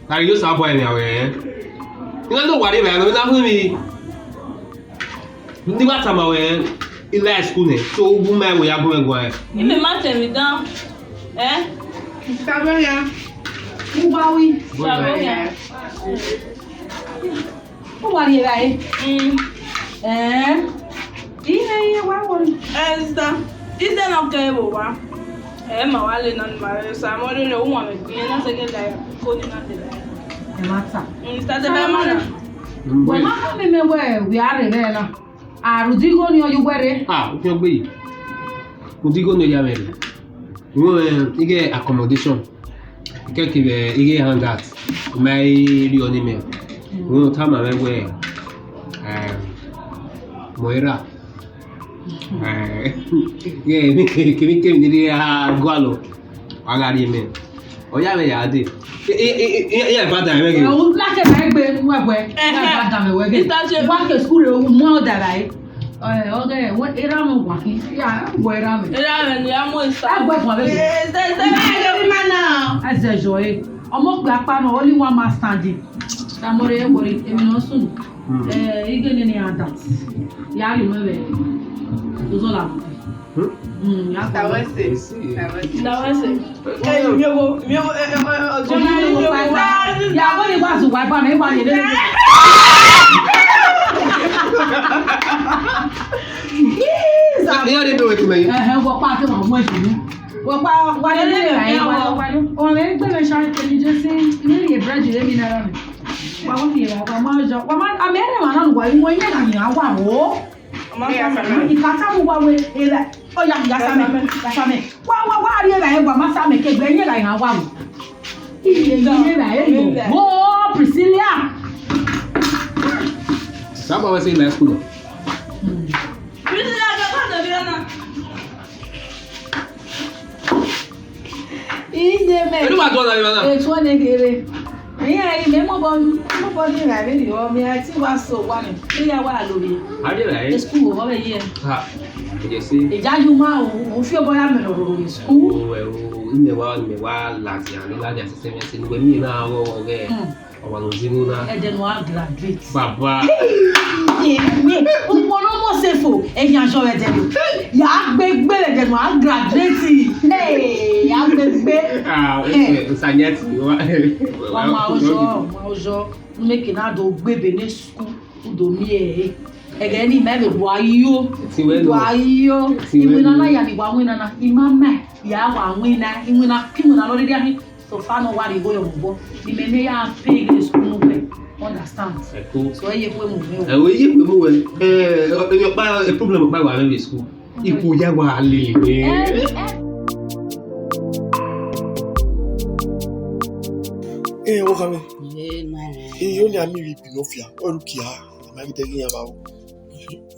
Are you so boy now? You don't worry about it. Not me. You got some away. In last school, so woman we are going away. You may matter me down. Eh? Saboya. Ubawi. Saboya. Who are you like? Is that not cable? My wallet and my Samoan woman, and a second day, coding at the line. Instead of when I remember where we are in there. Rudigo, you wear it? You'll be. Rudigo, you get accommodation. You can't give a hand that. My real name. We will tell my way. Moira. Yeah, me came near Gualo. I got him in. Oh, yeah, I did. Yeah, but I make you like a bag where I walk a school more than I. Okay, what I'm walking? Yeah, where I'm as a joy. I'm not black pan, only one man standing. I'm worried, even soon. You get any adults. Yeah, you know it. Zola. That was it. That was it. Yeah, what it was, wipe on everybody. Yes, I didn't do it to me. What part of my wedding? What is it? Or anything, shall I just say, nearly a bread, you let me know. What here? I made a man when you're in our war. Ikata wa we ele oya gasame wa ri la e gba masa me ke gbe yin la yan wa mo ile yin la e mo Priscilla Saba wa say na school Priscilla ga ka da biana inde me Edu ma do na biana e so ne gere Eya me mo bo ni ra be ni o mi ati wa so wa ni eya wa lori Ade la e school o be ye ha je si eja ju ma o fi obo ya me lo school o me wa la ti ani la ja system ya ni mi na wo ge o wa no zinu na e de no graduate baba mi o mo no mo se fo eyan jo e de ya gbegbe le de no graduate ya gbegbe sanyeti wa ma ojo make na do gbebe ni school do mi ege ni me do ayo iwina na ya ni wa wina na imama ya wa wina iwina kimuna lo de ahi so fa no wa ri go yo bo ni me ne ya pay the school we understand so ye pe mu we ye pe mu we yo pa problem pa wa me school iku ya wa le What can we? You only a me Pinofia or Kia. I'm taking about.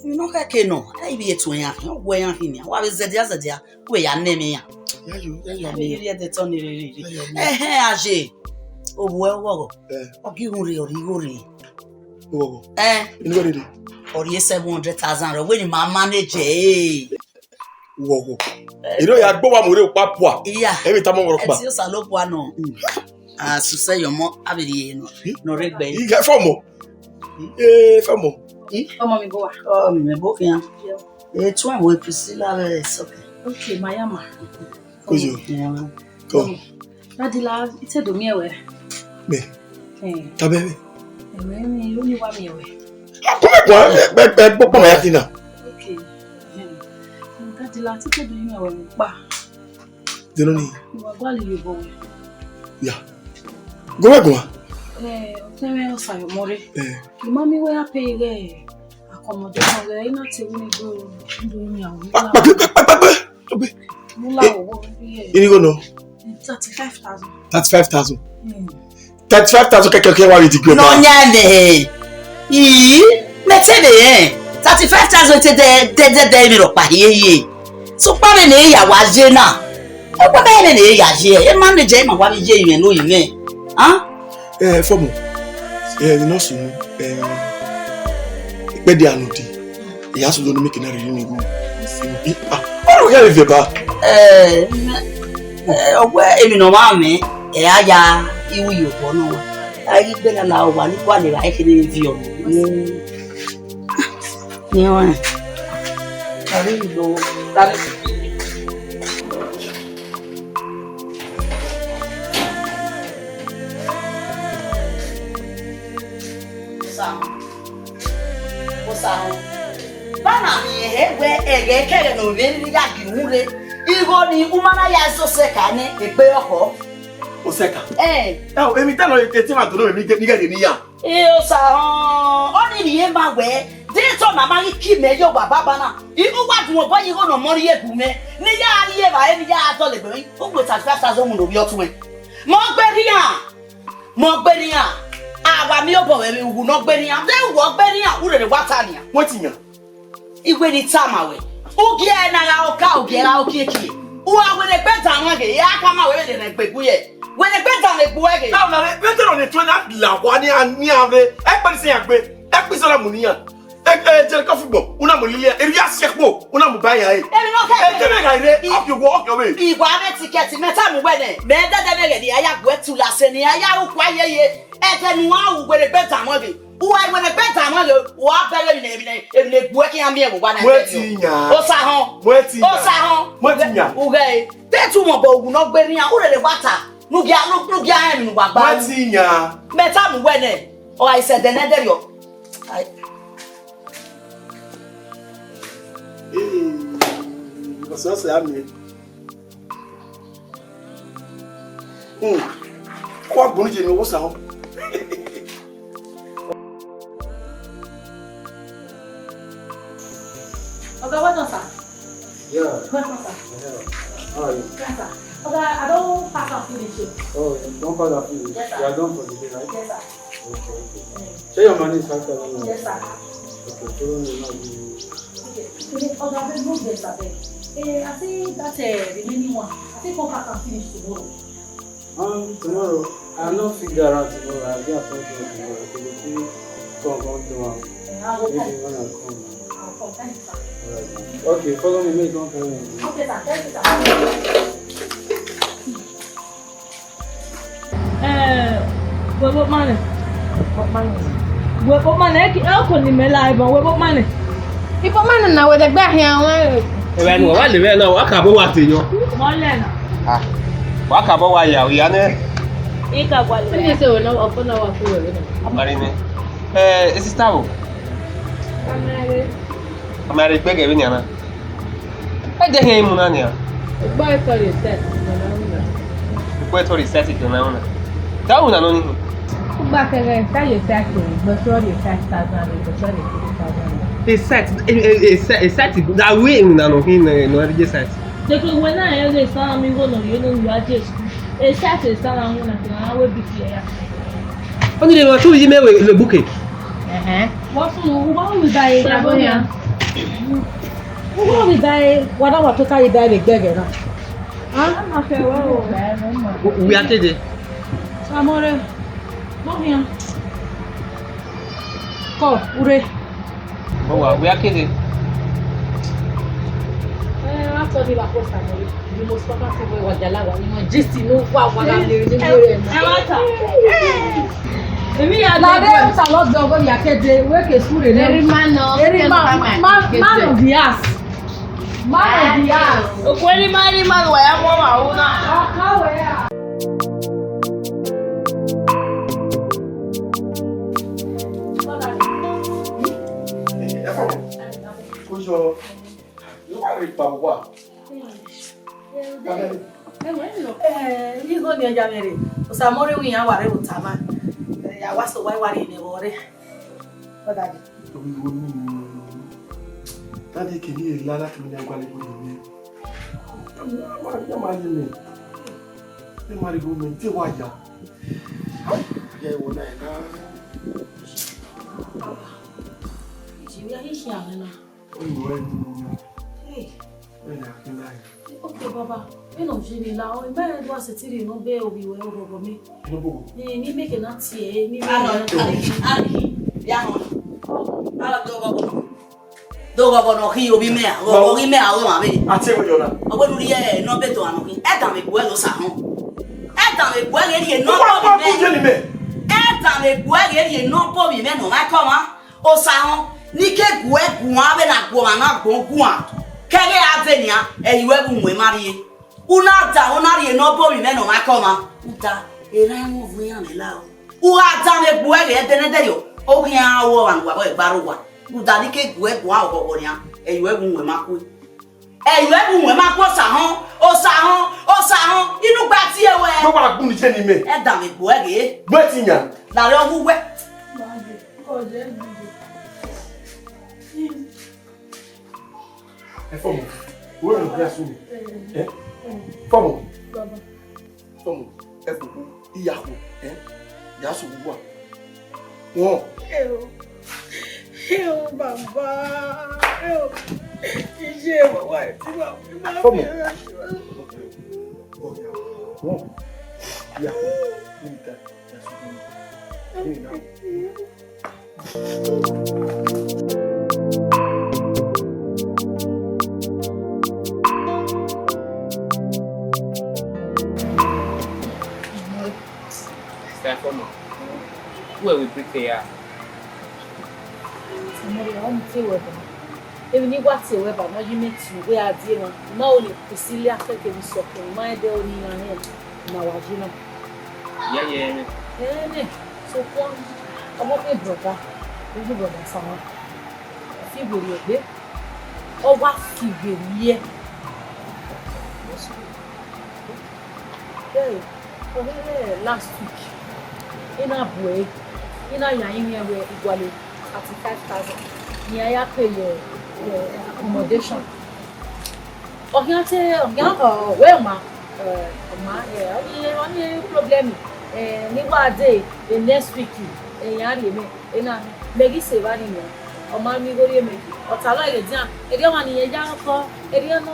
You know, I can't know. I be a twin. Where I'm here. What is the other day? Where I'm naming ya. Yeah, you are the Tony. Ajay. Oh, well, okay, Uri. Or yes, 700,000 when my manager. Whoa. You know, you are going to Papua. Yeah, every time I work back. It's a low one. Osayomore, no red bay. You get Famo. Famo. Come on, go. Oh, me both here. It's one with Priscilla. Okay, my ama. Go. Daddy love, it's a domia. Me. Tababy. Ewe only wa mi ewe. Papa my atina. Okay. Nka di la ti ke do yin ewe pa. De no ni. Wa gba le bo. Yeah. Go back go. Otewe Osayomore. Mami we pay re accommodation re ina ti ni go ndo yin awon. Mula owo bi. You go no. 35,000. 35,000. 35,000 keke wa with the No nyande. Me tebe 35,000 te mi ro pa ye. So pa me ne ya wa je na. E ko be ne ya je. E manager ma wa bi je yen no yen. Ah? Fomo. The nurse pe di anodi. Iya so do no make na re ni go. Oh, yeah, if you ba. Ogwe emi no ma me aya iwu yo bo no. Ayi gbe na la wa ni kwa le ra e kini vi o. Ni wa. Ari lo. Dari. Osa. Bana mi we ege kere no be ni ya gi hure. Igo ni umana ya so seka ni epe oko. Oseka. Emi tell you the ma to no me ni get ni ya. Osa oni ni e ma we. De to na ma ki me yo wa baba na. Igu wa dun obo yi go no mori ebu me. Ni ya ri e ba e ni ya to le gbe. O gbo 35,000 mu no bi otun e. Mo gbe ni ya. Awa mi obo we mi wu no gbe ni ya. De wo gbe ni ya ure de wata ni ya. What yan? Igwe ni tama we. Ugie na ga oka ugie ra okieki. Uwa we le beta nwa ge ya aka ma we le na gbegu ye. We le beta le gbu ge. Now na better on the train la kwa ni ave. E pe se yan gbe. E pe so la mu ni yan. Je coffee bo. Una mo lile. E ya sekpo. Una mo ba yan e. Emi no ka. E tebe ga ire. Up you go up your way. Igwa me ticket meta mu we ne. Me da da me ge di aya gwe tu la se ni aya ru kwa ye ye. E te nu awu we le beta nwa ge. Uwa we le beta nwa ge. Wa bele bi ne gbu e ki yan mi e mo ba na. Mweti nya. Osa hon. Mweti nya. Osa hon. Mweti nya. Uge. Te tu mo bo ogun no gbe ni yan. Ure le wata. Nugia en nu gbagba. Mweti nya. Meta mu we ne. O I said the nether yo. Você é amigo. Qual bonito de novo são? Oga, what was that? Yeah. What was that? How are you? Yes, sir. Oga, I don't pack and finish it. Oh, don't pack that finish. Yes, sir. You are done for the day, right? Yes, sir. Okay. Share your money is 5,000. Yes, sir. Okay, follow me now. Okay. Oga, let's move this a bit. I think that's the remaining one. I think we'll pack and finish tomorrow. Tomorrow, I'll not figure out tomorrow. I'll get appointment tomorrow. Okay, we'll see come tomorrow. I will Maybe come. when I come. I'll come. Thank you, sir. Alright. Okay, follow me. Make one carry me. Okay, sir. Thank you, sir. What money? What money? What money? I can't even lie, but what money? Ipo man na we de gba hian won. Ewe ni wa le be na wa ka bo wa te yo. Mo le na. Wa ka bo wa ya ne. E ka gwa le. Ni se o na opo na wa ku we na. Amari ni. Sister wo. Amari pe ge bi ni ana. E de he mu na ni a. Gba e ko le set na na. Ko to reset ke na una. Da una no ni. Gba kere ta ye set ko, but so the 5,000, but so the 2,000. A set that way una no hin no reje set. De ko we na e le san mi go no ye no you aje school. E set e san na una na we bi fi ya. Oni le wa tu yi mewe le bouquet. What we buy Jabonia? What we buy? What I to carry buy the burger now? I'm not sure what We are today. Amore. No here. Ko, ure. Oh, we are kidding. After the post amore. The most comfortable was Jalawa. You know, just no wa ga le ni lori e. Èmi ya Na dey uta lot go go ya kede we ke sure ne. Every man of the house. Man of the house. Okweli man wa ya mo ma una. How we are. sure. You want to read what? Hizo ni ajamere. Osamore wi yan ware utama. Ya waso wai ware ni wore. Odadi. Tadi kini lala tumenya kwale ko ni. Ma ni. Ni mari go men ti waja. Ya wona ina. Jiya hishi amena. Hey. Okay, Baba. You know, Jimmy, now, I might as well sit in no bail be well over me. Me make a nut here, me. Dogo no hiyo bi me go ri me awo ma be Ati wo jona. owo lori e no be to anu kin e dan me bu e lo sa hun e dan me bu e ri no po bi me e dan me bu e ri no po bi me no ma ko ma o sa hun ni ke gu e gu a be na gu ma na gu gu a kege avenia e iwe bu nwe mari una da una ri no po bi me no ma ko ma uta e ra mo vu yan me la o a da me bu e ri de ne de yo o ki an wo wan wa e gbaru wa udani ke gu e gu a o ni a e iwe bu nwe ma ku e iwe bu nwe ma ku sa hon o sa hon inu gba ti e we Mo para kun ni je ni me. e da me bu e ri Gbe ti yan. la re owu we E fomo. Wo ro gba su mi. Fomo. Baba. Fomo. E fuku iyawo. Ya su gbo. Won. Eu, Baba. Eu. Ije wa wa ti ba. Fomo. Won. Iyawo. Nita. Ya su gbo. Ni na. Stefano, where we prepare. Somebody on the web. Even you got a web, and you meet you where I did not only Priscilla taking something, my dear, now I do not. Yeah. So, one, I'm okay, brother. You brother, someone. If you will be, or what figure, yeah. Last week, in a way, in a young year where equally 35,000. Near pay your accommodation. Or you say, well, ma, only problem. Never day, the next week, in a Meggy Savannah, or Mammy go to me, or Tala, a young man in a young car, a young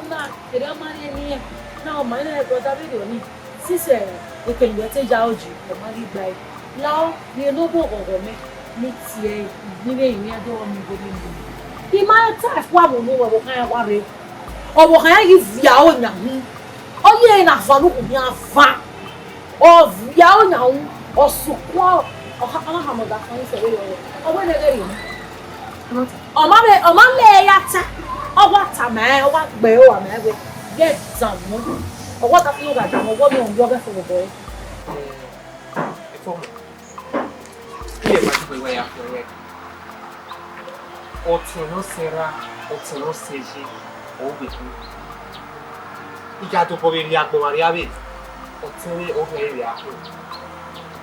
man here. Now, my name got a video. Sister, you can get a judge for money by now. You know, over me. Next year, you may do on me. He might have one who will worry. Or will I give Yao now? Oh, yeah, enough for looking your fat. Or Yao now, or Sukwa, or Hammer that finds away. Or when again. Or Mamma, Yata, or what a man, or what bear, or man, get some. Or what a look at them, or what on your for the boy. Otino sera, otino seji, obitu. Igato poveri akbo mariabe. Otini overi akbo.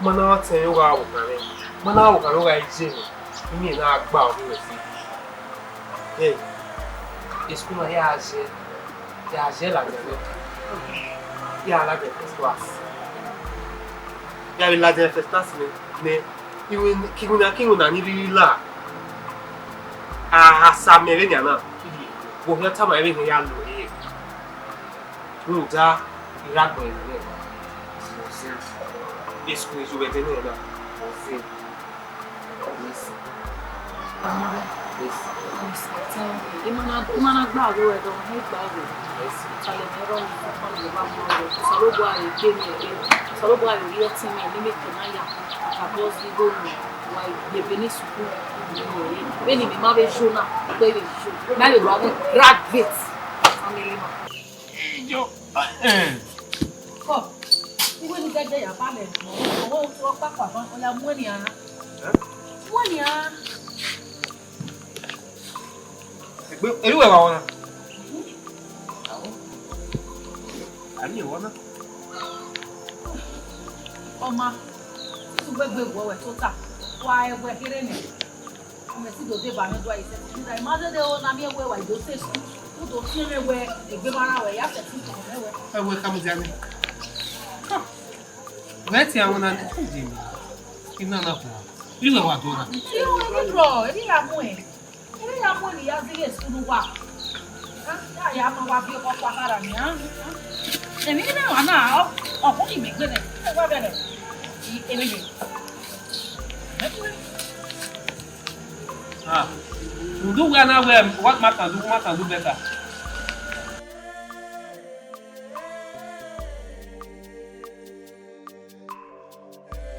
Mana otini wa okare. Mana okare wa ijini. Imi na agba obi wesi. Iskuma ya age la gele. Ya la de class. Ya la de festas ne Kinguna ni la. Asa mere nyana. Wo hia tama ere ya lo e. Nja iragbo ere. Esko isu wete ni na. Osi. Imana gba go e do ni gba go. Chale mero fun le ba mo ro. Salobo aye ke ni e. Salobo aye ri oti mi ni me ke na ya. Akabozi go ni. Why the Benin school? When you have a show now, baby, now you have a graduate. Come, you will get your apartment. I want to walk back on your money. Money. Anyway, I wanna. I need one. Oma, gbegbe wo we tota. Why we here ni? Me si do de ba me do ai se. Ndai ma de o na mi we wa Edo State. U do fi me we egbe mara we ya se ti ko me we. We come down. Let's see, I wanna. Ina na ko. Iwe wa do na. Ni bro, ni ya mu e. Ni ya mu ni ya zile skulu wa. Ha? Ya ma wa bi ko kwa kara ni ha. Emi na wa na o ko ni me gbe ne. E wa be ne. Emi. Ah. Do Ghana where what matter do better.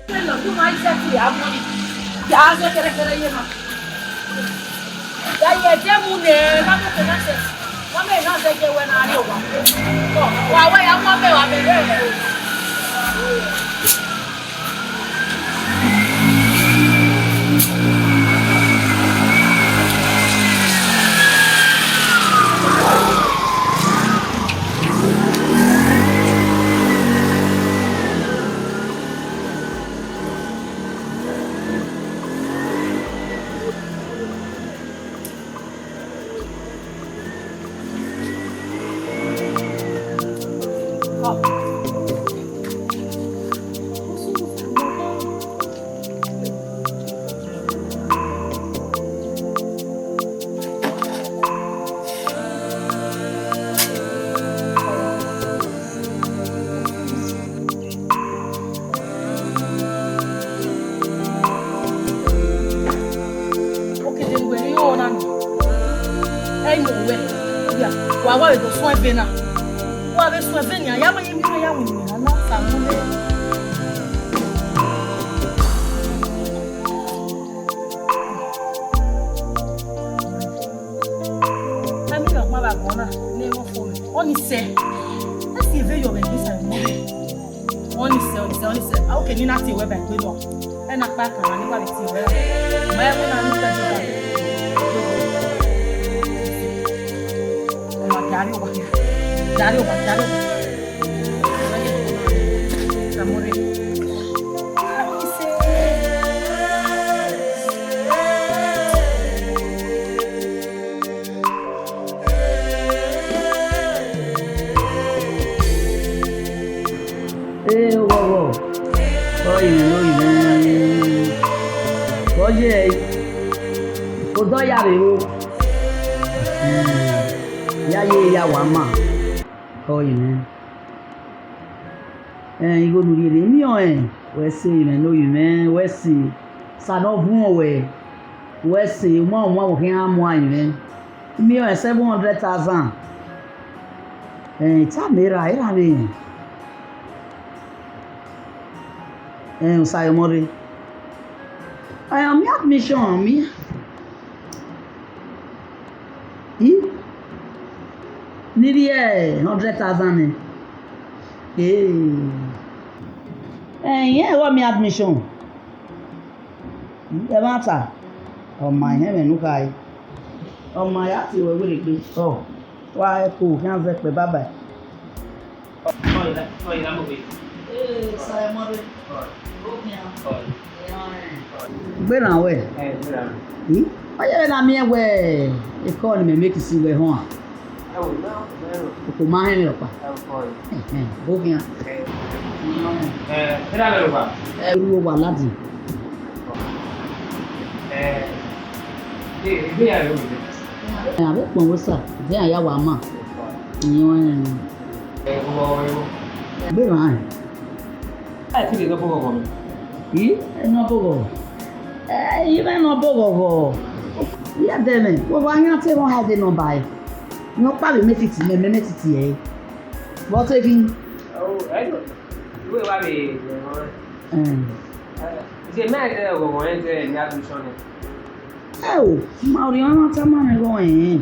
Hello, tu mai sai ya money. Ya se kere ye ma. Ya ye je mu ne, ma ko na se. Wa me na se je we na ri o wa. Wa ya mo be wa be re. Wa do so ebe na wa be so ebe ni ya ma yemi ya wu ni na sa mu le ami lo ma ba go na le mo fo mi oni se e ve yo be ni sa mo oni se okay ni na ti we ba pe lo e na pa kan ni wa ti we ma e mo na ni ta ti Dari oba. Amore. Wo. Oye. Odo ya re o. Ya wa ma. Oye me. Igo lori re mi o we se me no you me we se sa no bu we se mo wo hin amu ayin me mi o 700,000 ta mera era me Osayomore I am admission mi Nearly 100,000. Yeah, what me admission? The matter. Oh my heaven, look I. Oh my auntie, we will be. Oh, why cool? Can't get the baba. Oh, I'm okay. Osayomore. Where are we? Why you na me we? Economy make you see we home. Ko ma he me pa. Bo kian. Era le ba. Ru wa ladi. Be ya lo. Be pon wo sa. De aya wa ma. Yin Wo. be ma. Ti le go go. No bogo. You no bogo. Ya de me. Wo wa yan te won ha de no bai. No pa me titi e. What taking? Oh, I know. We wa be. Je me go go ente ni admission. Ma ori ona ta ma me go mi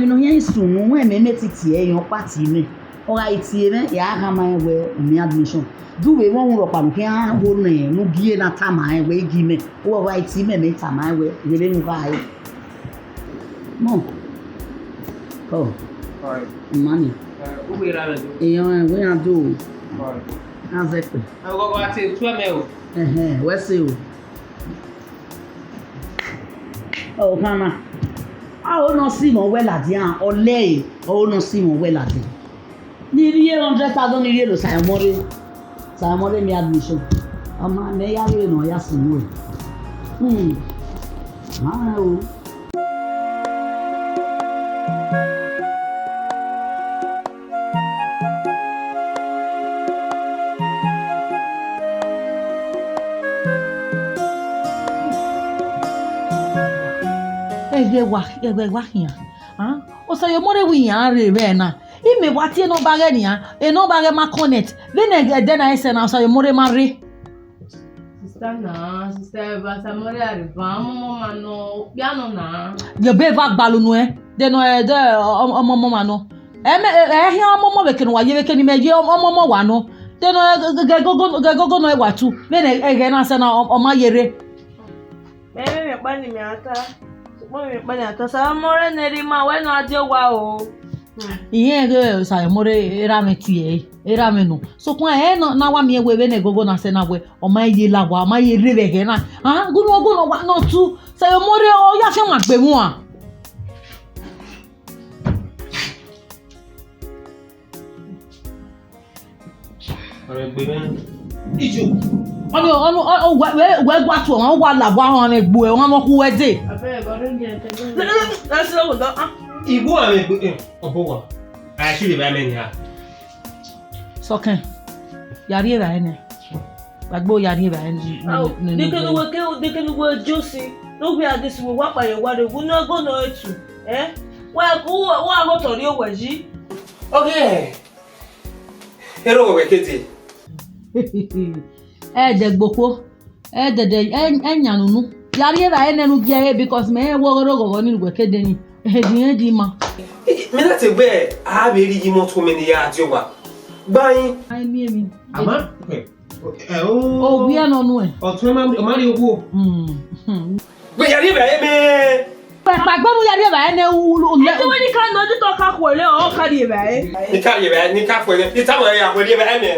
no yan sunu we me titi e yan party me. Ora iti me ya ha ma we mi admission. Do we won ro pa nke ha ho no gie na ta ma we gi me. Wo wa iti me ta ma we le nu ga ai. Mo Oh, Alright. money. Who we rather do? We are do. Alright. How's it? I'm going to take 12 mil. Where's you? Oh, Mama. I will not see more well at the end or lay. I will not see more well at it. Nearly 100,000 euros. Sayomore me admission. A man, they are no yasin. Mama. Egbe wa hian. Osayomore wi yan re be na. Ime wati no bage ni yan. E no bage ma connect. Then I say na Osayomore ma re. Sister Osayomore arriva. Mama no piano na. Ye be va gbalu nu e. De no de omo mama no. Hian omo be kenu wa ye be kenu me je omo wa no. De no go no e wa tu. Me na na say na oma yere. Me pani mi ata. Sayomore nerima we no aje wa o. Iye ge Sayomore era me tie, era me no. So kwa na wa mi ewe be na gogo na se na we o ma ye la wa, ma ye rebe ge na. Guno wa no tu. Sayomore o ya fe ma gbe mu a. Alright, baby. Ijo. Onu we gwa tu won wa la wa won egbo e won mo ku we de. Abe go rin je te. Let's go do. Igbo ame obowa. I actually be men here. Soken. Yari e ba ene. Gbagbo yari e ba ene. They can go juicy. No we are this we wa pa ye wa de we no go no etu. Wa go tori o weji. Okay. Hero we kete. Degboko. Enyanunu. Yari e ba ene nu bia because me wo go ni we kede ni. Di ma. Me na te gbe a be ri imo to me ni ya ti o wa. Gbayin. Ai mi. Ama? Oh, we are no no. O tun ma ri owo. Gbe yari be me. Pagbonu yari e ba ene u. Ti we ni kan no di to ka ko le o ka di be. Ni ka fo le. Ni ta mo ya ko le be me.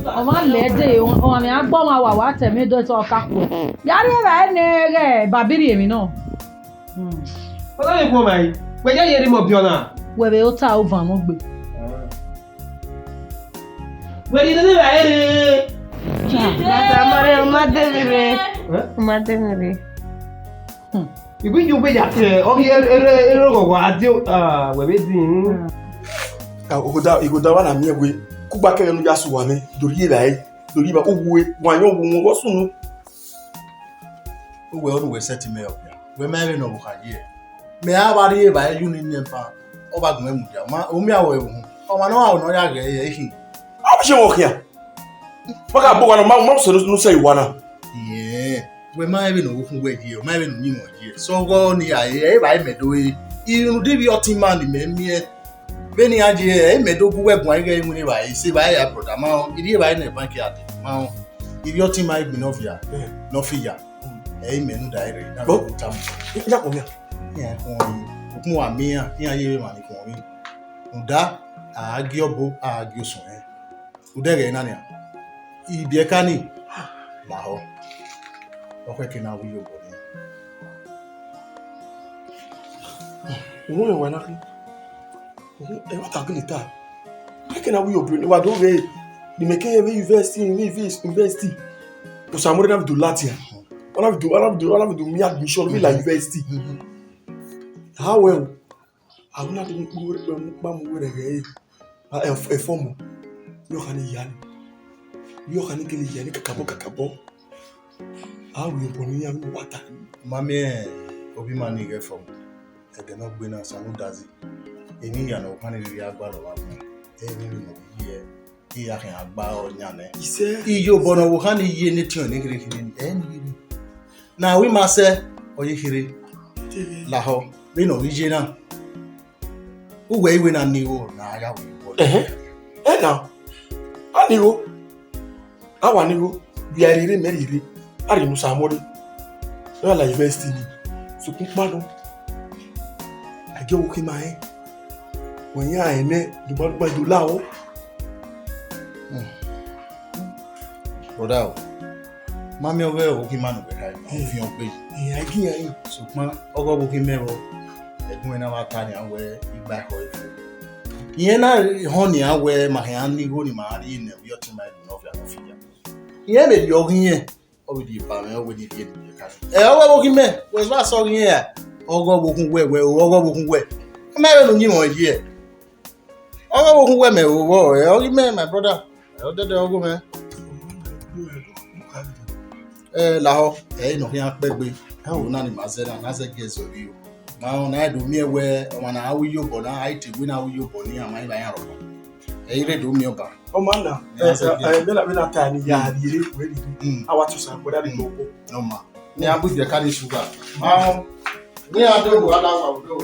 Ọmọ lẹ́dẹ̀ ọmọ mi agbọ́ ma wà wá tẹ̀mí dọ́tí ọkà pọ̀. Yàrá ẹ̀rọ ẹni rẹ̀ bàbírí èmi náà. Ọlá lè pọ̀ báyìí, pẹ̀jẹ́ yẹrí mọ̀ bí ọ̀nà. Wẹ̀rẹ̀ ó ta over àwọn gbé. Wẹ̀rẹ̀ ìdílé báyìí rẹ̀. Sayomore ọmọdé. Ìgbín yóò gbé yàtẹ̀ ọ̀gí ẹ̀rọ ọ̀gọ̀ àti wẹ̀rẹ̀ dín. Igoda wa na mi ewe kugba kere nu yasu wa me dori ba owo wa yan wo wo sunu Uwe onu we set me up ya. We mere no buka ye. Me abari e ba yu ni npa. Oba gun emu ja. Ma omi awo ewu. O ma no awo no ya ge ye hin. a se wo kia maka bo wa na ma so no say wa na Yeah. We mere no fun we ye. O mere no ni mo ye. So go ni aye e ba me do e. Irun de bi otima ni me mi e. Beni aje e me do ku wegun aye mu ni ba e se ba ya brother ma o. Iri ba na bank ya de. Ma o. Iri otima igbi no fia. No fia. E me nu daire na Bo? ko tam. ya ko ya Yeah, kun wa mi ya ye ma ni kun mi. Nda agi obo agi osun e. Udere na ni. Ibi e kani. La ho. O fe ke na wi obo ni. wo wa na ki e wa ta gele ta make na we obìnrin wa do re ni me ke university Osayomore na do latin ona do mi admission mi la university how well I will not ba mo we re e form yo kan kele yani kakabo how we boni ya wata Mami obi ma ni ge from. E de no gbe na sanu dazi. Eni ya no kan ri agba lo wa mi. E ni no ye. I ya kan agba o nya ne. ise Iyo bono wo kan ye ni ti o ni kire kire ni. E ni. Na we ma se oye kire. La ho. We no wi je na. Uwe iwe na ni o na ya we. na anigo awa nigo bi arire merire ari Nosayomore no la university ni So kumano. I get okay my. When you are in it, the bad boy do lao. Brother, mami oge okay man be right. If you pay. I get you. So ma ogo okay me bo. Egun na wa tani anwe igba ko ifu. Iyen na honey anwe ma han ni go ni ma ri ne bi oti ma do no fi afia. Iyen be di ogun yen. Obi di pa me obi di di ka. Ogo okay me. We so so yen ya. Ogo bokun we ogo bokun we. Ma be no ni mo ye. Ogo bokun we me wo. Ogi me my brother. Odo ogo me. Laho, no here pegbe. How na ni mazera na ze gezo rio. Ma na do mi ewe o na awu yo bo na ite wi na awu yo bo ni amai ba yan ro. Ire do mi oba. O man na. Me na ta ni ya di ire we di. Awa to san ko da di go. No ma. Ni abu de carry sugar. Ma ni ado bo ala wa do.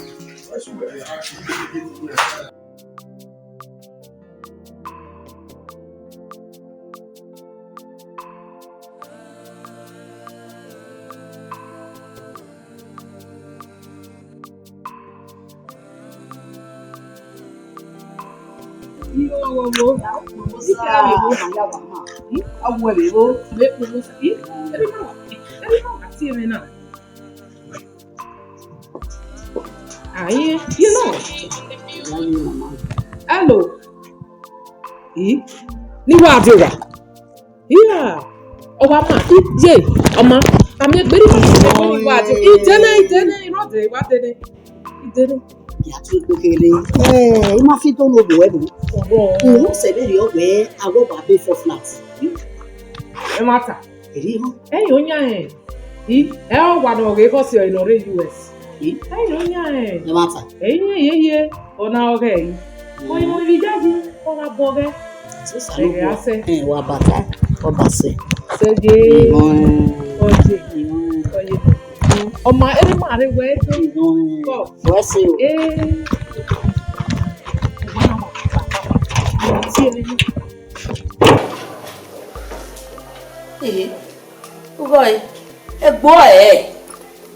Aí, you know. Hello. Ni wa de wa. Yeah. O wa ma. Je, ọmọ. Ami egberi ni wa de. Ijene iro de wa de. Ijene. Ya tu gbogele. Ma fi to no bo e do. O se be ri o we awo ba be for flat. E mata. Eri ho. Onya e. O wa no ge ko si o inore US. Onya e. E mata. Ye. Ona o ge. Mo vi jaji. O ga boge. So salo bo. Wa bata. O base. Sege. Oje. Ọmọ eri ma re we to. Wa se o. Ugoi. Egbo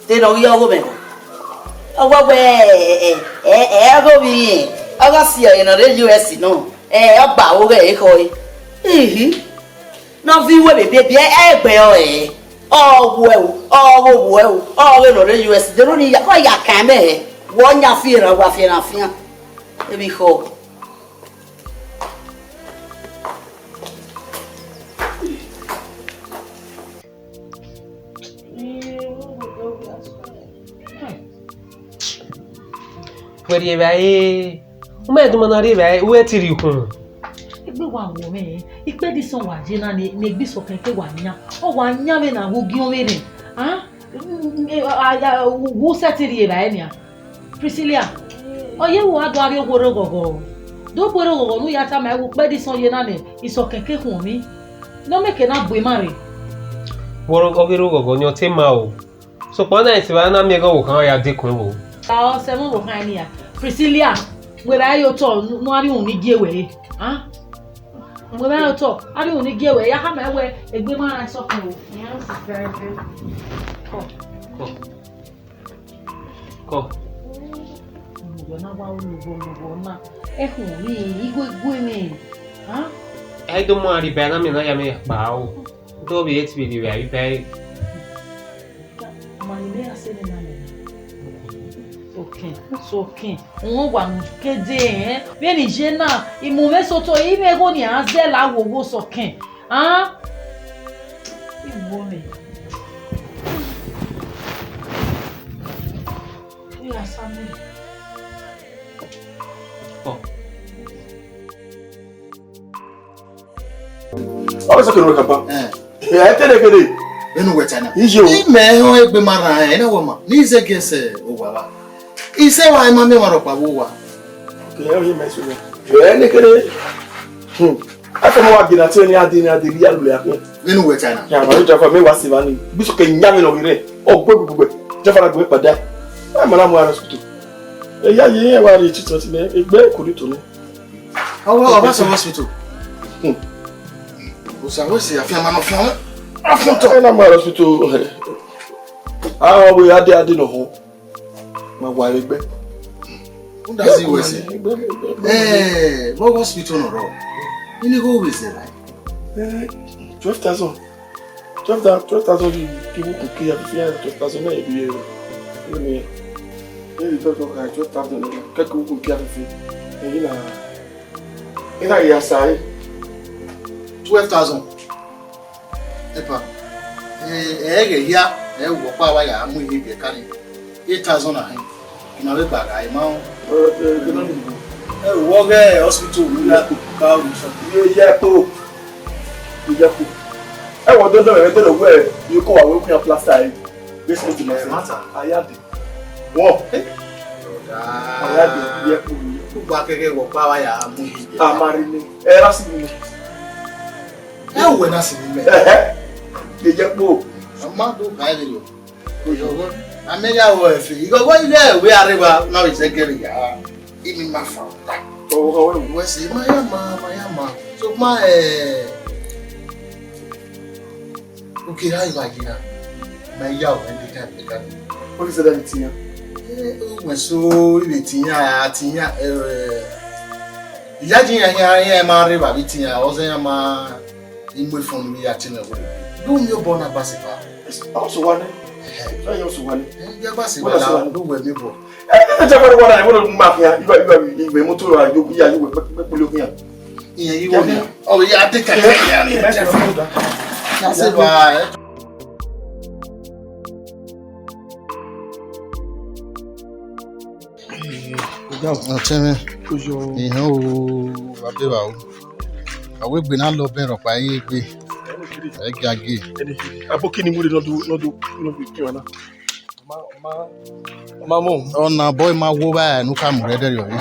te no yo go me. Owo we go bi. Ogo si o na re US no. Ogba wo ge ko yi. No vi we be egbe o Oh, no, the US. The only ya kame. One ya fear, wa fear. Let me go. Where you vai? O medo manari vai, o etiri kun. Egbe wa wo me. Ikpe di son wa je na ne gbi so kan ke wa nya. O wa nya me na wo gi o mere. Wo setiri e ba enia. Priscilla. O ye wo ado ari ogoro gogo. Do gboro gogo nu ya ta ma wo pe di son ye na ne iso kan ke hun mi. No me ke na bu mare. Woro ogoro gogo nyo te ma o. So pa na iti ba na mi go wo kan ya dekun wo. Ta o se mo wo kan ni ya. Priscilla, we ba yo to nu ari hun ni gi ewe. Mo ba to ari oni gi ewe ya ha ma ewe egbe ma so kan o ya o si very ko mo na wa o na e hu ni igwe mi Ai do mo ari ba na mi na ya me pa o do bi eti bi ba bi ma ni me ase ni na me okay won wa kede be ni je na imu me so to yi me go ni aze la wo so ken iwo me ya sami Ora so ke no kapa e tele kede enu wetana ijo me ho egbe mara na wo ma ni ze gese o wa ise wa ma me waro pa wo wa ke o yi me so ne kede aka mo wa gina te ni adi ya lu ya pe enu wetana ya ma jo fa me wa si ba ni bi so ke nya me no ire o gbegbe je fa na gbe pada e ma na mo ara hospital e ya ye wa ri tito ti me egbe ko ni to ni o ba so hospital o sa wo si afia ma no fia afun to e na mo ara hospital Ah, we had the no home. My wife, baby. Who does he always say? Eh, what hospital no wrong? You need go always say like 12,000. 12,000 people could care if you have 12,000 every year. You talk about 12,000. Can't go could care if you. In a year, say 12,000. Epa. Here. Walk away. I'm with you. Carry 8,000 a hand. Na we bag I ma wo ge hospital we la ka o so ye po e wo do we do we you ko wa we kun plaster e this is the matter ayade wo ayade ye po ku gba keke wo pa wa ya mu amari ni e ra si ni e we na si ni me ye po ma do ka ile yo ko yo go Amelia was you go what there we are river now it's a girl ya even my phone oh we say my mama so my okay how you like it my yaw and the time what is that tia we so the tia ya jin ya ma river the tia o say ma imwe phone we at na do me born a basica also one I also want. You must see what I do with people. I don't know what I want to mark here. You are motor. You will look here. You want? Oh, yeah, I think I can. That's it. Why? Tell me. You know, I will be not looking up. I be. Abokini mu no do kiwana mama ona boy ma wo ba nu ka mu rede yo yi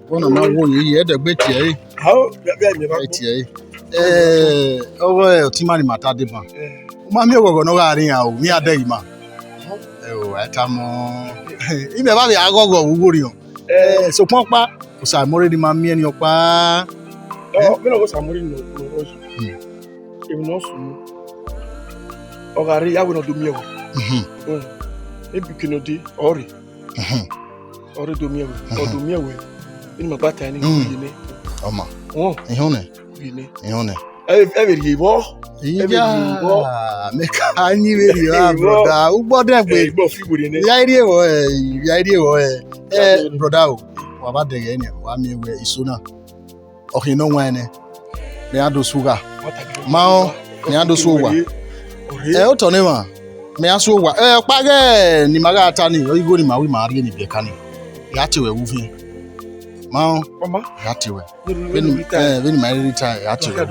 ona ma wo yi e de gbe ti e how be mi ba ti e owo ti ma ni mata de ban ma mi ogogo no ga rin o mi ade yi ma o eta mo ibe ba bi agogo wo ri o so pon pa Osayomore ni ma mi eni opa me no Osayomore no even no so ogari ya we no do mi ewo e bi kino di ori do mi ewo ni ma bata ni ni oma oh ihone e be ri bo me ka anyi we ri brother ugbo de gbe gbo fi gbori ni ya ri ewo brother o wa ba de ge ni wa mi we isona o no wan ni me ado sugar Mao, ni ando suwa. Otone ma. Me asuwa. Page ni maga atani, oyigo ni mawi mari ni bekani. Yati we wufi. Mao, mama, yati we. Beni mari retire, yati we.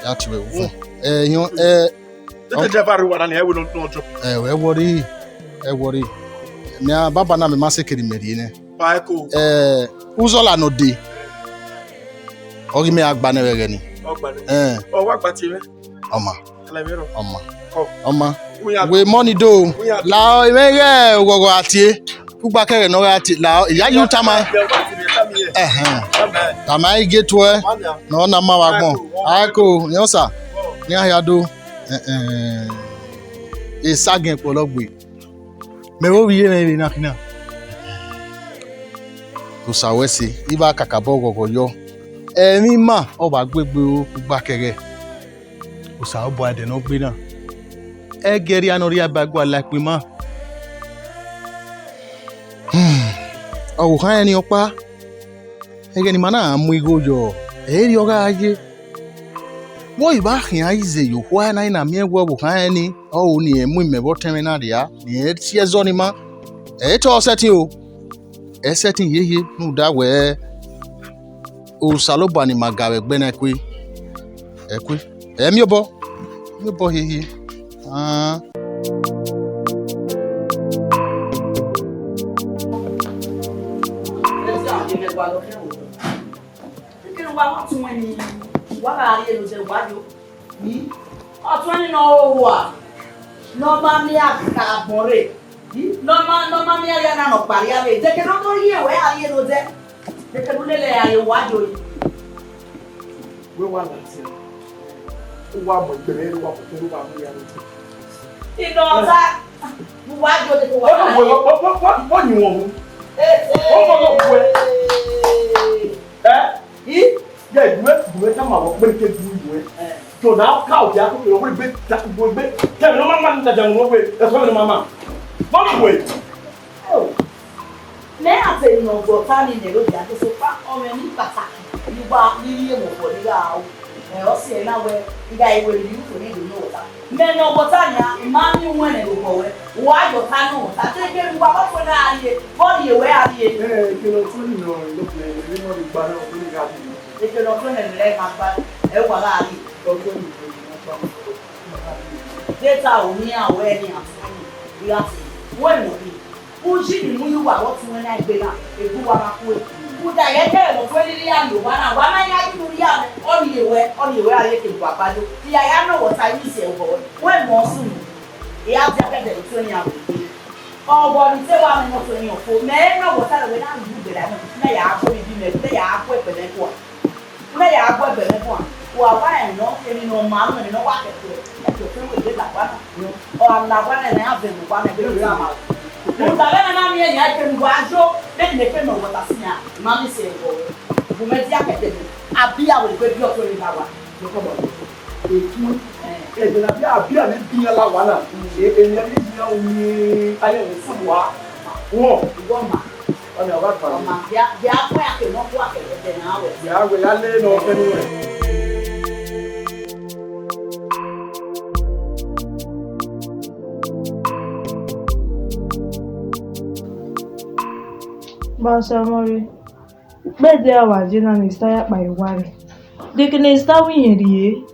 Yati we wufi. You the driver wa na e we no drop. We worry. Me baba na me maseke ni meri ne. Pa ko. Uzola no de. Ogi me agba na we ni. Oh, what about you? Oma. We money do. La imege ogogo atie. Kugba kere no ati la ya yu tama. Tama igetwe. No na ma wa gbon. Ako, yosa. Ni aya do. Isagen pologbe. Me wo wiye na na kina. Osawese iba kakabo ogogo yo. Emi ma o ba gbegbe o gba kere Osayomore ade no gbe na e geri anori abagwa lape ma o kan eni opa e geni mana mu igo yo e ri oga aje wo iba hin aize yo kwa na mi egwo bu kan eni o ni emu imebo terminal ya ni e ti ezo ni ma e to setting o e setting yeye nu da we Osayomore ni magawe gbe na ekwe emi obo hehe we wa la ti o wa mo gbere wa ko to wa mo ya Inosa. Why do you What you want? Yeah, you went to come out when you do it. So now, cow, you have to be a bit that will be. Tell no man that I'm over. That's what Mama. One way. Oh. Now, say no, go find in the road that is so far on any patak. You are nearly for the hour. And also, now where the guy will use to need to know that. Men of Botania, Imani went and go away. Why your time? I take him back when I hear. Body away, I hear. You know, look, you know, the banner of the garden. If you're not going to let my back, everybody. Data only aware we are when we pushing you are what when I been up. If you are put I get of 20 years, you want to only where I get Papa. I know what I miss about when more soon. He has to get the 20 years. Oh, what is the one not 20 or 4 men? No, what I will not do that. They are going to be they are weapon and one. They are weapon and one. Well, why not any no man and no water to it? That's your friend with that one. Or I'm not one and a half in one and very drama. I can go, then they came over us now. Mammy said, who made the academy. I'll be out with your 20 hours. You come on. I'll be a lawana. I am somewhat. Whoa, woman. On your work, they are working, not working within hours. Yeah, we are laying off anyway. Osayomore, birthday hours you know start by worry. They can start when you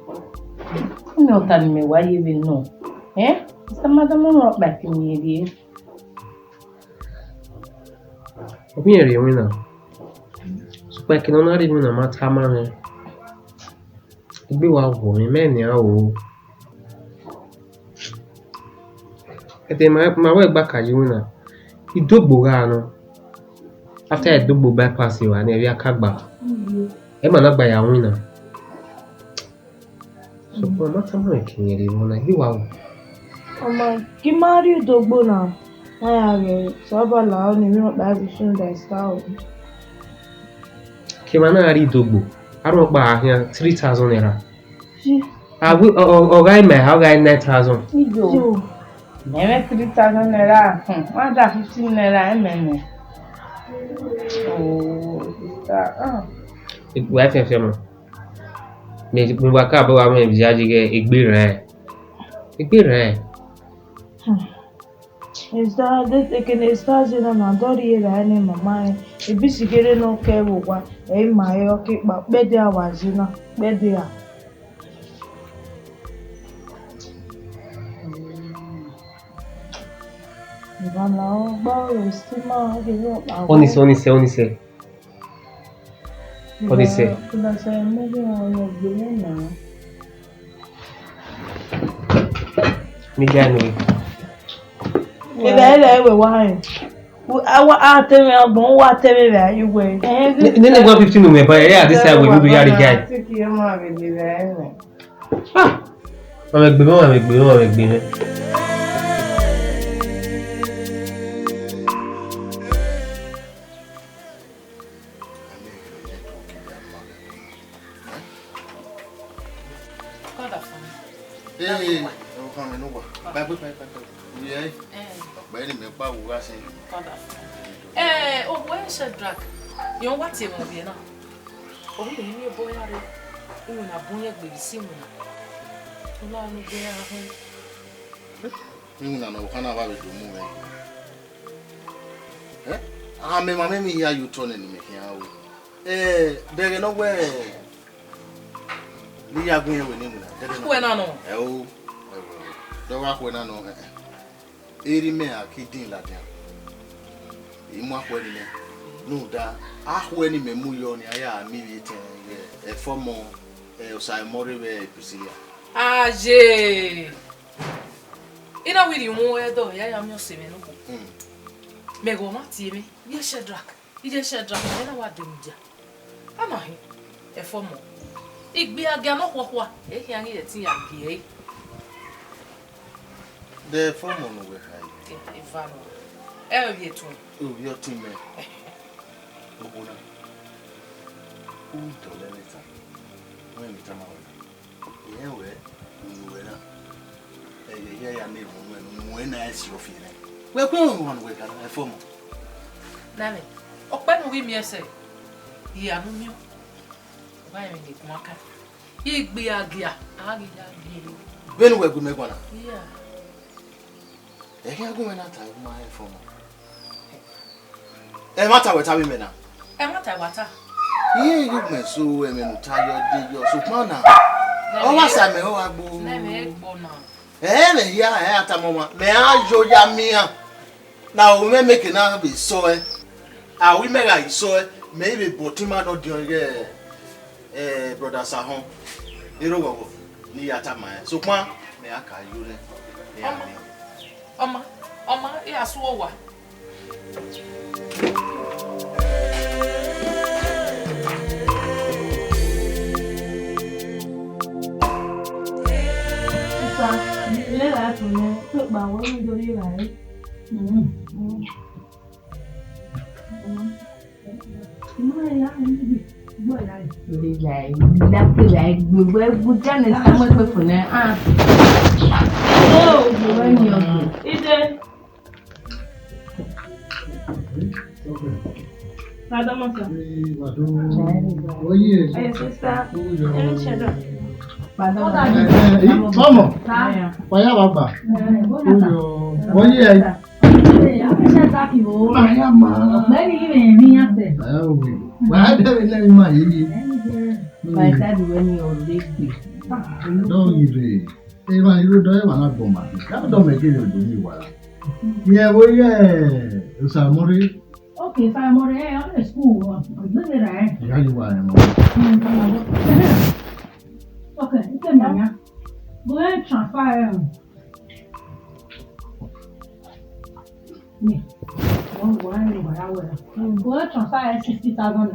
no tell me why you will know. Eh? Some madam not back in me. Obinyere wina. Super kinona ri wina matama me. Igbe wa wo mi me ni a o. Ete ma we gba kaji wina. Idogbo ga no. After I do bypass you and area kagba. Emma not by a winner. So for not a making it when I hear out. Oh my, give Mario Dogbo now. I have so about only not that soon that start. Kimana read Dogbo. I don't buy here 3,000 naira. I will or guy my how guy 9,000. You never 3,000 naira. 115 naira. Oh, sister. It wife and family. Me waka about me viaje ge igbe re. Igbe re. Is that they can start in an adori any mama? A busy getting no care what a my okay, but better was you know, better. Only say. Mediano. If I were wine, I tell me, I don't want to tell me that you were. Then they want 15 minutes, but yeah, this time we will do your guy. I'm a big oh, where's your drug? You know what you want, you know? Oh, we need a boy. You want a boy with Simon. You know, can have it to move. Eh? I mean, my name here you turning me here. There is no way. We are going with him. When I know. Oh, the rock when I know. 80 men are kidding like that. No, that I when him a million, I mean, a former Osayomore Priscilla. Ah, Jay. In a video more, though, I am your semen. Mego Matimi, you should drag. You just should drag, and I want to do. Am I a former? It be a gamma what, a young tea and PA. The form on we high. Ivano. Oh, your team. Obona. Who told them it? When we come out. Yeah, we na. Yeah, ya name when I see your feeling. We're going one way, a form. Nani. Open we me say. He anu mi. Why me ni kumaka. He be agia. Agia. When we go make one. Yeah. I can't go in that time, my phone. A matter what I mean now. A matter what? Yeah, you may so women tired, you're so mana. Oh, what's I may go? Eh, yeah, at a moment. May I show ya mia? Now we may make it now be so. Ah, we may like so. Maybe Botima not doing brothers at home. You know, near Tamaya. So, ma, may I call you? Oma, yeah, so what? Osayomore. Okay, Osayomore, I'm in school. I'm living there. Yeah, you are. Okay, it's a man. Go ahead and transfer. Go ahead and transfer 60,000.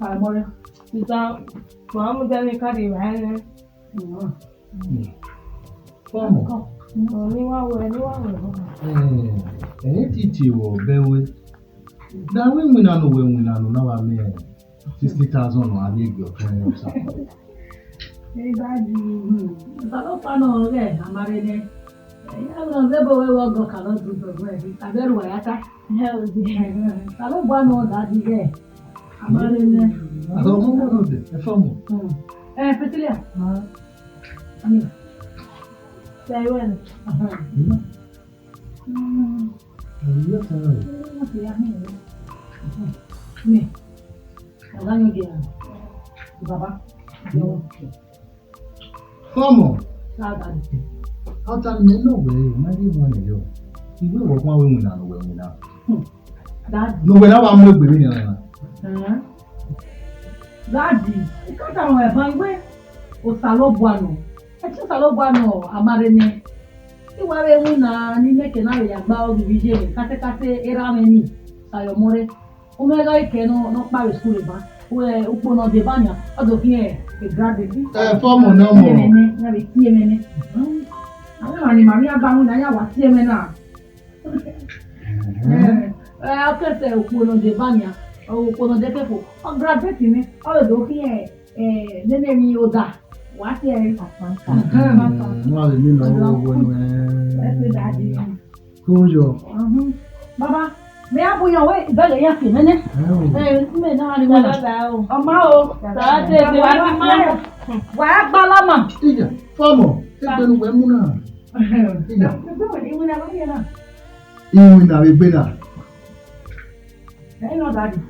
Osayomore. Without I'm going to carry my Titi will bear with. Now, when we know now, I mean 60,000 or I need your 20 or something. Hey, Daddy, I don't know. I'm married. I don't know what cannot do the bread. I better wear it. I don't want no daddy. I'm married. I don't know the phone. Priscilla. I mean, say when. Me. I'm going Baba. Come on. How can you know where you might be one of you? You will walk one woman now, where we now. Daddy. No, when I'm not with you. Daddy, you can't tell me about where Osayomore. I just Osayomore, Amarene. You were a winner, and you make an area about the vision. Kate, Erameni, Osayomore. Omega cannot not marry school, where Upono de Banya, out of here, a graduate. Form no more. I'm Maria Bamuna, what's your man? I'll tell Upono de Banya. Oh, Upono de Pepo. I'm graduating. All the here, the name Yoda. What here? Well, you know when Daddy. Who's your Baba, may I put your way? Better, yes, a minute. May not know. Oh, Mao, why, Balama? Formal. Even when Muna. You will not be better. I know, Daddy.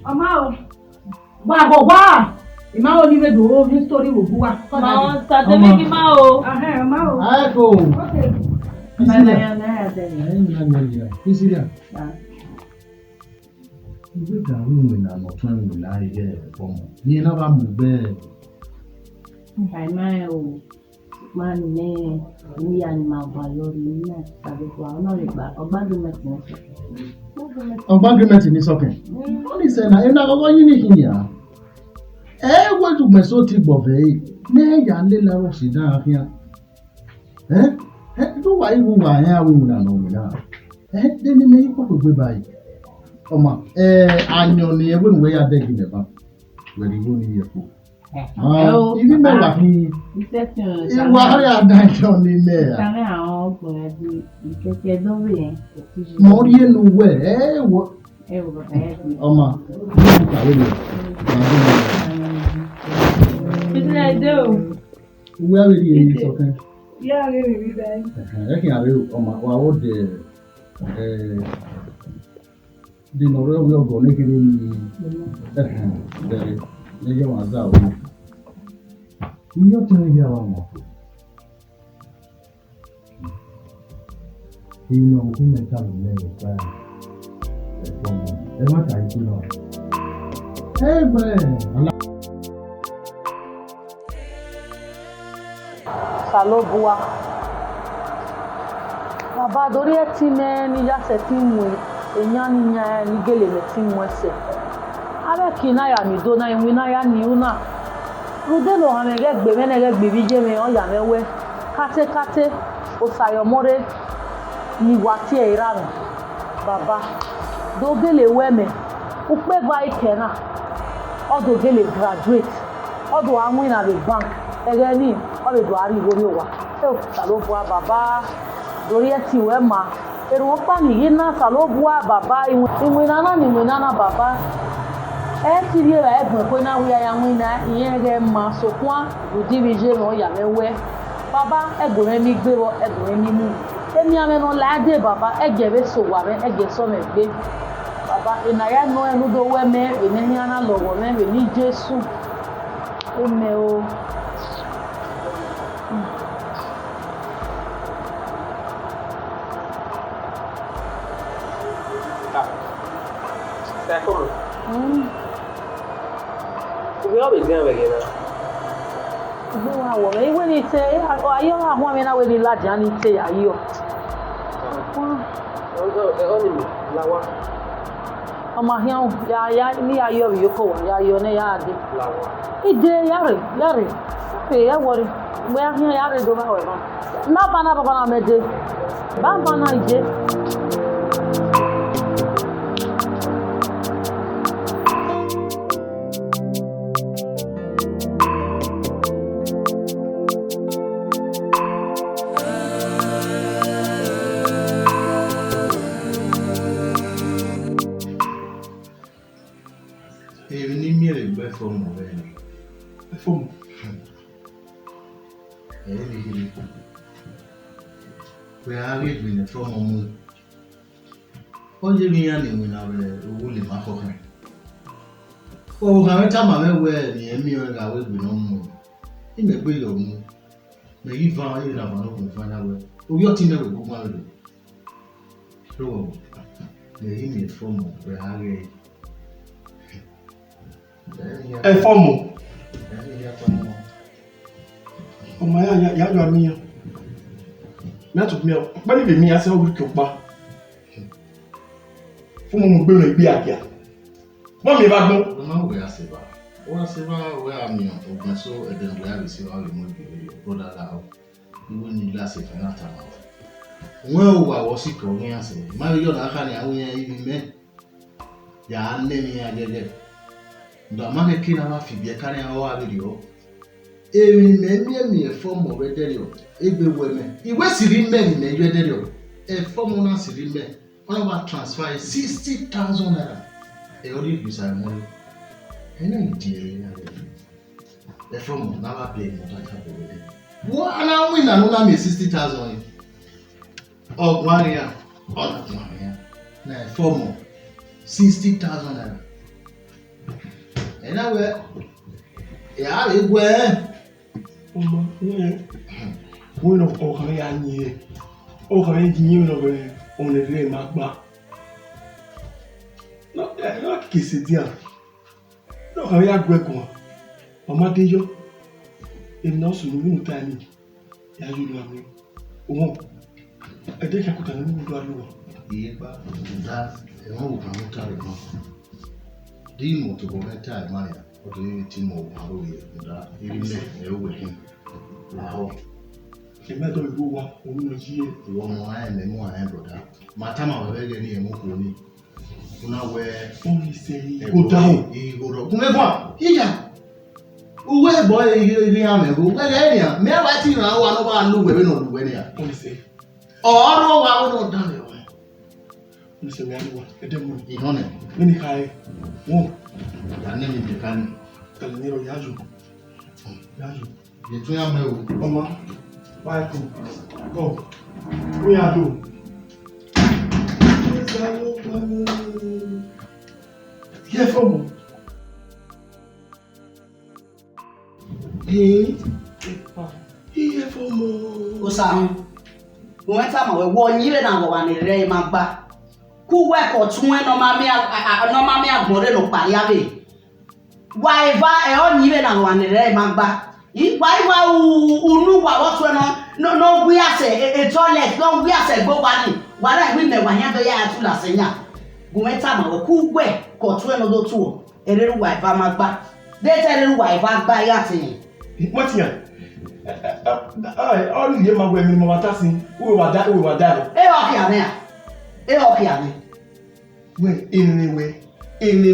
Mao, why? Mao live the whole story with Bua. Mao, start to make him Mao. Mao. I go. Okay. You can win and not trying to lie here. You never move bed. I know. Man, me and my value, Agreement in this okay. Only say na ina go yin here. What do my so tip of a nay, and little sit down here? Do I who I am woman now? Then you may go goodbye. Oma, I know near one way I dig in the back. Where you go near for. Even better, he was night on the mayor. More you know where, what? Oma, where is it? Okay. Yeah, really, bad. I can have you on my what the no real go naked in the young ones out. You're telling me about more. You know, who may come in there with that. What I do know. Hey, man. Salobua. Baba dori eti me ni ya se ti mu enya ni nya ni gele me ti mu ese. Abe kina ya mi do na enwi na ya ni una. Rude lo ha me ge gbe me na ge gbe bi je me o ya mewe. Kate kate Osayomore ni wa ti e ira mi. Baba do gele we me. Upe ba ikena. Odo gele graduate. Odo anwi na the bank. Egeni obe do ari lórí wa Salobua baba lórí eti we ma eru pa ni yina Salobua baba inwe nana baba ti ri ra egbon ko na wi aya wina iyen ge ma so kwa do dirije mo ya mewe baba egbon mi gbe wo egbon mi mu emi ame no la de baba egebe so wa me ege so me gbe baba inaya no enu do we me eneni ana lowo me ni Jesu eme o D'accord. We always going again. We wa we when it say ayo ahun mi na we ni laja ni say ayo. Only lawa. Ama hian ya ni ayo bi ko wa ya yo ne ya de. Lawa. Ide yare. Pe ya wori. We hian yare do ba we ma. Na baba na me de. Baba na ije. We are living from a moon. Only me and when I will live my home. Oh, how a time I wear the emir I will be no more. In the way of moon. May you find it about and find out. Oh, your team will go married. So, the image from where I A formal. Oh, my, you are me. Not of me, but if me, I said, we could buy. For my brother, be a gear. Mommy, back no, we are saver. Or saver, where I'm young, or so, and then we have to see how the movie brother now. You will need last if not time. Well, I was sick of me, I said, Mario, I can't even men. Ya, name I get it. The man came out of the carrying our video. A form of radio. Ebe women. He was sitting men in a radio. A form of sitting men. One of our transfer 60,000 naira. A only use our money. And I dear. A form of never playing what I have already. What an hour win another me 60,000. Oh, 1 year. Oh, 1 year. Now, a form of 60,000 naira. And I will. Yeah, it will. One of Ohayani, Ohayani, on the day, Magba. Not kiss it, dear. No, I have Greco. Mamma Dejo, and no soon, tiny. Yeah, you love me. Oh, I think I could have moved to a room. That's the whole carry. Dimo to go enter money. Or do you think more how we that even if we him. Now, the matter will go one only here. you want more and more and brother. My time I will get any more money. Now where only say go down. He go down. Come on, here. Uwe boy iri ame go. Where area? Me aba ti na wa no ba lu we no lu we ya. Only say. Oro wa wo don le. Only say we are one. Edemu. Ihone. Mini kai. Wo. Ya ne mi de kan. Kalinero yazu. Yazu. Ye tun ya me o. Mama. Why go? We are do. Here for me. Here for me. Osam. Wenta ma we wo nyire na go wane re magba. Ku we ko tun no ma me agbore no pari ave. Why va e o nyire na go wane re magba. Why unu wa what no we ase a toilet no we ase go bani. Wara we me wa nya do ya atu la senya. Wenta ma we ku we ko tun no do tu. Ereru wa va magba. De tereru wa va gba ya tin. What here? All you my women, my tassing, we were that. Eh, okay, eh, okay. Well, anyway, and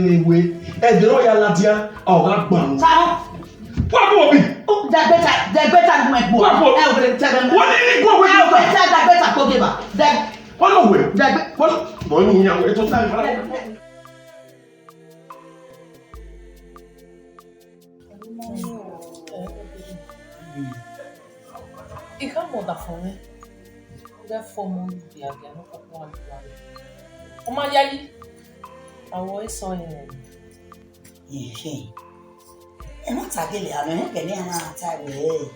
the royal Latia, or that bun. What will be? Oh, that better do it. What did it go with? That better go give her. That one way. That one, money, it was time. E como da fome? Da fome de alguém não pode falar. Uma aí. A oi só é. Sim. É não tá aquele ano, que nem na tá we.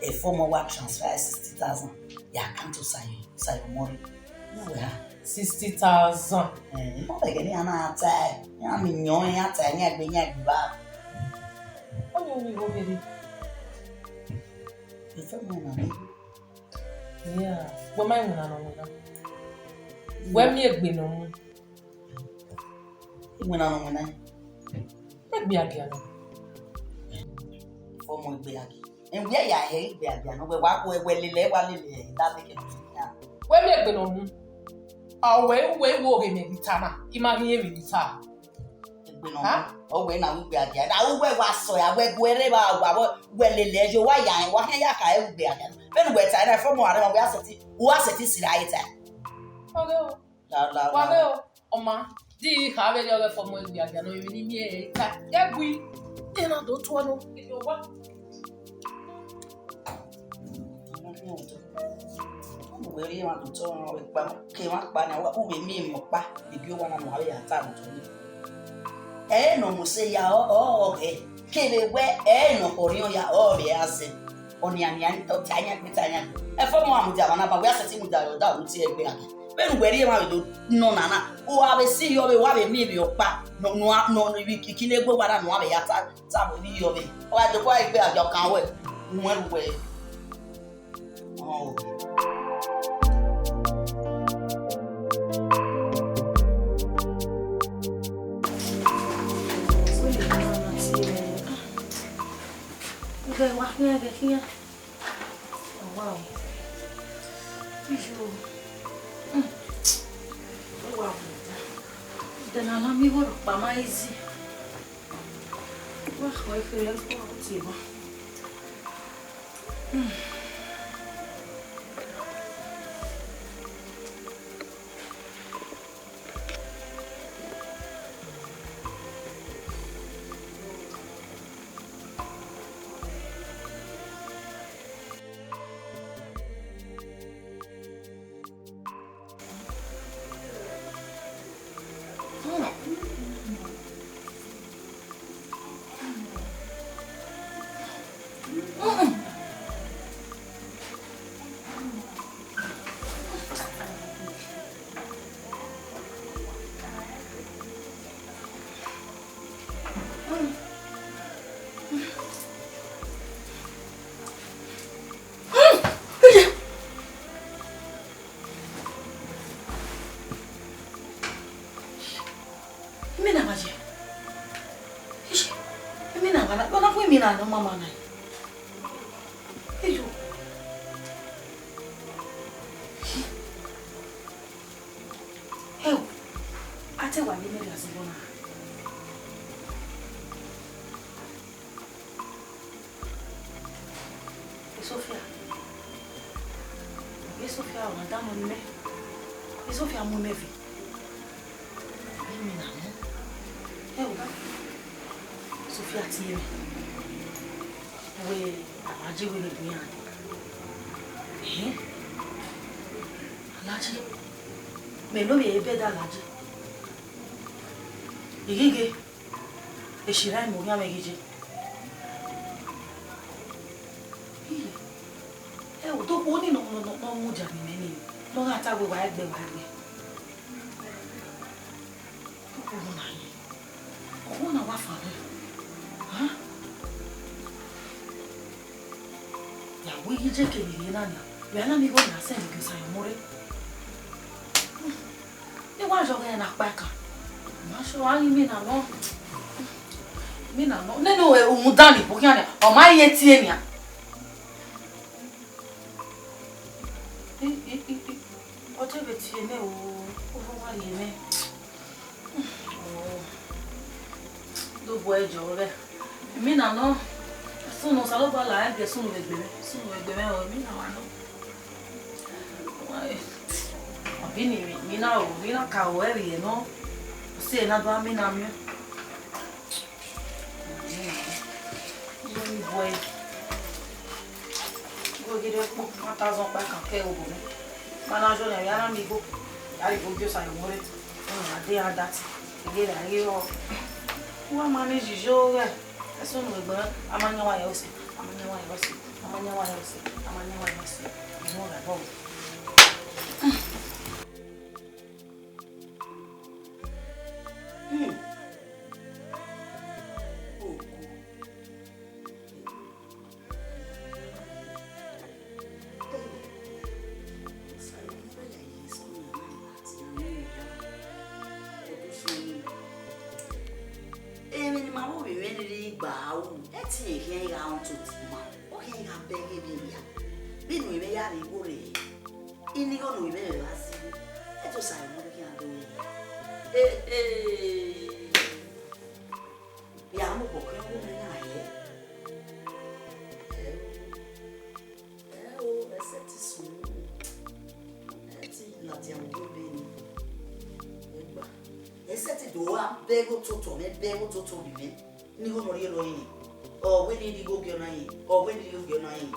E forma wa transfer 60,000. Ya canto Osayomore. Não é. 60,000. Não é que nem na tá. Ya minhão ya tá nya gba. Onde eu me vou ver? Yeah, when my when me a bin on when I'm be again. For my bag. And where I hate bag, no, we walk away well, that make it. When me a bin on away, walking me the tana, imagine me the tar. Oh, when I will be again. I will wear so I wear wherever I well, leisure, why I want I will be again. When we're tired from one of us, who has it is right. Hello, hello, Oma. Do you have any other form of the again? You need me a yeah, we then I don't want to get your what? Where you want to turn with came up by now, who will mean Mopa if you want to have a time to me. Eh no muse ya okay. Kele we no orion ya be ase. Oni anian to tanya bitanya. E fo mo amuja bana ba we aseti muja yo da uti egbe ake. Benu weri ma we do no nana. O ave si yo be wa be mi bi opa. No bi kikile gbo wara no ave ya ta bo bi yo be. O wa do kwa egbe ajo kan we. Nwe we. Oh. Okay, walk here, get here. Oh wow. Visual. Oh wow. Then I'll me work by my easy. Wah, I feel like go Mina ngana, kona ku mina no mama na. Eyo. Eyo. Ate wa ni meri asibona. Sofia. Sofia ona damo ni me. Sofia mo mevi. Mina no. Eyo. Sofia tiye. We alaji we ni dunia. Alaji. Me no me ebe da alaji. Igige. Eshirai mo nya megije. O to ko ni no mu jami me ni. No ga ta gbe wa egbe wa egbe. To ko na yi. O na wa fa be. Ya we je ke ni na na. Ya na mi go na se ni ke Osayomore. Ni wa jo ga na pa ka. Ma so ani mi na no. Mi na no. Nenu e o mu dani po kian o ma ye tie ni a. Oje be tie ne o wa ye ne. Do boy jo re. Mi na no. Sunu saloba la e sunu egbe me o mi na wa no. Bini mi na ka o eri no. Se na do mi na mi. Ni boy. Go get it 1000 pa kan ke o bo me. Mana jo le ya na mi go. Ya ri go jo Osayomore. Na dey and that. Again I hear o. Wa manage jo re. Eso no egbe amanya wa ya o se. Amanya wa ya o se. Amanya wa ya o se. Amanya wa ya o se. No la bo. Bego to me. Ni go mori lo yin. O we ni go ge na yin. O we ni go ge na yin.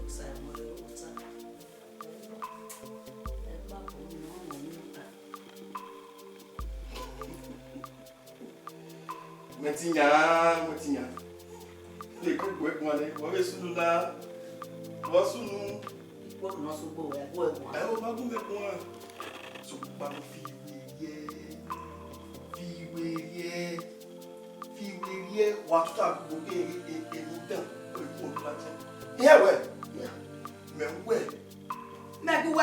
Osayomore uta. Ba ko no no. Metinya. Le ko gwe ko ale. Wo be sunu la. Wo sunu. Wo no so bo e ko e ko. E o ba bu me ko. So ba no fi ye wa tuta go e dan o ko la yeah we me go wa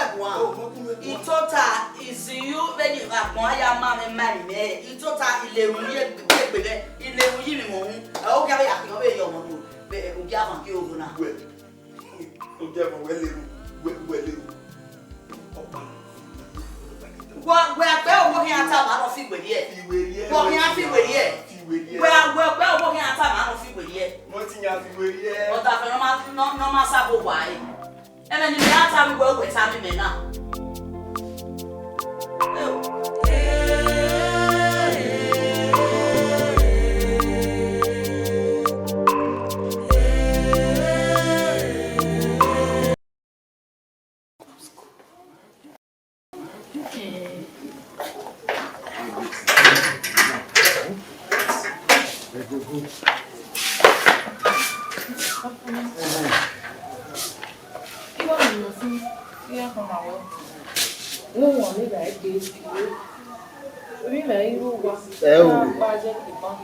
itota is you when you are mo ya ma me marry me itota ilewu ye gbegbe ilewu yi mi mo hu o ga ya ki o be yo mo do be o ja ma ki o na we o ja mo we le opa we pe o mo ki ata ma no fi gbe die wo ki a fi gbe die we o mo ki ata ma no fi gbe die mo ti nya fi gbe die o ta fe no ma sa bo wa e ene ni me ata mi we ta mi me na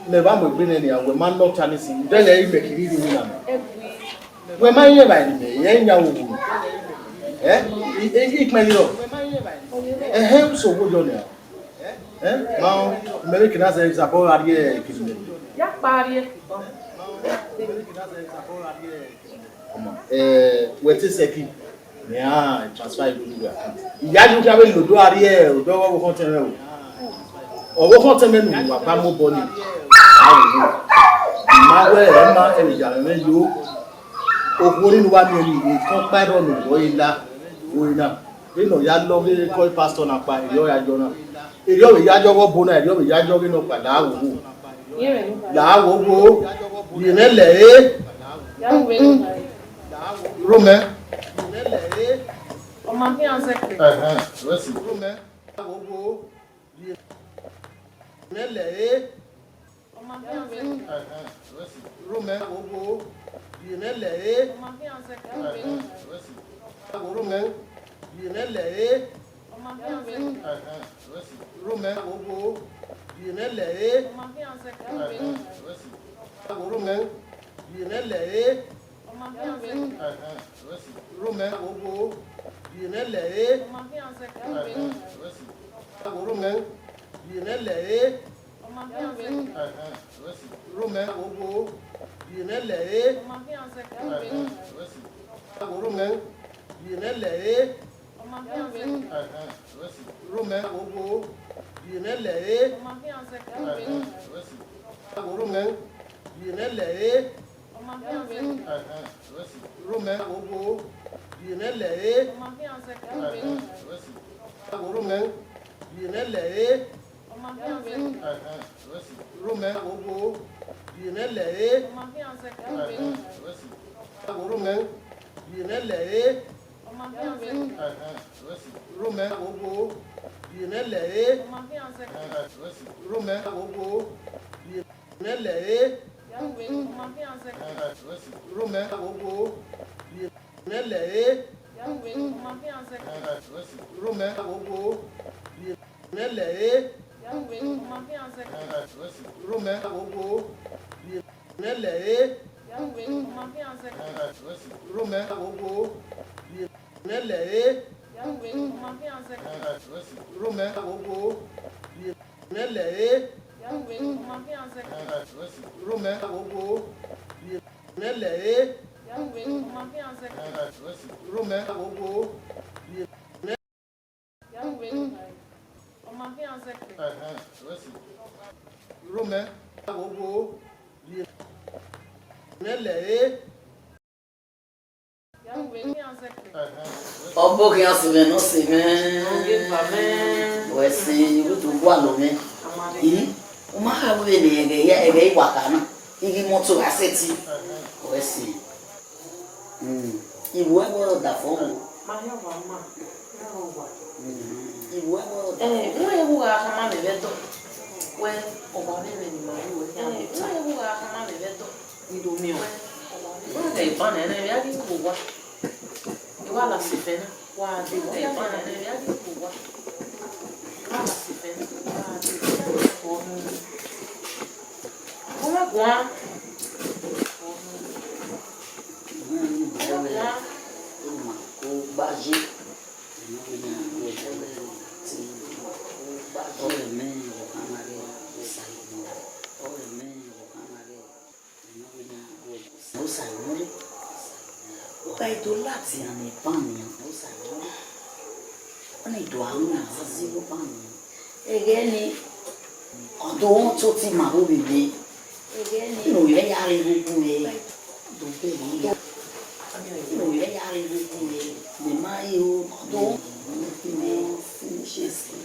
me ba mo gbe ni awe ma no tani si de le ime kiri ni na we ma ye ba ni ye nya wo e ikme yo so wo jo ni ma me ke na se example ari e kiri Ya pari wetin seki ni a transfer ilu ilu account ìyájú kí a bẹ lòdó àrí ẹ òdó ọwọ́ kan tẹrẹ o ọwọ́ kan tẹrẹ nù wà bá mú bọ ni àwọn ìmáwẹ ẹ má ẹnìjà rẹ yóò òkú nínú wa ní ẹni ìkan pàdé nù wọ ilá òyìnbá nínú ya lọ bí kọ́ pásítọ̀ náà pa èrè ọ̀yájọ́ náà èrè ọ̀rẹ́ ìyájọ́ wọ́ bó náà èrè ọ̀rẹ́ ìyájọ́ nínú padà àwòwò làwòwò yìnlẹ̀ ẹ́ Rome. Ọmọ bí an sẹ́kẹ̀. Rẹ́sì. Rome. Yìnlẹ̀ ẹ́. Ọmọ bí an sẹ́kẹ̀. Rẹ́sì. Rome. Yìnlẹ̀ ẹ́. Ọmọ bí an sẹ́kẹ̀. Rẹ́sì. Rome. Yìnlẹ̀ ẹ́. Ọmọ bí an sẹ́kẹ̀. Rẹ́sì. Rome. Yìnlẹ̀ ẹ́. Ọmọ bí an sẹ́kẹ̀. Rẹ́sì. Rome. Yìnlẹ̀ ẹ́. Ọmọ bí an sẹ́kẹ̀. Rome. Yìnlẹ̀ ẹ́. Ọmọ bí an sẹ́kẹ̀. Rome. Yìnlẹ̀ ẹ́. Ọmọ bí an sẹ́kẹ̀. Rome. Yìnlẹ̀ ẹ́. Ọmọ bí an sẹ́kẹ̀. Rome. Yìnlẹ̀ ẹ́. Ọmọ bí an sẹ́kẹ̀. Rome. Yìnlẹ̀ ẹ́. Ọmọ bí an sẹ́kẹ̀. Rome. Yìnlẹ̀ ẹ́. Ọmọ bí an sẹ́kẹ̀. Rome. Yìnlẹ̀ ẹ́. Ọmọ bí an sẹ́kẹ̀. Rome. Yìnlẹ̀ ẹ́. Ọmọ bí an sẹ́kẹ̀. Rome. Yìnlẹ̀ ẹ́. Ọmọ bí an sẹ́kẹ̀. Rome. Yìnlẹ̀ ẹ́. Ọmọ bí an sẹ́kẹ̀. Rome. Yìnlẹ̀ ẹ́. Ọmọ bí an sẹ́kẹ̀. Rome. Yìnlẹ̀ ẹ́. Ọmọ bí an sẹ́kẹ̀. Rome. Yìnlẹ̀ ẹ́. Ọmọ bí an sẹ́kẹ̀. Rome. Yìnlẹ̀ ẹ́. Ọmọ bí an sẹ́kẹ̀. Rome. Yìnlẹ̀ ẹ́. Ọmọ bí an sẹ́kẹ̀. Rome. Yìnlẹ̀ ẹ́. Ọmọ bí an sẹ́kẹ̀. Rome. Yìnlẹ̀ ẹ́. Ọmọ bí an sẹ́kẹ̀. Rome. Yìnlẹ̀ ẹ́. Ọmọ bí an sẹ́kẹ̀. Rome. Ọmọ bí an sẹ́kẹ̀. Rome. Yìnlẹ̀ ẹ́. Ọgbọ́n kí wọ́n sì mẹ́ náà sì mẹ́. Wẹ̀sì ìrútù wà lómi. Wọ́n máa ń wé ní ẹ̀rẹ̀ ìwà kan náà. Igi mọ́tò àṣetì. Wẹ̀sì. Ìwọ ẹ̀wọ̀ ọ̀dà fọ́ọ̀mù. Ìwọ ẹ̀wọ̀ ọ̀dà fọ́ọ̀mù. Wọ́n ewu àkàmà bẹ̀bẹ̀ tọ̀. Wẹ́ ọ̀bà bẹ̀rẹ̀ ni màá wẹ̀. Wọ́n ewu àkàmà bẹ̀bẹ̀ tọ̀. Ìdòmí ọ̀. Wọ́n lè bá nẹ̀ẹ́nẹ́ bí adé kò wá. Ìwà làsì fẹ́ náà. Wà á dé lè bá nẹ̀ẹ́nẹ́ bí adé kò wá. Ìwà làsì fẹ́ náà. Wà á dé lè bá nẹ̀ẹ́nẹ́. Wọ́n má gùn á. Osayomore. Oka Edo láti àná ìpànìyàn Osayomore. Wọ́n ní ìdò àwọn àwọn sí ló pànìyàn. Ẹgẹ́ ni ọ̀dọ̀ wọn tó ti mà ó bèbè. Ẹgẹ́ ni inú rẹ̀ yára egungun rẹ̀. Dòbè yìí yá. Inú rẹ̀ yára egungun rẹ̀. Lè máa yí o ọ̀dọ̀ wọn. Fún ṣe sí.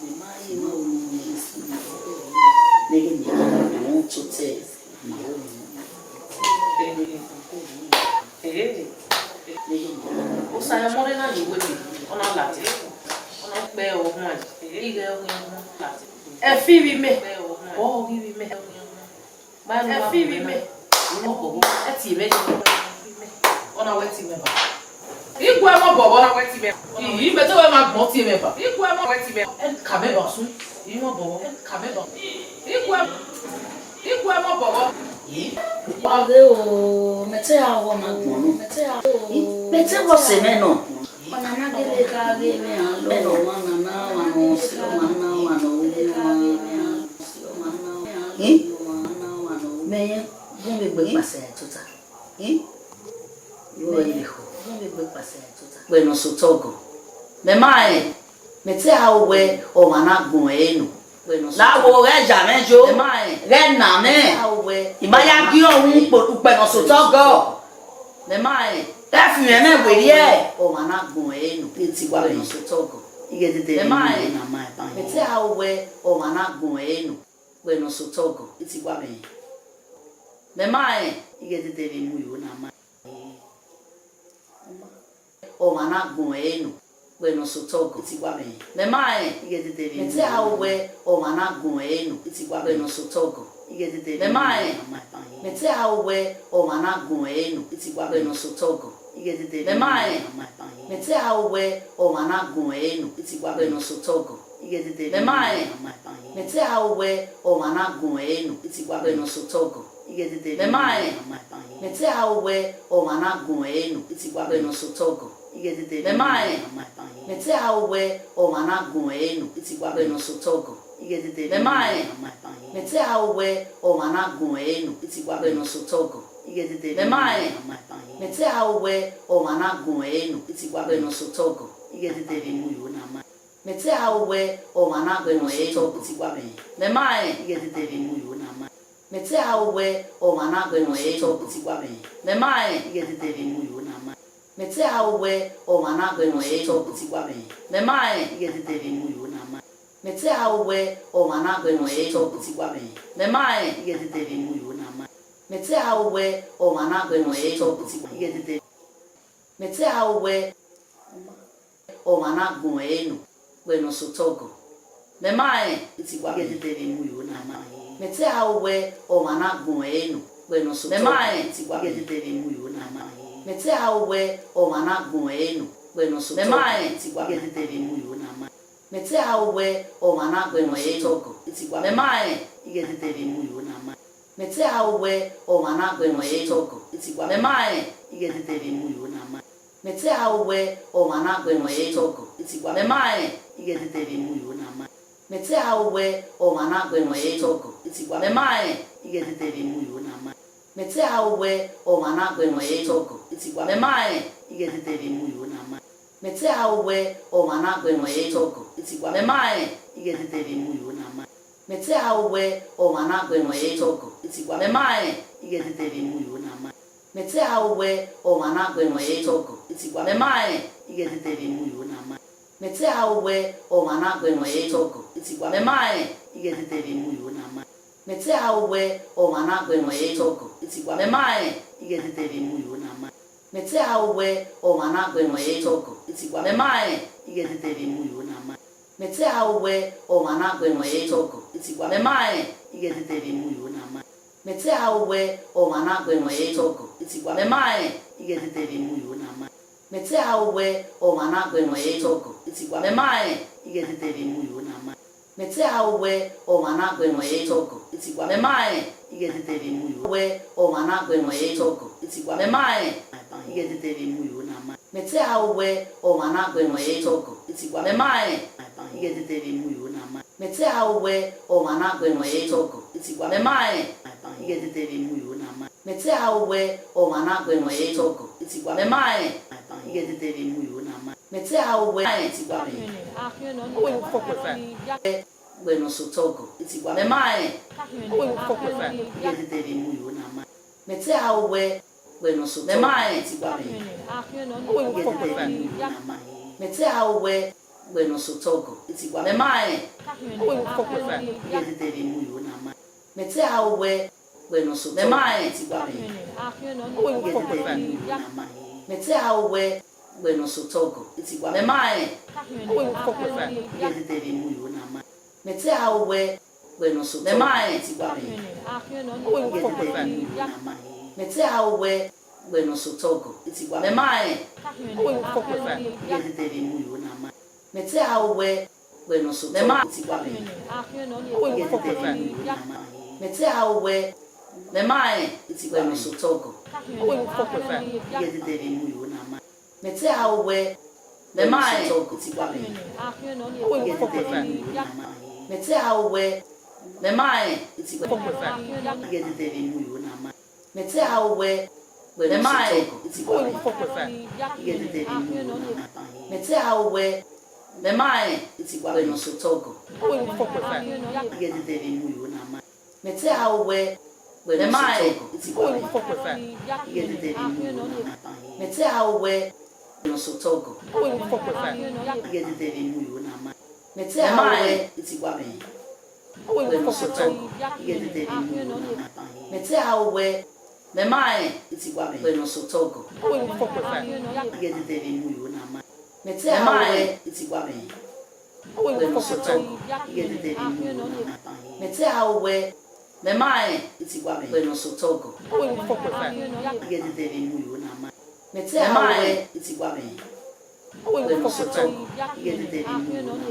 Lè máa yí o olùyẹ sí. Lẹ́yìn ní ọ̀dọ̀ wọn tó tẹ̀ mà ó bèbè. Osayomore na ni wewe ona lati ona pe ohun aje ige ohun lati e fi bi me o bi me ma e fi bi me mo bobo e ti me ona we ti me ba igwe mo bobo na we ti me yi be to we ma gbon ti me ba igwe mo we ti me e ka me ba sun yi mo bobo e ka me ba igwe mo bobo Pare o, mete awo na gbonu, mete wo se me no. Ona na gele ka ge me alo. Me no wana na wano, si wana wano, si wana wano. Bunge gbe pase tuta. Yo eliho. Bunge gbe pase tuta. Gbe no sotogo. Me mai. Me te awe o managbon enu. Láwo rẹ̀ jà mẹ́jọ rẹ̀ nà mẹ́ ìmáyà bí òun pẹ̀lú sòtọ́gọ̀ tẹ́fì rẹ̀ mẹ́wèé ẹ̀ ọ̀mà náà gbọ̀n ẹ̀ nù tí wà pẹ̀lú sòtọ́gọ̀ ike tètè rí mi nà má ẹ̀ báyìí mẹ́tẹ́ àwẹ̀ ọ̀mà náà gbọ̀n ẹ̀ nù pẹ̀lú sòtọ́gọ̀ tí wà pẹ̀lú mẹ́mà ẹ̀ ike tètè rí mi nà má ọ̀mà náà gbọ̀n ẹ̀ nù. Bueno, sotogo, iti guame. Me mai, ige de devi. Mete awe o managun enu, iti guame. Bueno, sotogo, ige de devi. Me mai, mete awe o managun enu, iti guame. Bueno, sotogo, ige de devi. Me mai, mete awe o managun enu, iti guame. Bueno, sotogo, ige de devi. Me mai, mete awe o managun enu, iti guame. Bueno, sotogo, ige de devi. Me mai, mete awe o managun enu, iti guame. Bueno, sotogo. Me mai, mete awe o managun enu, iti gwa beno sotogo. Me mai, mete awe o managun enu, iti gwa beno sotogo. Me mai, mete awe o managun enu, iti gwa beno sotogo. Mete awe o managun enu, iti gwa beno. Me mai, mete awe o managun enu, iti gwa beno. Me mai, mete awe o managun enu, iti gwa beno. Me mai, mete awe o managun enu, iti gwa beno. Me mai, mete awe o managun enu, iti gwa beno. Mete awe o managun enu, bueno sotogo. Me mai, iti gwa beno. Mete awe o managun enu, bueno sotogo. Me mai, iti gwa beno. Mete awe o managun enu, bueno sotogo. Me mai, iti gwa beno. Mete awe o managun enu, iti gwa beno. Me mai, mete awe o managun enu, iti gwa beno. Me mai, mete awe o managun enu, iti gwa beno. Me mai, mete awe o managun enu, iti gwa beno. Me mai, mete awe o managun enu, iti gwa beno. Me mai, mete awe o managun enu, iti gwa beno. Me mai, mete awe o managun enu, iti gwa beno. Me mai, mete awe o managun enu, iti gwa beno. Me mai, mete awe o managun enu, iti gwa beno. Me mai, mete awe o managun enu, iti gwa beno. Me mai, mete awe o managun enu, iti gwa beno. Me mai, mete awe o managun enu, iti gwa beno. Me mai, mete awe o managun enu, iti gwa beno. Me mai, mete awe o managun enu, iti gwa beno. Me mai, mete awe o managun enu, iti gwa beno. Me mai, awe o managun enu, iti gwa beno. Me mai, mete awe o managun enu, iti gwa beno. Me mai, mete awe o managun enu, iti gwa beno. Me mai, mete awe o managun enu, iti gwa beno. Me mai, mete awe iti gwa beno. Bueno sotogo, iti gwa beno. Me mai, mete awe bueno sotogo. Me mai, iti gwa beno. Mete awe bueno sotogo, iti gwa beno. Me mai, mete awe bueno sotogo. Me mai, iti gwa beno. Mete awe bueno sotogo, iti gwa beno. Me mai, mete awe bueno sotogo. Me mai, iti gwa beno. Mete awe bueno sotogo, iti gwa beno. Me mai, mete awe bueno sotogo. Me mai, iti gwa beno. Mete awe me mai, iti bueno sotogo. Mete awe me mai, iti gwa beno. Mete awe me mai, iti gwa beno. Mete how we the mind it's what Mete how we the mind it's what no so togo. Get the new na. Mete how we the mind it's what get the new. Mete how we no so togo. Get the new na. Mete how we it's what no so togo. Get the new. Mete how we the mind it's what no so togo. Get the new na. Mete how we it's what no so togo. Get the new. Mete how we the mind it's what no so togo. Get the new na. Mete how we it's what no so togo. Get the new.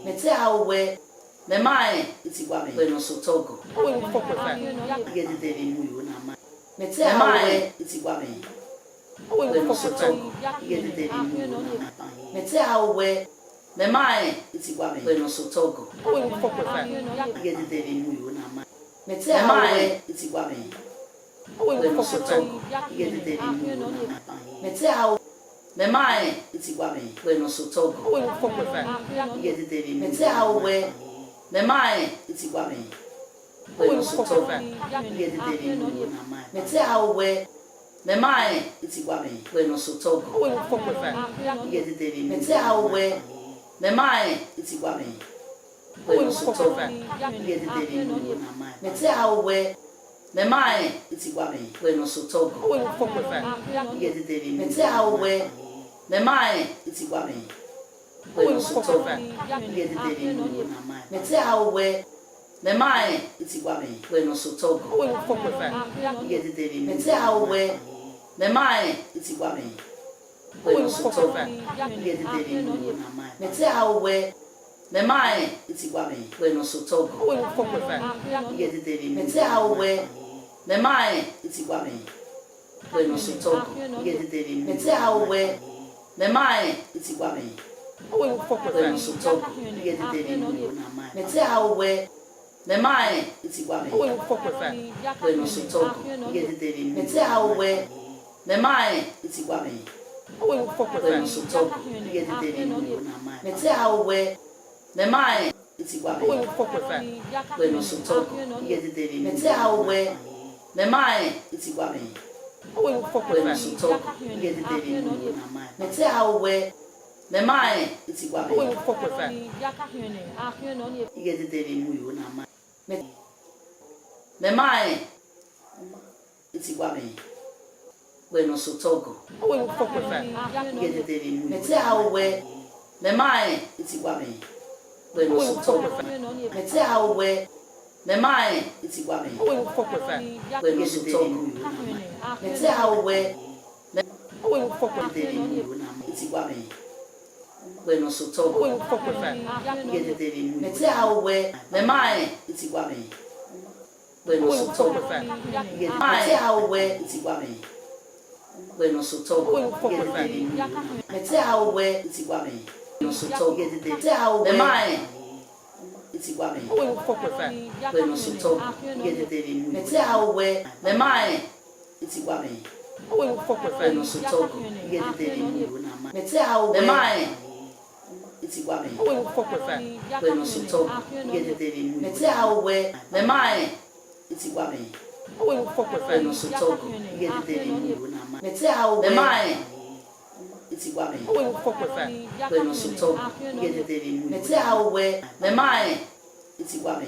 Mete how we the mind it's what no so togo. Get the new na. Mete how we it's what no so togo. Get the new. Mete how we the mind it's what no so togo. Get the new na. Mete how we it's what no so togo. Get the new. Mete how the mind it's what no so togo. Get the new. Mete how we the mind it's what no so togo. Get the new. Mete how we the mind it's what no so togo. Get the new. Mete how we the mind it's what no so togo. Get the new. Mete how we the mind it's what no so togo. Get the new. Mete how we the mind it's what no so togo. Get the new. Mete how we the mind it's what no so togo. Get the new. Mete how we the mind it's what no so togo. Get the new. Mete how we the mind it's what no so togo. Get the new. Mete how we the mind it's what no so togo. Get the new. Mete how we the mind it's what no so togo. Get the new. Mete how we the mind it's what no so togo. Get the new. Mete how we the mind it's what no so togo. Get the new. Mete how we the mind it's what no so togo. Get the new. Mete how we the mind it's what no so togo. Get the new. Mete how we the mind it's what get the new na. The mind it's what no so togo. Get the new. Mete how we the mind it's what no so togo. Mete how we the mind it's what no so togo. Mete how we the new na. It's what no so togo. Get the new. Mete how we the mind it's what no so togo. Mete how we it's what no so togo. Get the new. Mete how we it's what no so togo. Mete how the mind it's what no so togo. Get the new. Mete how we the mind it's what no so togo. Get the new. Mete how the mind it's what no so togo. Get the new. Mete how we the mind it's what no so togo. Get the new. Mete how the mind it's what no so togo. Get the new. Mete how we the mind it's what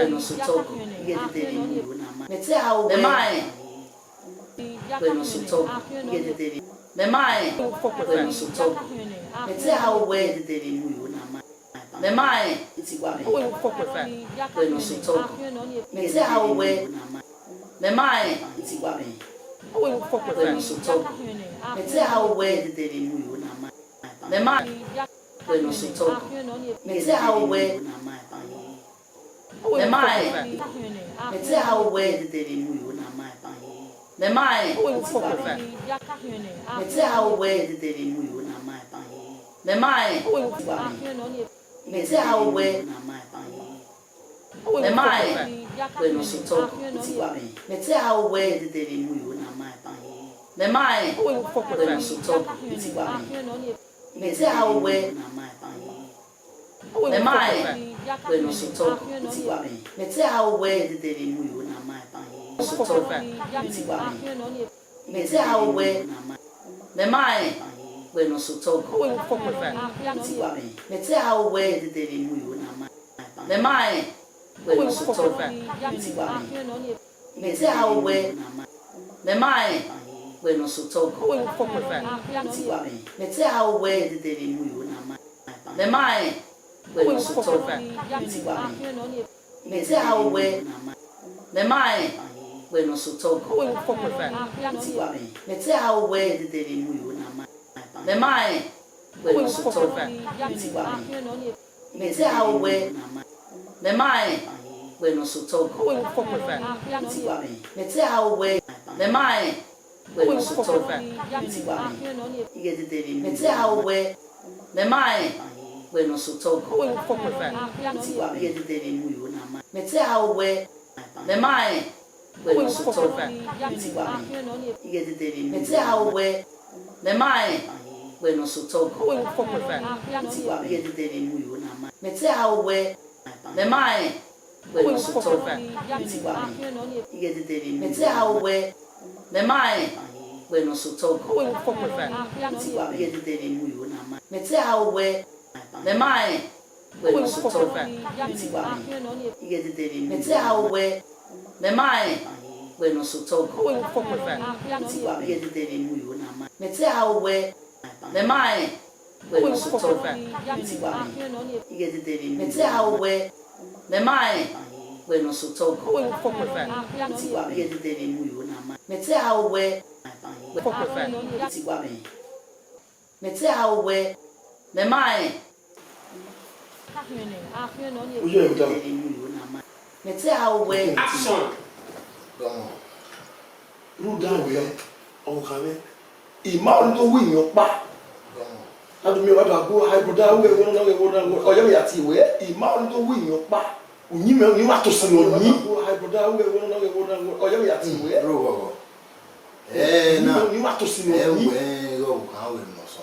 no so togo. Get the new. Mete how the mind no so togo. Get the new. The mind no so togo. Mete how we the new. The mind it's what no so togo. Mete how we the mind it's what no so togo. Mete how we the new. The mind no so togo. Mete how we the mind mete how we the new. The mind it's what mete how we the new. The mind mete how we the mind bueno so talk ti wa me te how we de mu yo na mai ban me mai bueno so talk ti wa me te how we na mai ban me mai bueno so talk ti wa me te how we de mu yo na mai ban so talk ti wa me te how we na mai me mai bueno so talk ti wa me te how we de mu yo na mai ban me mai bueno so talk ti wa me te how we na mai me mai bueno so talk ti wa me te how we de mu yo na mai ban me mai bueno so talk ti wa me te how we na mai me mai bueno so talk ti wa me te how we de mu yo na mai ban me mai bueno so talk ti wa me te how we na mai me mai bueno so talk ti wa me te how we me mai bueno so talk ti wa ige de me te how we me mai bueno so talk ti wa ige de mu yo na mai me te how we me mai bueno so talk ti wa ige de me te how we me mai bueno so talk ti wa ige de mu yo na mai me te how we me mai bueno so talk ti wa ige de me te how we me mai bueno so talk ti wa ige de mu yo na mai me te how we me mai bueno so talk ti wa ige de me te how we me mai bueno so talk ti wa ige de mu yo na mai me te how we me mai bueno so talk ti wa ige de me te how we me mai bueno so talk ti wa ige de mu yo na mai me te how we ti wa me te how we me mai oye o da me te how we action ru da we o ka me ima o to wi yan pa adu mi wa da go hybrid da we won na we won na o ye ya ti we ima o to wi yan pa onyi me onyi wa to se no nyi hybrid da we won na we won na o ye ya ti we ro go na onyi wa to se no nyi we go ka we no so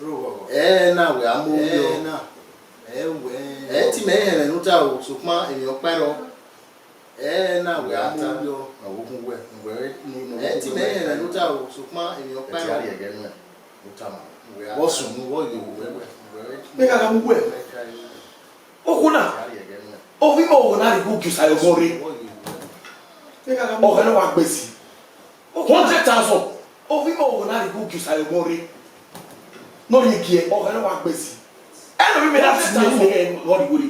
ro go na we amu yo na we ti me here no ta o so pa eyan pa ro na we amu yo na wo kun we ti me here no ta o so pa eyan pa ro ye ge no ta ma wo sun wo yo we me ka mu we o kuna o vi mo na ri ku Osayomore me ka mo kana wa gbesi 100,000 o vi mo na ri ku Osayomore no ri ki e o kana wa gbesi e no mi me na ti ni wo ri gori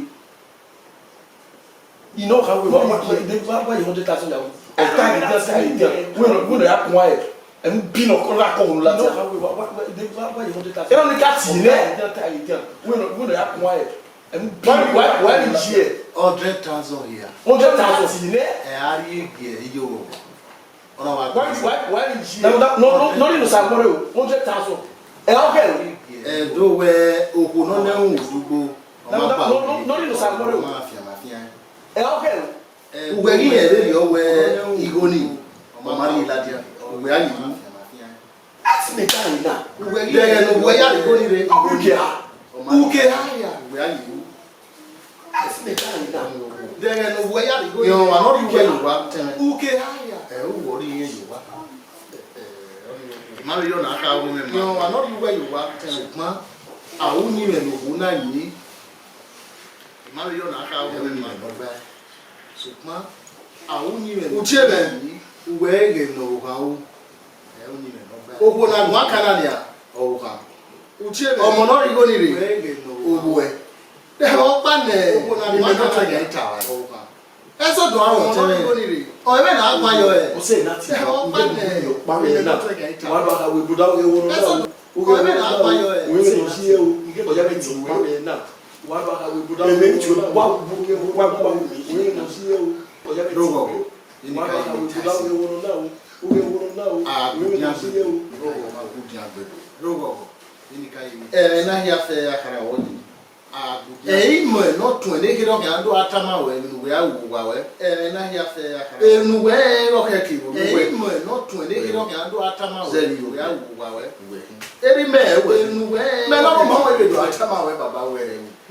you know how we want to dey ba 100,000 ya o ta ni just say we no ya kun wa e en bi no ko la ko la ti how we dey ba 100,000 e no ni ka ti ne we no ya kun wa e en bi wa ni je 100,000 here 100,000 ti ne ari ge yo ona wa why ni je no ni Nosayomore o 100,000 e okay do we oku no na hu dugbo no ni Nosayomore o mafia e okay we ri e le yo we igoni o ma ri ladia we ayi ati me kan na we ri e no we ya igoni re uke ha ya we ayi ati me kan na dere no we ya igoni yo wa no ri we yo wa uke ha ya wo ri ye yo wa ma yo na ka wo me ma yo wa no ri we yo wa ma a wo ni me no hu na yi ma yo na ka wo me ma sukma a wo ni me uche be we ge no ha wo e wo ni me no ba ogbo na gwa kana dia o ha uche be o mo no ri go ni re we ge no ogbo e de o pa ne ogbo na gwa kana dia ita wa o ha eso do awon tere go ni re o e be na agba yo e o se na ti o pa ne yo pa me na wa ba ka we buda we wo no o ge na agba yo e we no si e o ya be ti pa me na wa ba ka we buda we ti wa we no si e o ya be ti wa ba ka we buda we wo no na o ge wo no na o we no si e o rogo ni kai na hia fe akara wo ni mo no to ne ke do kan do atama we nu we awuwa we na hia fe aka nu we ro ke ki wo we mo no to ne ke do kan do atama we we awuwa we eri me we nu we me no mo we do atama we baba we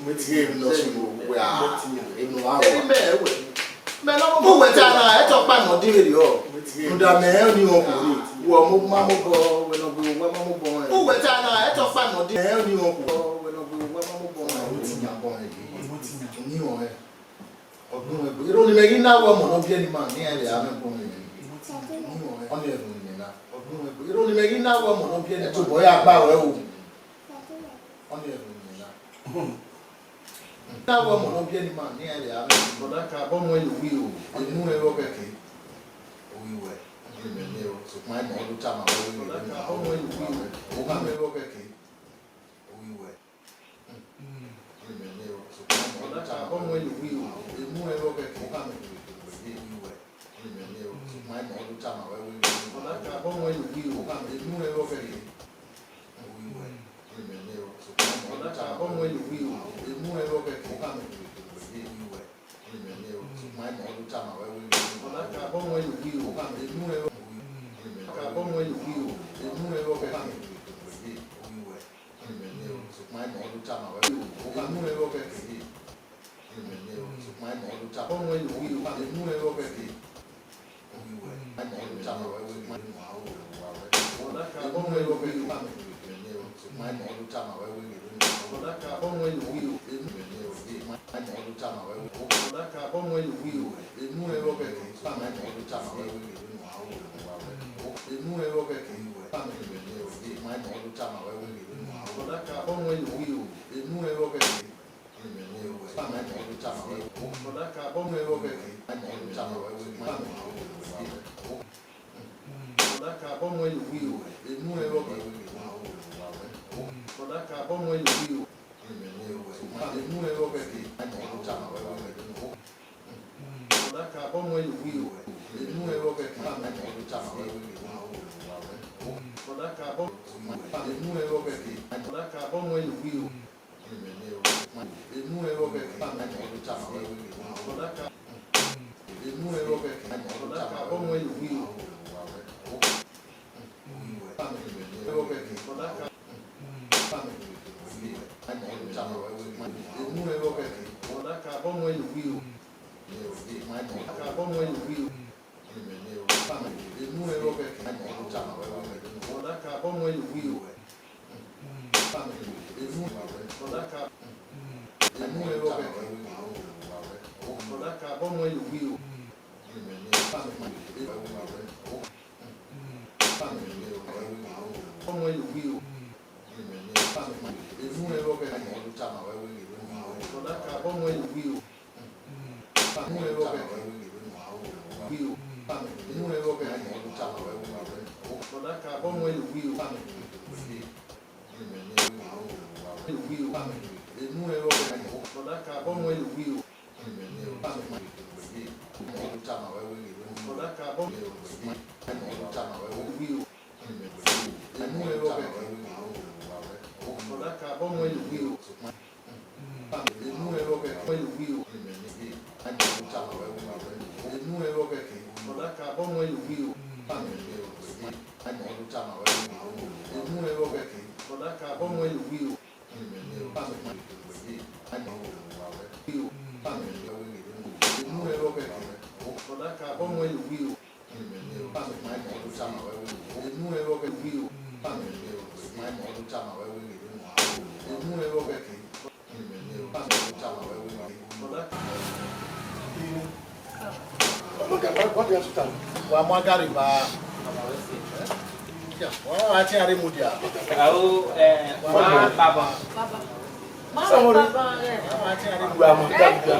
meti no so we a enu awo eri me me no mo we ta na e to pa no di ri o nda me ni o ko ri wo mo ma mo bo we no we wa ma mo bo o we ta na e to pa no di me ni o ko we no we wa ma mo bo ni o e ọdún ẹgbẹ́ irú ni mẹ́rin náà wọ́n mọ̀ náà bí ẹni máa ní ẹ̀rẹ̀ àmẹ́kùn mi ọ̀nà ẹ̀rù nìyẹn ọdún ẹgbẹ́ irú ni mẹ́rin náà wọ́n mọ̀ náà bí ẹni tó bọ́ yá gbà wẹ́ o ọ̀nà ẹ̀rù nìyẹn náà wọ́n mọ̀ náà bí ẹni máa ní ẹ̀rẹ̀ àmẹ́kùn bọ̀dá ká bọ́mọ ìlú wí o inú ẹ̀rọ kẹ̀kẹ́ òwì wẹ̀ ìmẹ̀lẹ́ o ṣùgbọ́n àìmọ̀ ọdún tá a máa wọ́n wí bọ́mọ ìlú wí o ó bá mẹ́rọ kẹ̀kẹ́ òwì wẹ̀ ìmẹ̀lẹ́ o ṣùgbọ́n àìmọ̀ ọdún tá a máa wọ́n wí o inú ẹ̀rọ kẹ̀kẹ́ ó bá mẹ́rọ kẹ̀kẹ́ òwì wẹ̀ ìmẹ̀lẹ́ o ṣùgbọ́n àìmọ̀ ọdún tá a máa wọ́n wí o bọ́mọ ìlú wí o inú ẹ̀rọ kẹ̀kẹ́ òwì wẹ̀ ìmẹ̀lẹ́ o ṣùgbọ́n àìmọ̀ ọdún tá a máa wọ́n wí o inú ẹ̀rọ kẹ̀kẹ́ ó bá mẹ́rọ kẹ̀kẹ́ òwì wẹ̀ ìmẹ̀lẹ́ o ṣùgbọ́n àìmọ̀ ọdún tá a máa wọ́n wí o bọ́mọ ìlú wí o inú ẹ̀rọ bọ́mọ ìlú wí o inú ẹ̀rọ kẹ̀kẹ́ òwì wẹ̀ ìmẹ̀lẹ́ o ṣùgbọ́n àìmọ̀ ọdún tá a máa wọ́n wí o inú ẹ̀rọ kẹ̀kẹ́ ìmẹ̀lẹ́ o ṣùgbọ́n àìmọ̀ ọdún tá a bọ́mọ ìlú wí o inú ẹ̀rọ kẹ̀kẹ́ òwì wẹ̀ àìmọ̀ ọdún tá a máa wọ́n wí o bọ́mọ ìlú wí o ìmẹ̀lẹ́ o ṣùgbọ́n àìmọ̀ ọdún tá a máa wọ́n wí o bọ́mọ ìlú wí o ìmẹ̀lẹ́ o àìmọ̀ ọdún tá a máa wọ́n wí o bọ́mọ ìlú wí o inú ẹ̀rọ kẹ̀kẹ́ àìmọ̀ ọdún tá a máa wọ́n wí o inú ẹ̀rọ kẹ̀kẹ́ ìmẹ̀lẹ́ o àìmọ̀ ọdún tá a máa wọ́n wí o bọ́mọ ìlú wí o inú ẹ̀rọ kẹ̀kẹ́ ìmẹ̀lẹ́ o àìmọ̀ ọdún tá a máa wọ́n wí o bọ́mọ ìlú wí o àìmọ̀ ọdún tá a máa wọ́n wí o bọ́mọ ìlú wí o inú ẹ̀rọ kẹ̀kẹ́ bọ́mọ ìlú wí o ìmẹ̀lẹ́ o inú ẹ̀rọ kẹ̀kẹ́ àìmọ̀ ọdún tá a máa wọ́n wí o bọ́mọ ìlú wí o inú ẹ̀rọ kẹ̀kẹ́ àìmọ̀ ọdún tá a máa wọ́n wí o inú ẹ̀rọ kẹ̀kẹ́ àìmọ̀ ọdún tá a máa wọ́n wí o bọ́mọ ìlú wí o ìmẹ̀lẹ́ o inú ẹ̀rọ kẹ̀kẹ́ àìmọ̀ ọdún tá a máa wọ́n wí o inú ẹ̀rọ kẹ̀kẹ́ àìmọ̀ ọdún tá a máa wọ́n wí o bọ́mọ ìlú wí o ẹ̀rọ kẹ̀kẹ́ àìmọ̀ ọdún tá a máa wọ́n wí o inú ẹ̀rọ kẹ̀kẹ́ bọ́mọ ìlú wí o bọ́mọ ìlú wí o ìmẹ̀lẹ́ o inú ẹ̀rọ kẹ̀kẹ́ àìmọ̀ ọdún tá a máa wọ́n wí o bọ́mọ ìlú wí o inú ẹ̀rọ kẹ̀kẹ́ bọ́mọ ìlú wí o ìmẹ̀lẹ́ o bọ́mọ ìlú wí o inú ẹ̀rọ kẹ̀kẹ́ àìmọ̀ ọdún tá a máa wọ́n wí o bọ́mọ ìlú wí o inú ẹ̀rọ kẹ̀kẹ́ wí o inú ẹ̀rọ kẹ̀kẹ́ àìmọ̀ ọdún tá a máa wọ́n wí o bọ́mọ ìlú wí o wí o inú ẹ̀rọ kẹ̀kẹ́ bọ́mọ ìlú wí o ìmẹ̀lẹ́ o ọdún tá a máa wọ́n wí o bọ́mọ ìlú wí o ọdún tá a máa wọ́n wí o inú ẹ̀rọ kẹ̀kẹ́ bọ́mọ ìlú wí o inú ẹ̀rọ kẹ̀kẹ́ wí o ìmẹ̀lẹ́ ọdún tá a máa wọ́n wí o inú ẹ̀rọ kẹ̀kẹ́ bọ́mọ ìlú wí o ìmẹ̀lẹ́ ọdún tá a máa wọ́n wí o inú ẹ̀rọ kẹ̀kẹ́ bọ́mọ ìlú wí o ìmẹ̀lẹ́ ọdún tá a máa wọ́n wí o inú ẹ̀rọ kẹ̀kẹ́ bọ́mọ ìlú wí o ìmẹ̀lẹ́ ọdún tá a máa wọ́n wí o inú ẹ̀rọ kẹ̀kẹ́ wí o ìmẹ̀lẹ́ ọdún tá a máa wọ́n wí o inú ẹ̀rọ kẹ̀kẹ́ ìmẹ̀lẹ́ ọdún tá a máa wọ́n wí o. What do you have to tell me? Wa magari ba wọ́n wá tí a rí mu di à. Bàbá rẹ̀.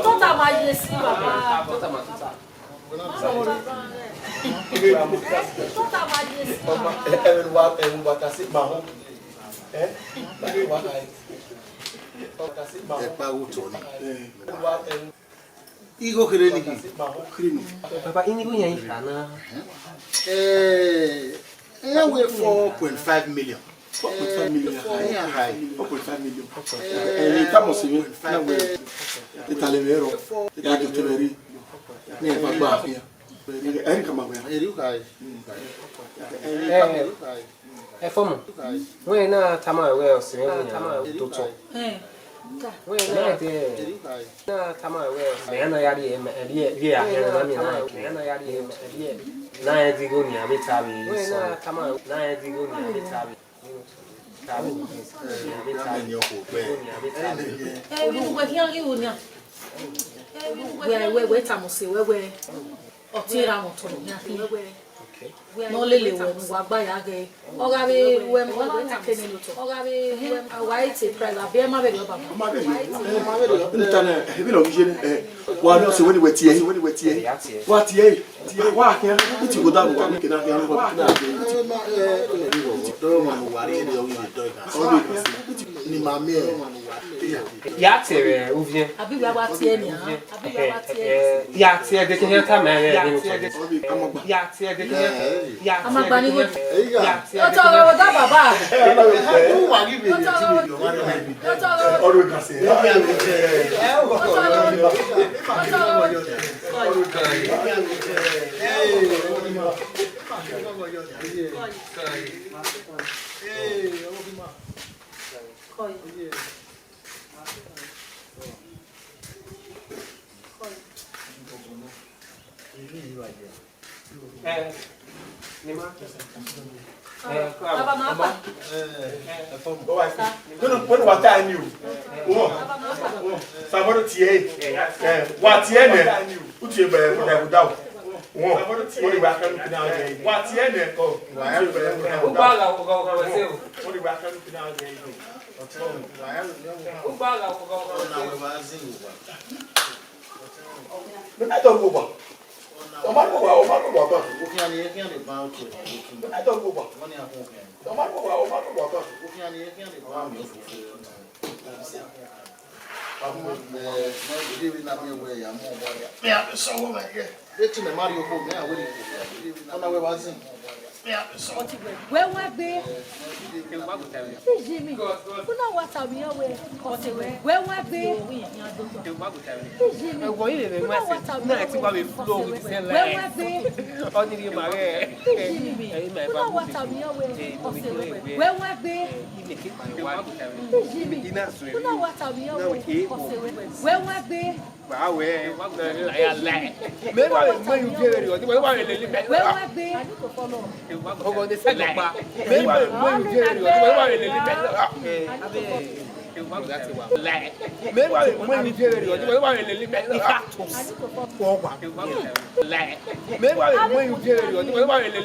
Tó tà máa yẹ sí bàbá. Tó tà máa yẹ sí bàbá. Ẹ̀rù bàtà sí màá Ẹ pa owó tọ̀ ni. Igo kere ni ki. Papa, ini go yan na. Ẹ wé 4.5 million. 4.5 million. 4.5 million. Estamos en Italia, ya que te verí. Ni el papá. Eric Kamagwe. Fomo. We na tama we o se we na toto. We na de. Na tama we o se na ya de e ya na mi na. Na ya de e na ya digo ni abi tabi. We na tama na ya digo ni abi tabi. Tabi ni abi tabi. We tamose we otira moto na no lele we wa gba ya ge oga be we mo na kene luto oga be white price abi ma be lo baba Ma be ntana e bi lo gije wa no se we tie wa tie wa ke ti go da wa ke na ke anu ba na do ma no wari de o wi do ka ni ma me Ya tere uvie. abi we wa tie ni abi we wa tie Ya tie de ke ta me re ni. Ya tie de ke ya amagba ni we ya tie o to ro da baba o wa gi be ti yo ma re bi Oro ka se. baba ma pa When what I knew. Somebody tie. What tie ne? Utie be without. Somebody wa kan kina again. What tie ne? Oh, utie be without. Ubaga uga we se. Somebody wa kan kina again. Ubaga uga na we ba zin wa I don't go back. O ma go ba. o ki ani ba o to I don't go back. woni akon kan O ma go ba. o ki ani ba mi o fufu na me we ya mo bo ya me so wo me ye eti me mario ko me a we ko na we ba zin we wa gbe Jimmy kuna wata mi we we wa gbe Jimmy go ile be ma se na ti wa be flow with the we wa gbe oni ri ma re Jimmy kuna wata mi we wa gbe Jimmy kuna wata mi we wa gbe ba we na ya lai me ba mo yu jere ri o ti mo ba le le we wa gbe ogo de se gba me ba mo yu jere ri o ti mo ba le le abe lai me ba mo yu jere ri o ti mo ba le le o gba lai me ba mo yu jere ri o ti mo ba le le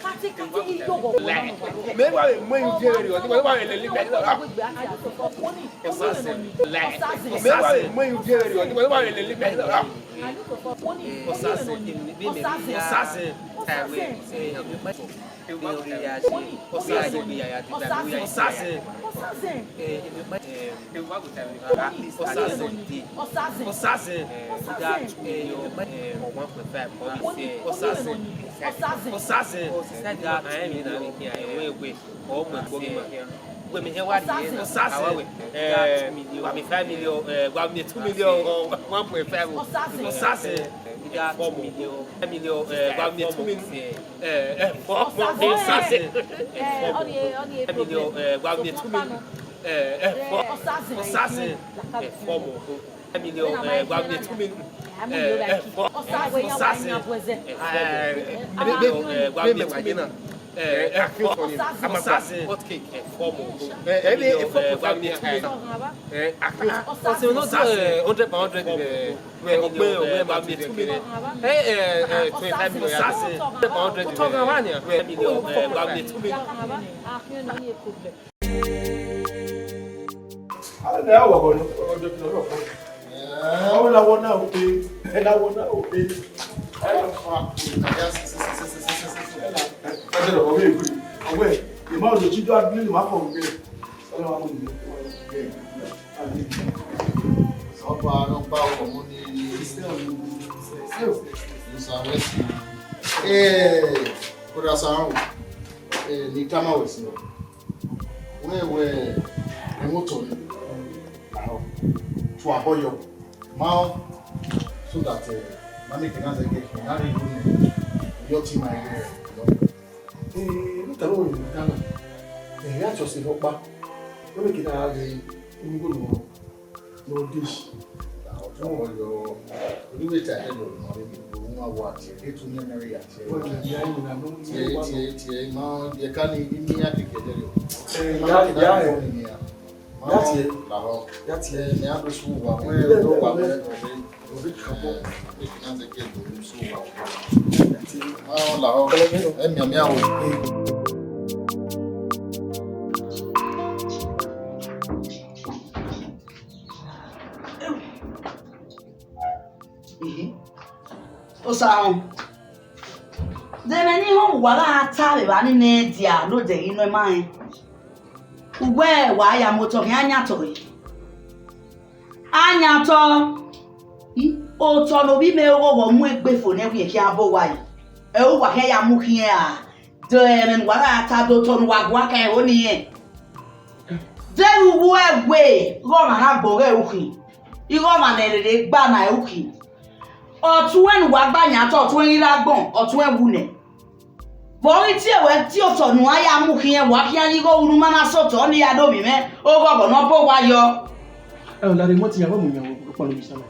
kati idogo lai me ba mo yu jere ri o ti mo ba le le lai me ba mo yu jere ri o ti mo ba le le we me here what Osase we 5 million we 2 million 1.5 Osase we got 4 million 5 million we 2 million 4 Osase 4 million we 2 million Osase 4 million we 2 million Osase Assassin, what cake? Formal. ni tama wesi no we motor to aboyo ma so that mami can say get me how you your team my no tell me Ghana ya just say hopa no make it have the go no dish yo we ta head no what it to memory at tie ma ye kan ni akekede yo that's it. Yeah, I'm sure. Where do I go? We couple. We can get to so. Ah, la. Miao. Osayomore. Then anyone wala tell ba ni ne dia no de ino man. Ugwe wa ya moto ke anya to o to no bi me wo mu egbefo na wi e ki abo wa yi e o wa ke ya mu ki a de men wa ata do to no wa gwa ka e ho ni e de wu egbe go ma na bo ge uki i go ma na re gba na e uki o tu en wa gba nya to tu en ra gbon o tu en wu ne Bori ti ewe ti o to nu aya mu ki en wa ki an go uru mana so to ni ya do mi me o go no bo wa yo e la remote ya mo yan wo po lo mi sana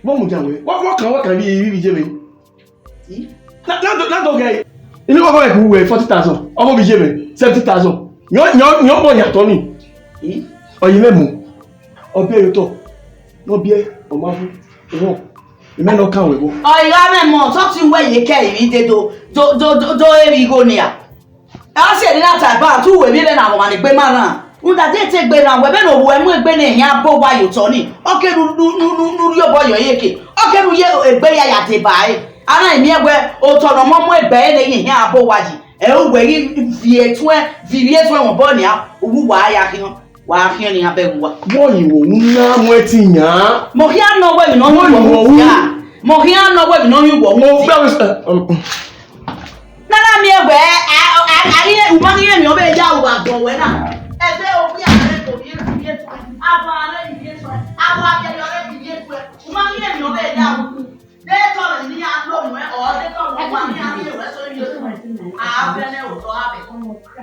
mo mu jawe wo kan bi je me na do ge ini go go e ku we 40,000 omo bi je me 70,000 yo bo ya to ni oyin memu obi e to no bi e o ma fu wo ime no kan we bo o ira me mo so ti we ye ke iri de do eri go ni a se ni na ta ba tu we bi le na mo ma ni pe mara unda de te gbe na we be no wo emu egbe ni yan bo wa yo to ni o ke nu yo bo yo yeke o ke nu ye egbe ya te bai ara emi egbe o to no mo mu egbe le yan abo wa ji e o we ri vie tue won bo ni a owu wa ya ki ni abe wa mo yin wo na mo ti yan mo ki an no we mi no wo ya mo ki an no we mi no wo mo be nana mi egbe ari e uma ni mi o be ja wa gbon we na ebe o bi are ko bi e to aba are bi e to aba bi are bi e to uma ni mi o be ja wu de to ni a lo mu e o de to mo ma ni a bi e we so ni o a be ne o to abe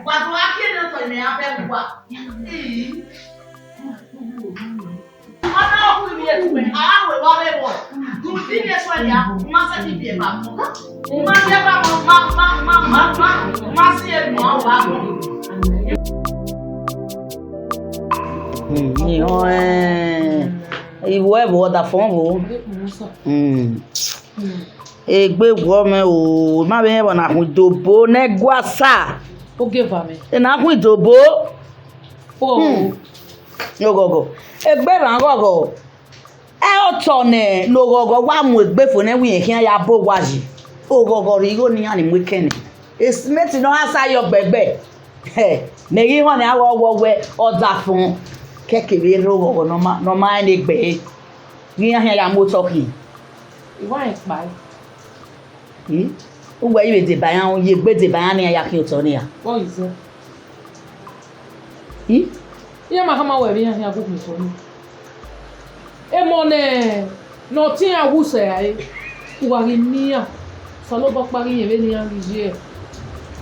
wa to a ki ne to ni a be wa ana ku bi e to me a we wa be bo du ti ni so ni a ma sa ti bi e ba mo ma se ba ma si e mo wa ìwọ ẹ̀bùn ọ̀dà fún ọ̀bùn egbe wo me o ma be yẹn na kun ìdòbó negwasa o give am na kun ìdòbó yo gogo egbe ran gogo e o to ne no gogo wa mu egbe fo ne wi yen ya bo wa ji o gogo ri go ni ani mu kene estimate no asa yo gbegbe me ri ho ne awo we ọ̀dà fún kekere ro gogo no ma ni gbe ri ya motor ki ìwà ìpa o gbe yi de bayan o ye gbe de bayan ni ya ki o to ni ya what is it iya ma kama we ri ya ku so ni e mo ne no tin awuse ai wa ri ni ya so lo bo pari yen ni ya ri je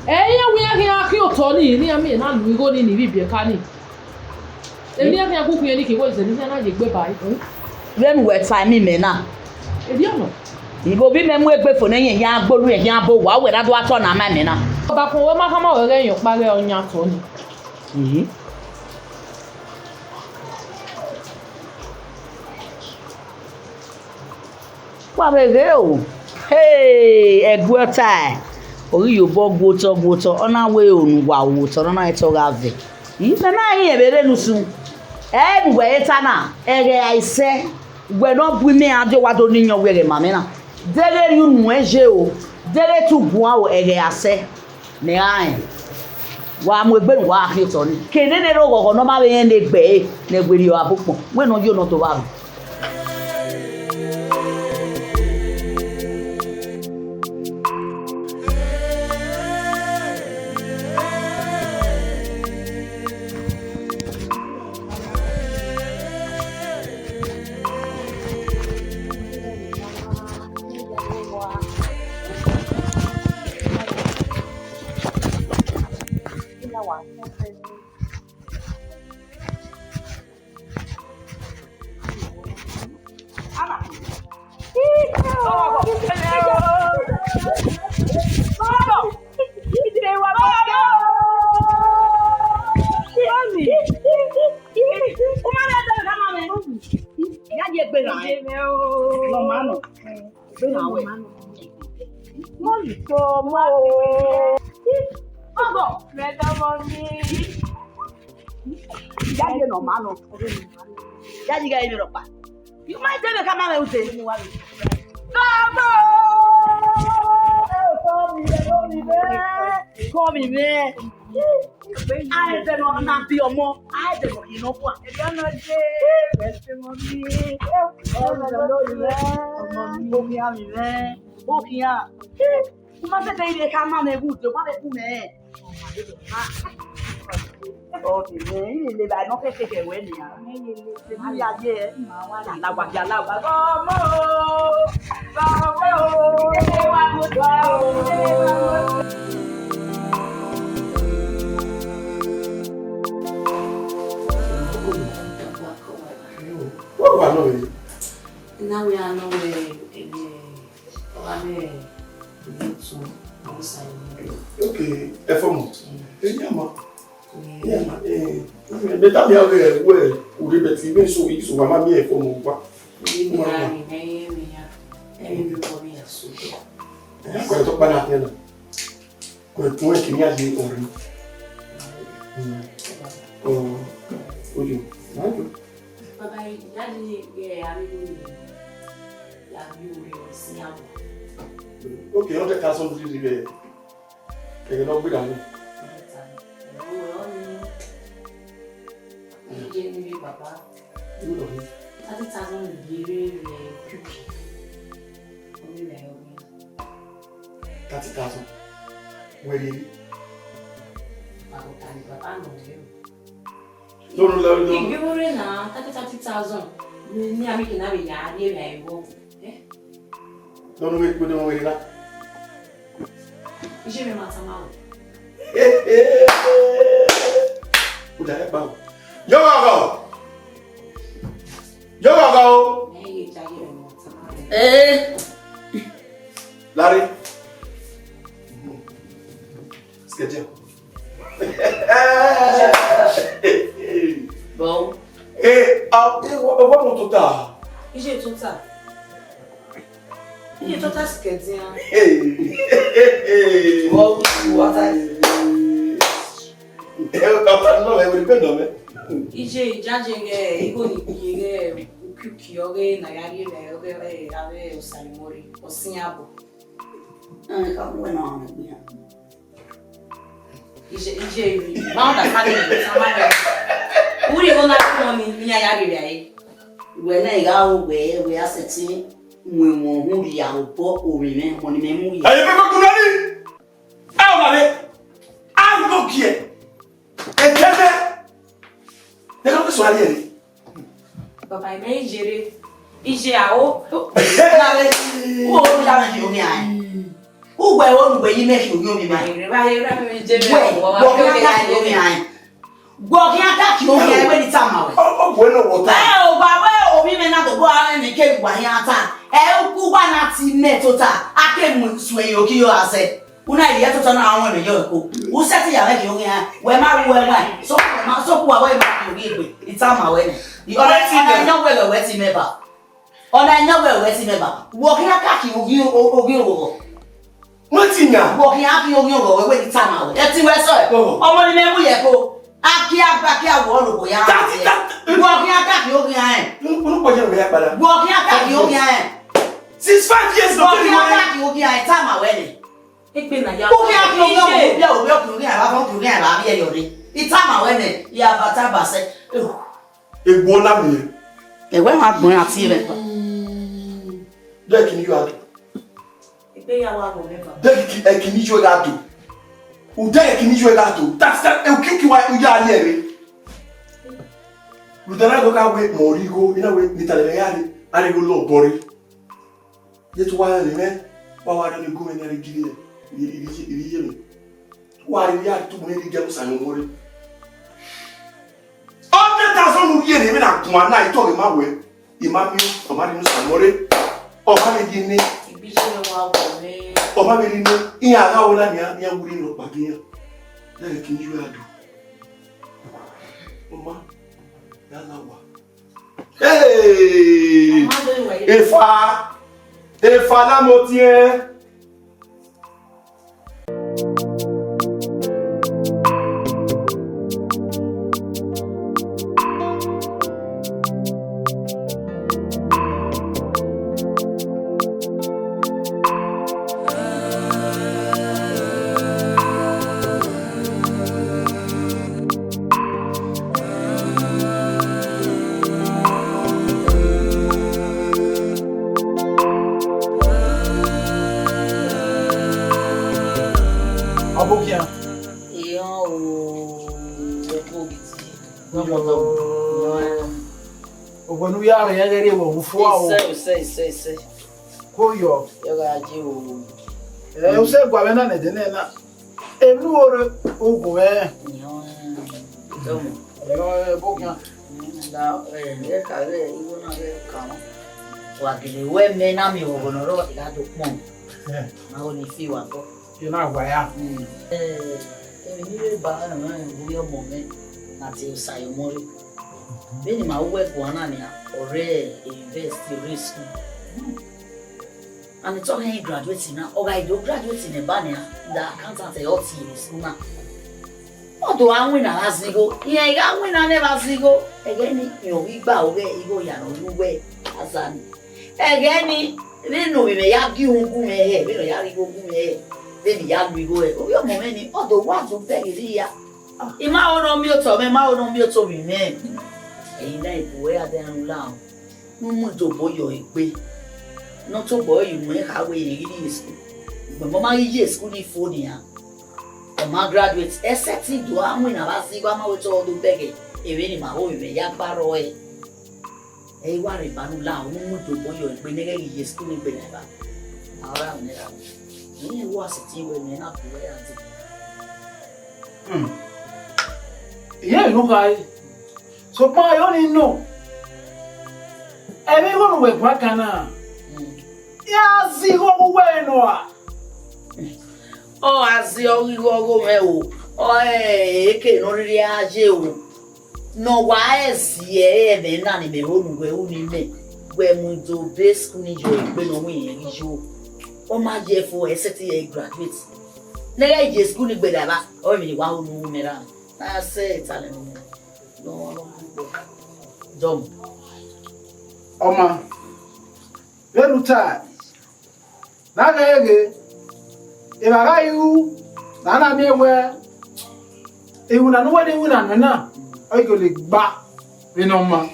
ya wi ya ki o to ni ami na lu go ni bi bi ka ni emi ya ku yen ni ki wo se ni na je gbe bai when we time me na ebi ono ibo bi me mu egbe fo na yen ya gbolu yen ya bo wa we da do ato na ma me na ba fun we ma kama we re yan pare onya to ni wa be re o egbe ota ori yo bo gwoto ona we onu wa wo to na ito ga ve yi me na yin e bere nusu ngwe eta na ere aise gwe no bu mi ajo wa do ni yan we re mame na dere yu nu eje o dere tu bu awo ere ase ne ai wa mo egbe wa aki to ni kene ne ro gogo no ma be yen ne gbe ne gbe ri o abupon we no yo no to ba You might tell me come on and say, call me there. I don't know be your mom. I don't know you know what. I don't know Now we are not okay, better me away where we bet even so easy so mama me for mo kwa to bana tena kwa tuwe kimia di ori ojo najo baba daddy ya you see am okay on the castle di be ke no gbe dani Papa, you know, 30,000 years, 30,000. Where is it? Papa, no. If you were now 30,000, you are making a yard, you go. Don't wait, we don't wait. You should be my son. Would I have Yo go. Larry. Schedule. Bon. What mon total? J'ai total. Il est total schedule. What No, I will depend on it. Ije jajenge iko ni yege ukukioge na yari le oge ave Osayomore osinyabo. Ka bueno na. Ije manda fale samare. Uri gona ko ni yari le ai. We na ga we aseti mwe hu ya opo orime mo ni memu ya. Aye pe kunani. Awale. Avokie. Ekebe. Nega ko so ali. Papa ime ijere. Ije awo. Nale. O la ma ji omi ai. Ugbe onugbe yi me fi omi ma. Ira me ijere. Gbo ki aka ki omi ai we ni tama we. O bueno wota. O baba omi me na to bo ara ni ke gba yan ata. Ku wa na ti me tota. Ake mu su eyo ki yo ase. Una ile tota na awon me yo ko. U set ya me ki omi ai. We ma ru we wa. So ku wa we ma ki omi egbe. Itama we ni. Ona nyawe we ti me ba. Ona nyawe we ti me ba. Wo ki aka ki ogi ogo. Wọ́n ti yàn. Wo ki aka ogi ogo we ti tama we. E ti we so e. Omo ni me mu ye ko. Aki agba ki awo lo boya. Wo ki aka ki ogi ai. Unu po je we ya pada. Wo ki aka ki ogi ai. Since 5 years no Wo ki aka ki ogi ai tama we ni. Egbe na ya. Wo ki aka ogi ogo bi o bi o ki ai ba fon ki ai ba bi e yo ni. Itama we ni ya bata ba se. Egbo na mi. Ewe ma gbon ati re. De kini yo ado. Egbe ya wa go never. De kini yo ado. Ude kini yo ado. That's that e ki wa uja ali ere. Udana go ka we morigo, ina we nitale ya ni, ani go lo bori. Yetu wa ni me, wa ni go me ni gidi. Iri ye mi. Wa ri ya tu me ri je Osayomore. 100,000 nu ye ni me na kun na ito ma we. Ima mi o ma ri Osayomore. O ma le di ni. Ibije wa go me. O ma beri ne iya ga wona ni ya wuri no pagiya na ke kinju adu mama ya lawa hey efa la mo tien Ogonu ya ya gere wo fu a o. Sei. Ko yo. Eu ga ji o. O se gwa be na ne de na. Elu ore ogun Yo bokia. Da ka re iwo na re ka. Wa gele we me na mi ogono ro ila do pon. Na o ni fi wa ko. Yo na gwa ya. Ni le ba na na wo yo mo me na ti Osayomore. Beni ma work one and or invest risk. And it's all he graduating now. Or I do graduate in a banner, the accountant a hot in school now. Although I win a last go, yeah, I win a never go. Again, you bow away, you go your way as an again. Then no, we may have you who may have been go then the young we go. Oh, your moment, although what to beg is here. In my own mutual, my own mutual remain. Ẹ̀yin náà ìbò ẹ̀ adẹ́rùn láwọn mú tó bóyọ̀ ìpè náà tó bóyọ̀ ìmú ẹ̀ káwé yìí ní ìsìnkú gbọ̀ngbọ̀n máa yíyé ìsìnkú ní fóònù yà ọ̀ma graduate ẹsẹ̀ tí ìdò àwọn ìnàbà sí ikú àmàwé tó ọdún bẹ́gẹ̀ èrè ni màá wò ìrẹ̀ yá gbárọ̀ ẹ̀ ẹ̀yin wà rẹ̀ ìbánú láwọn mú tó bóyọ̀ ìpè nígbà yíyé ìsìnkú ní ìpè nàìbà àwọn àwọn ẹ̀rọ ní ìwọ àsìtì ìwé mi náà kú ẹ̀ àti. Ìyá ìlú ka yìí. So pa yo ni no. Ebe wonu we kwa kana. Ya zi go we no a. O azi o go me o. O eke no ri aje o. No wa esi ebe na ni me wonu we uni me. We mu do base kuni jo pe no mu yen jo. O ma je fo eseti e graduate. Nega je school ni gbe daba. O mi wa wonu me ra. Na say talent no. Jom. Oma. Veruta. Naga ege. Ibaga yu. Nana mewe. Ewu na nuwa de wu na nana. Oyo le gba. Enoma.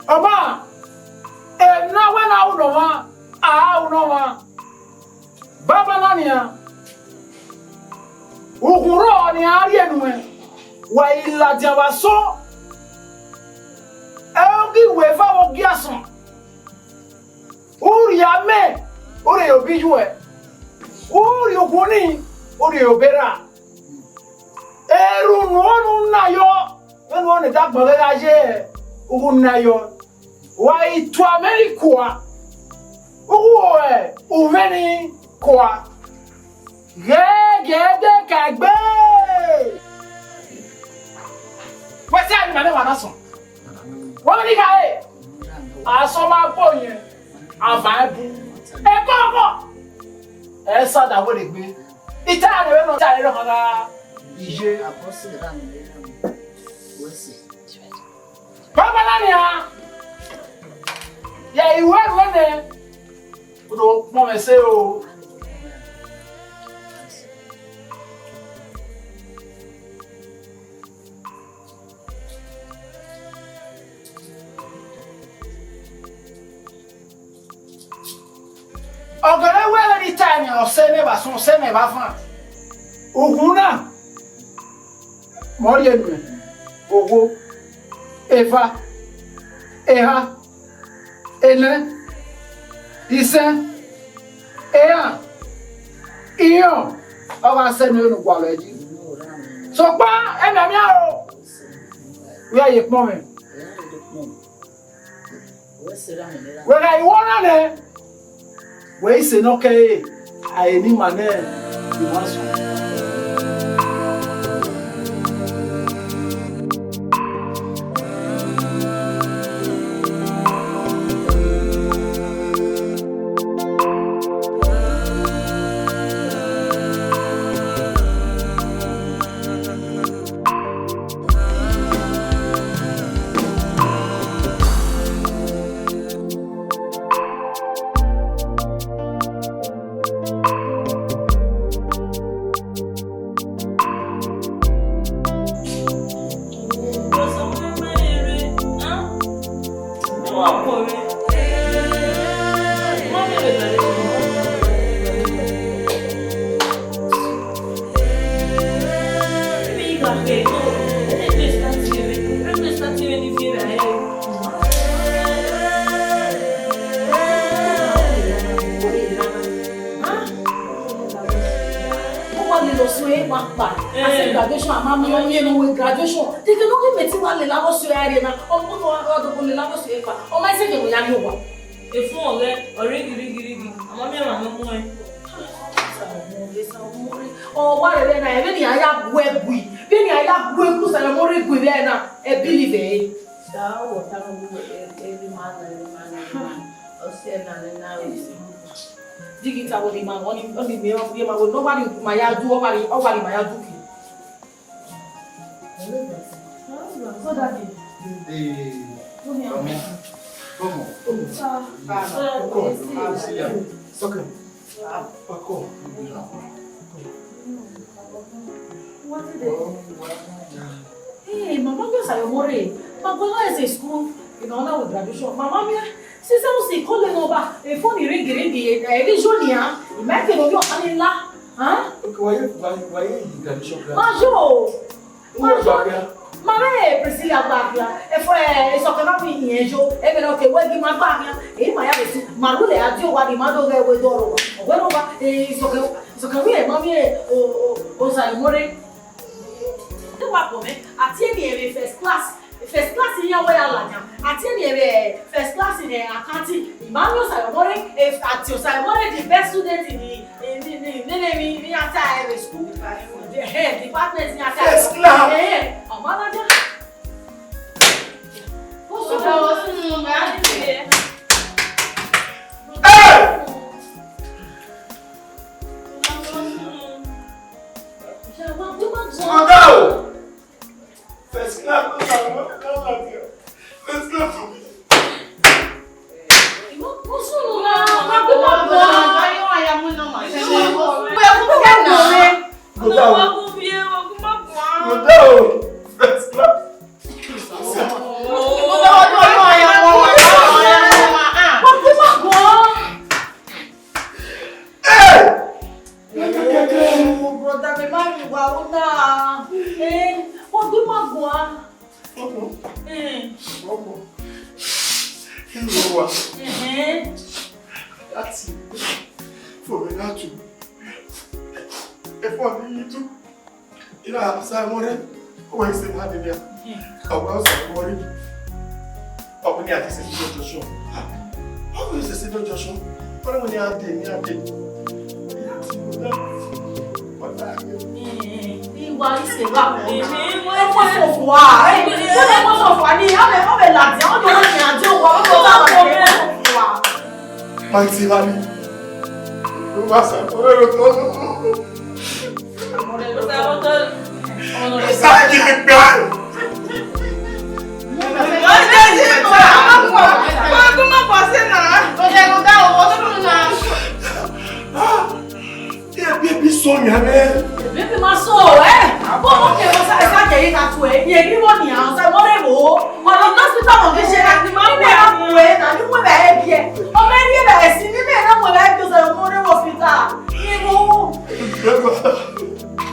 Oma. Na wa na u no wa. Ah u no wa. Baba nania. Ukuro ni ari enwe wa ila jabaso elgi we fa wo giason uri ame uri obijuwe uri okuni uri obera eru no na yo enu one dagbo ga je ugun na yo wa itu america uwo uveni kwa Gẹ́gẹ́dẹ́ kàgbé. Wọ́n tí àgbà náà wà náà sùn. Wọ́n ní káyé. Àṣọ máa pọ̀ yẹn. Àbá ẹbú. Ẹ̀kọ́ ọkọ̀. Ẹ sọ́dà wọ́n lè gbé. Ìta àrẹ̀wé náà tí àrẹ̀wé kan ká ìṣe. Bàbá náà ni a. Yẹ ìwé ìwé ni. Ó lọ pọ́n mẹ́sẹ̀ o. Ogere wele ni time o se ne ba son se ne ba fan. Ogun na. Mo ri enu. Ogo. Eva. Eha. Ele. Ise. Eya. Iyo. Oga se ni enu gwa leji. So pa e me mi aro. We are ye pon me. When I want to, we say no okay. I need my name. You want some? Graduation. They can only make one level so area or put one level so ever. Or my second will have you one. If one already, oh, what a then I have web we. Then I have web who's a more good than a believe. Every man. Digital with him, only me of him. I will nobody my yard do over my yard. So that hey, Mama, Osayomore. Mama is a school in honor of graduation. Mama, sister, was calling over a phone ring, Regionia. Imagine of your Anila. Huh? Why graduation? Mama, Priscilla Bagla, if I saw a in Angel, even okay, working my bagla, in my house, Marule, I do what the mother with Doro. Wherever is okay, so can we, Mammy, Osayomore? The Wappome, I tell you, first class in your way, I tell you, first class in a county, Emmanuel Osayomore, if at Osayomore, the best student in the entire school. The head department in First class. Oh, manager. First class. That's it. For me not to. If one need to, you know, Osayomore, who is the man in there? Osayomore. Open the access to Joshua. How is the city of Joshua? What when you are dead, what are you? Why is it wrong? What's of why? What's of why? I'm a lad. I don't know. Mighty Valley. You must have baby Sonia, man. Baby, my soul, eh? Okay, I can't that way. You give money out. I want to go. I'm not with some of this shit. I'm not way. I don't want to help you. I'm ready to see me. I'm going to help you. I'm going to hospital. You know.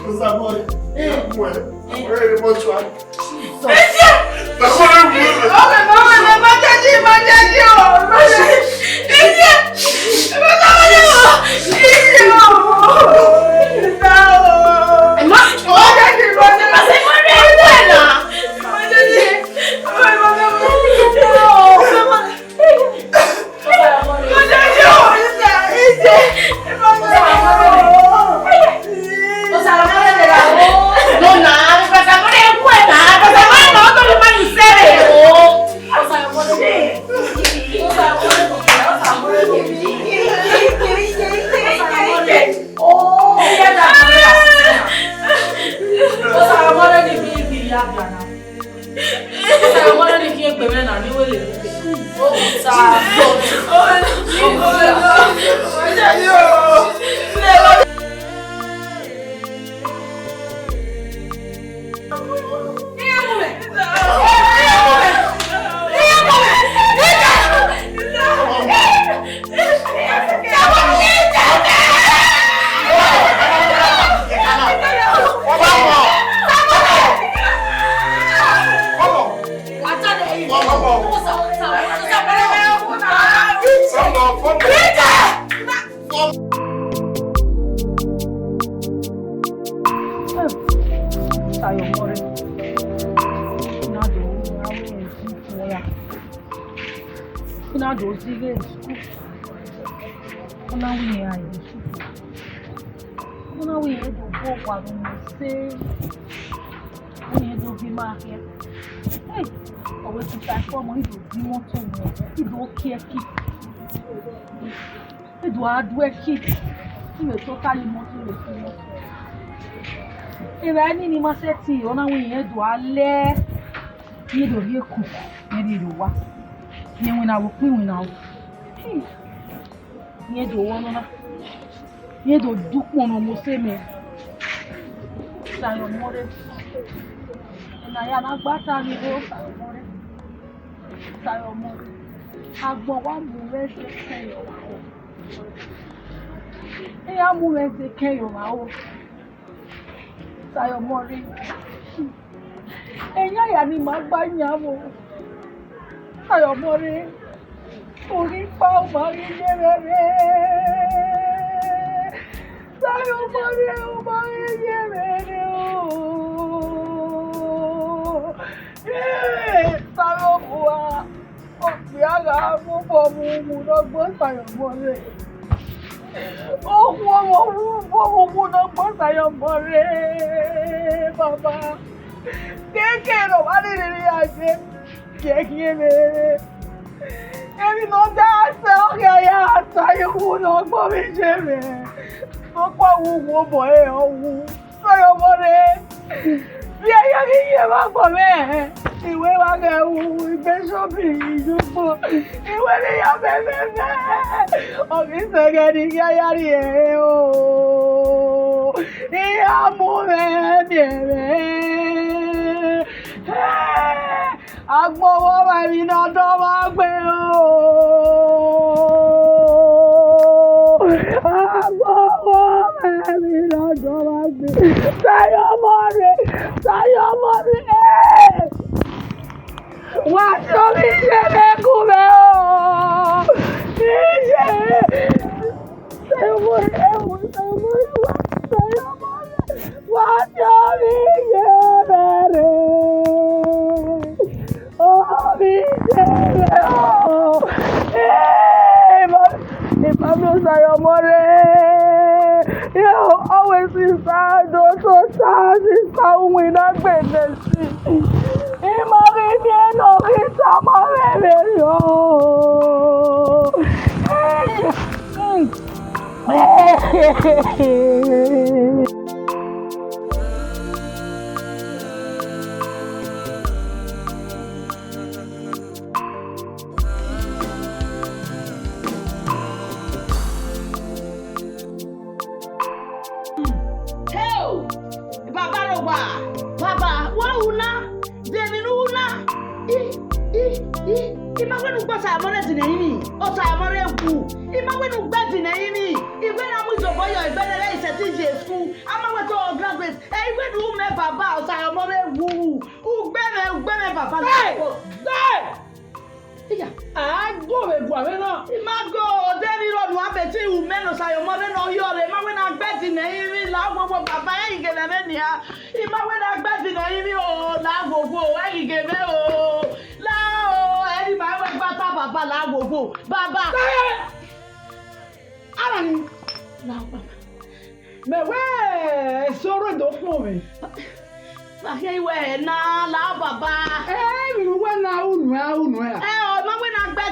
Osayomore. Very much one.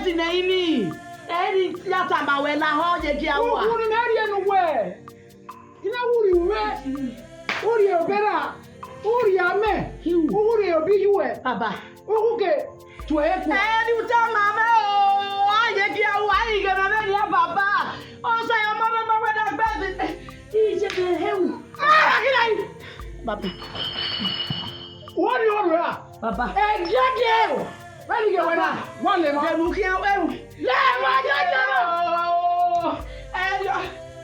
si na ini. Eri yata ma we la ho je ki awa. Uri na ri enu we. Ina uri we. Uri obera. Uri ame. Uri obi yuwe. Baba. Uruke tueku. Eri uta mama o. Aye ki awa ai ge na ya baba. Osayomore ma we da gbe. Ije be hewu. Baba. What you are? Baba. Exactly. Where you go now? One level. Dem ki awu.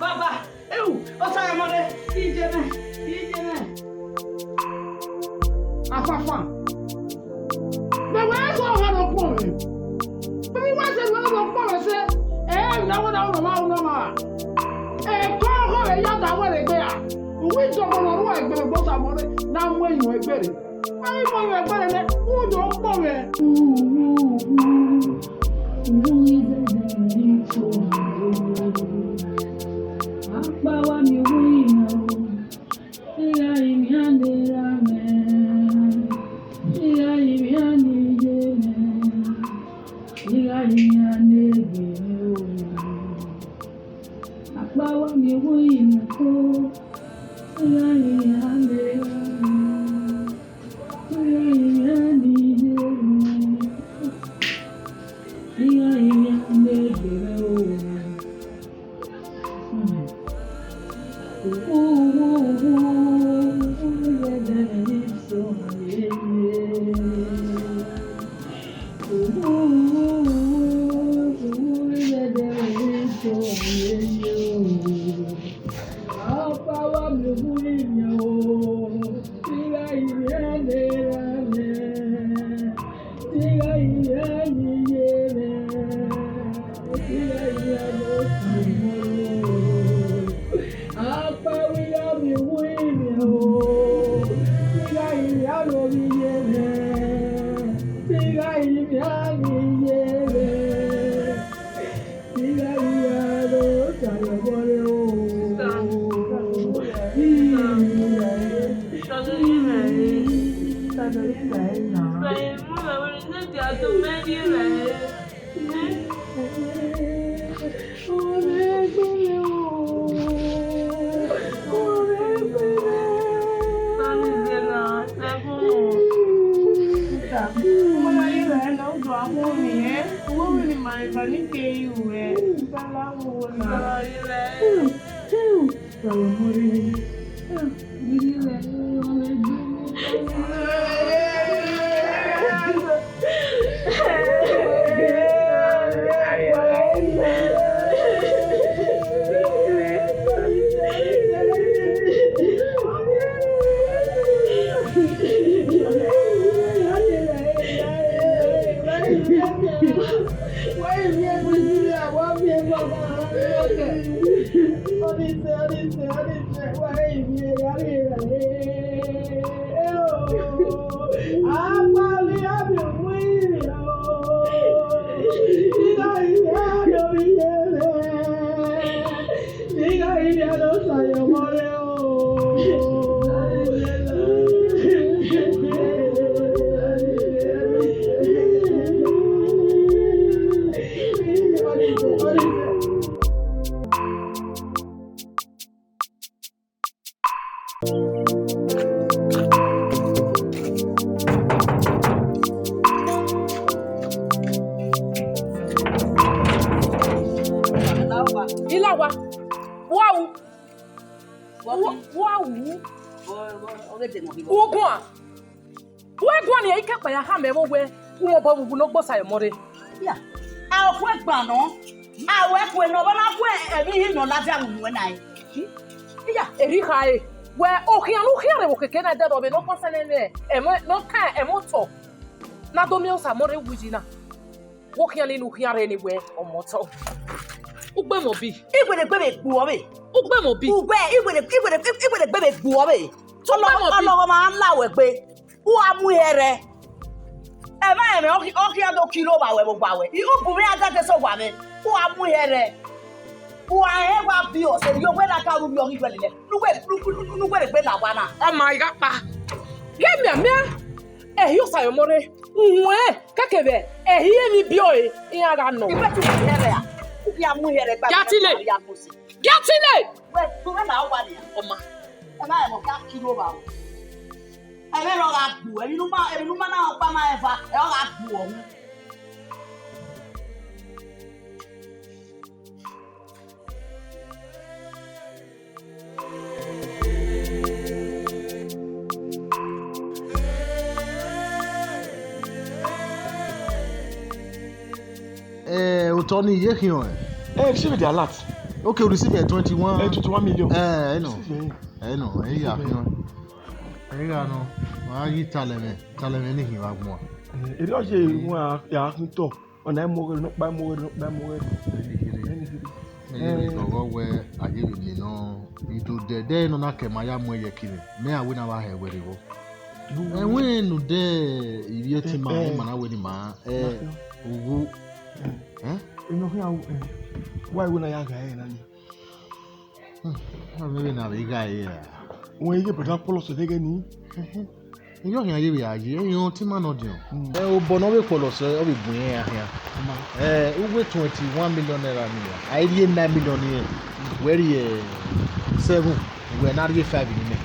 Baba. Osayomore. Ije be. Afafa. The way so hard on point. But you want to know what say? Now ma. Ko e ya da wa le gbe a. We so mo no wa egbe bo sa mo na mo yin egbe re. Why mo yin egbe re? Wo do po me. Akbawa mi wina o. Iya imi ande rame. Iya imi ande jeme. Iya imi ande geme o. Akbawa mi wina o. Iya imi ande rame. Iya imi ande jeme. Iya imi ande geme o. Osayomore. Yeah. Our quick bano. Our quick no, but I quit every him no later when I. Yeah, Erika, where Okian Look can I dead of no person in there, and no kind and motor. Not the meals are more within. Walking in Ukian anywhere or motor. Ubemobi. It would a baby boy. Ubemobi. Where it would a baby boy. So long, man, lower bay. Who am we here? Ema okia do kilo ba we gbawe. You put me at so wa me. Who am we here? Who I ever be o say you we la ka ru mi ori gbele. Nu we gbe la wa na. Oh my god pa. Ye me Osayomore. Uwe kakebe. Ehiye ni bioe. Iyaga no. Gatile. Gatile. Wait, tu me na wa ni. Oma. E ma mo ka kilo ba. E me lo ga bu. E nu ma na pa ma e fa. E o ga bu o. Tony, you here? Receive the alert. Okay, we receive 21 million. I know. Yeah, I know. Why you telling me anything about more? It was a to on that more, not by more. Where I give you know, you do the day no nake maya mo ye killing. Me I win our hair where they go. And when no day you yet man I win ma You know why would I guy? Maybe not a guy. When you get up policy again, you can give you know, Timon or Jim. Bonowe policy of a here. Over 21 million. I didn't 9 million here. Where you 7, we're not get 5 in it.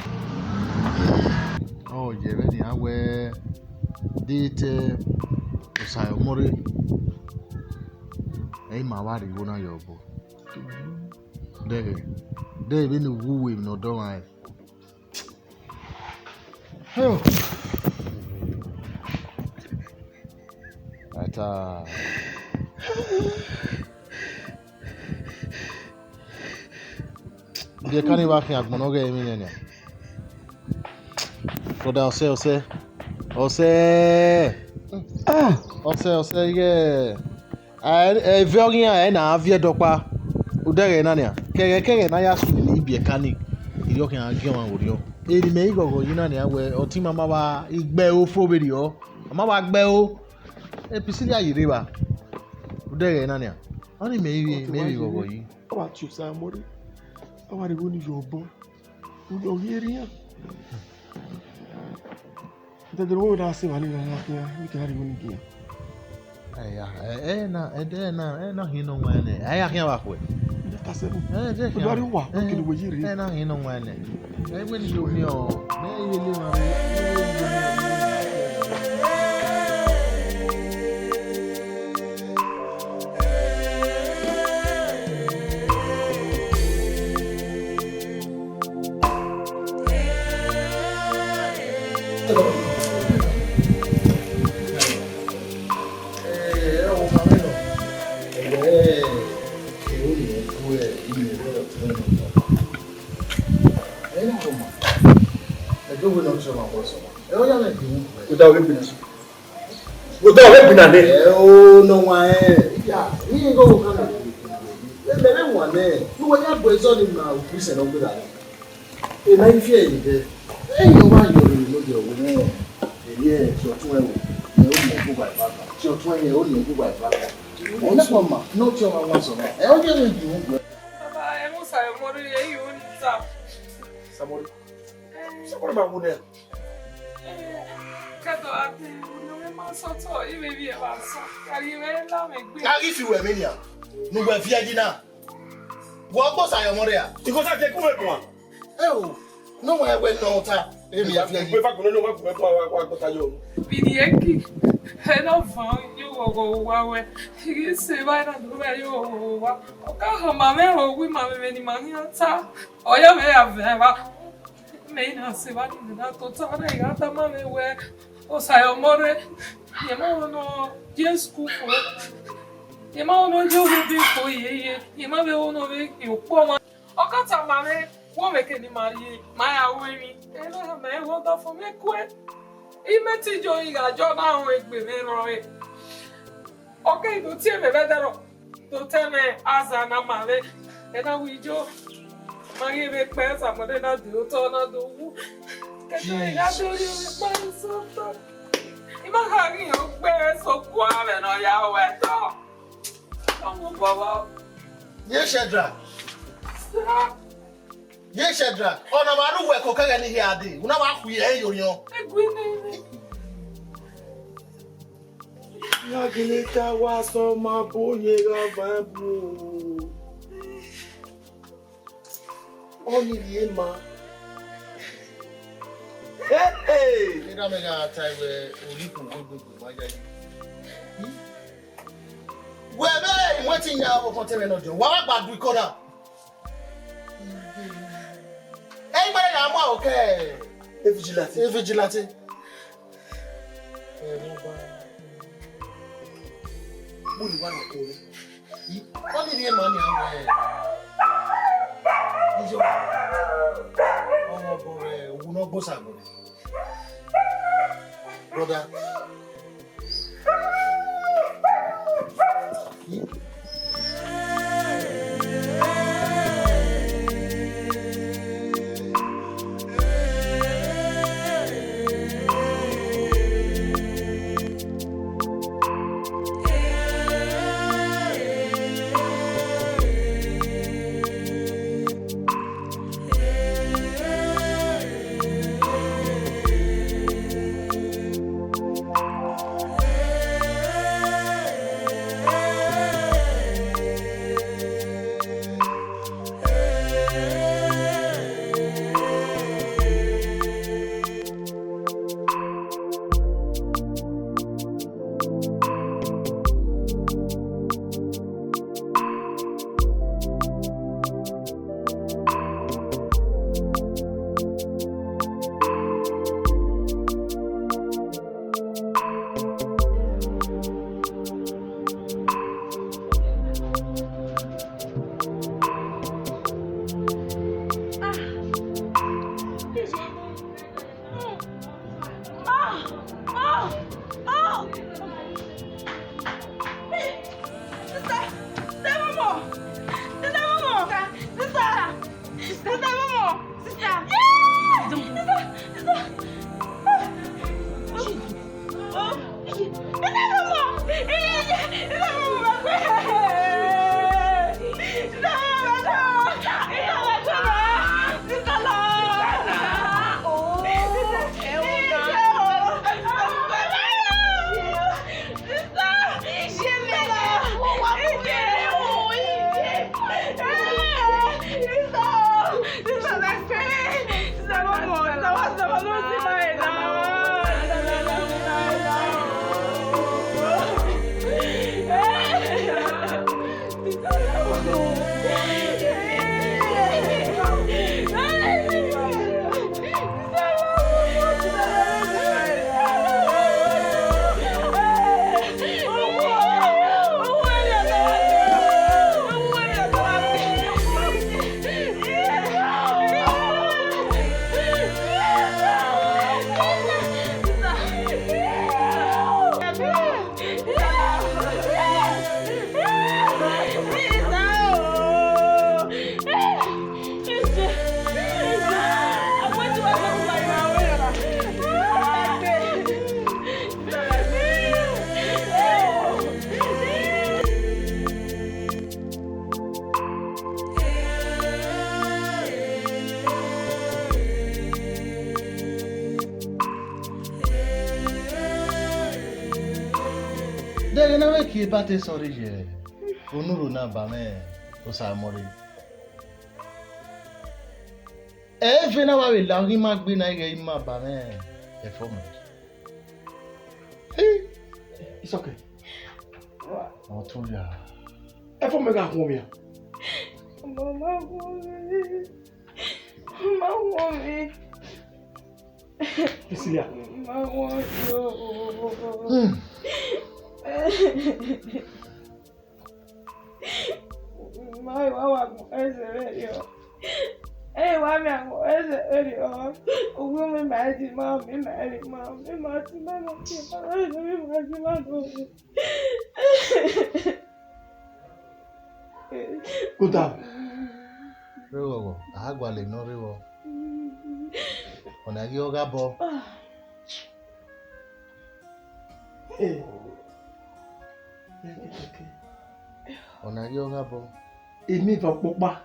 Oh, yeah, ready. I wear date Osayomore. Hey, my body go na your boy. They been the woo him no don't I. Ata. Dia kan iba fi agbon oge mi nene. So da ose. Ose yeah. Very na avie dokwa udere na nia kere na ya su ni ibi mechanic iri okan age wan ori o eri me igogo yin na nia we oti mama wa igbe o froberi o mama wa gbe o episili ayire ba udere na nia oni me igogo yin o wa tu sa mori o wa rigo ni yobo o yeri ya da dro da se wani na ya mi ka rigo ni kia na hino ngwane aya kya wakwe tasebu bari wa kini wejiri na hino ngwane mweni yonyo me yele ma Oh no why yeah we go come le one there no we have boys on him now please no good at e na fear you there you want you know the yeah so tun e wo e o mo by father so tun e o mo by father o na mama no tell my one so e o je we do baba e mo Osayomore e you ni sa Samori ba wune kato ati soto ibe bi e ba so kari we la me gbe kari fi we me nia no gba fi agina wo gbo Osayomore a iko sa je ku me ko o no we no ta e mi afi gbe fa ko no wa ku gbo tayo bidieki e no fa yo go wa we igi se ba na do be yo wa o ka ho ma me ho wi ma me ni ma ni ata o yo me ave ba me na se ba ni na to ta na ga ta ma me we Osayomore yema ono jesku fo yema ono jogo bi fo yeye yema be ono be ipo ma okata ma me wo me ke ni mari ma ya we mi e na me wo da fo me kwe ime ti jo iga jo na o egbe me ro e okay do ti me be dero do te me aza na ma le e na wi jo ma ye be pe sa mo de na do to na do wu Imagine you bear so quiet on your way. Oh, Baba. Yes, Shedra. Yes, Shedra. Oh, no, I don't work. Okay, any here. Una wa ku ye yo yo. Yageleta waso mabonye gavabu. Only the ma. Hey! You don't make a time where you can go, my guy. Well, what's in your container? What about we call up? Anybody, I'm okay. Vigilante. What did your money have? Oh, boy, we not go somewhere. Brother. Qui est battu son régime. Pour nous, n'a pas mais Osayomore. Eh, venez voir la rima bina ima ba mais e fomo. Hey, it's okay. On trouve ya. E fomo ga combien? Mama, mommy. Cecilia. Mama, my wow, as a radio. Hey, why me? As a radio. A woman married mom, me married mom, me married mom, Good job. Rewo, agwa le no rewo. Ona gi oga bo. Eh. Ona gi oga bo. Èmi va popa.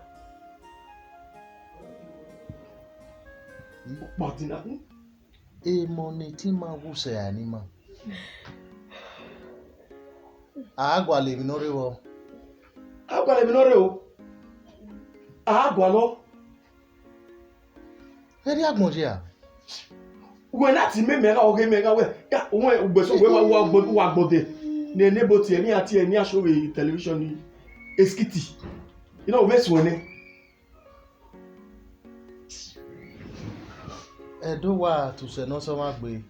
Potina. E money ti ma wuse anima. Agua le minore wo. Agua le minore o. Agua lo. Eri agmonje a. When that me mega oge mega we. Ya we ugbeso we wa gbode. Ne nebo ti eni ati eni aso we television ni eskiti. You know what's one? Edo wa to se no so magbe.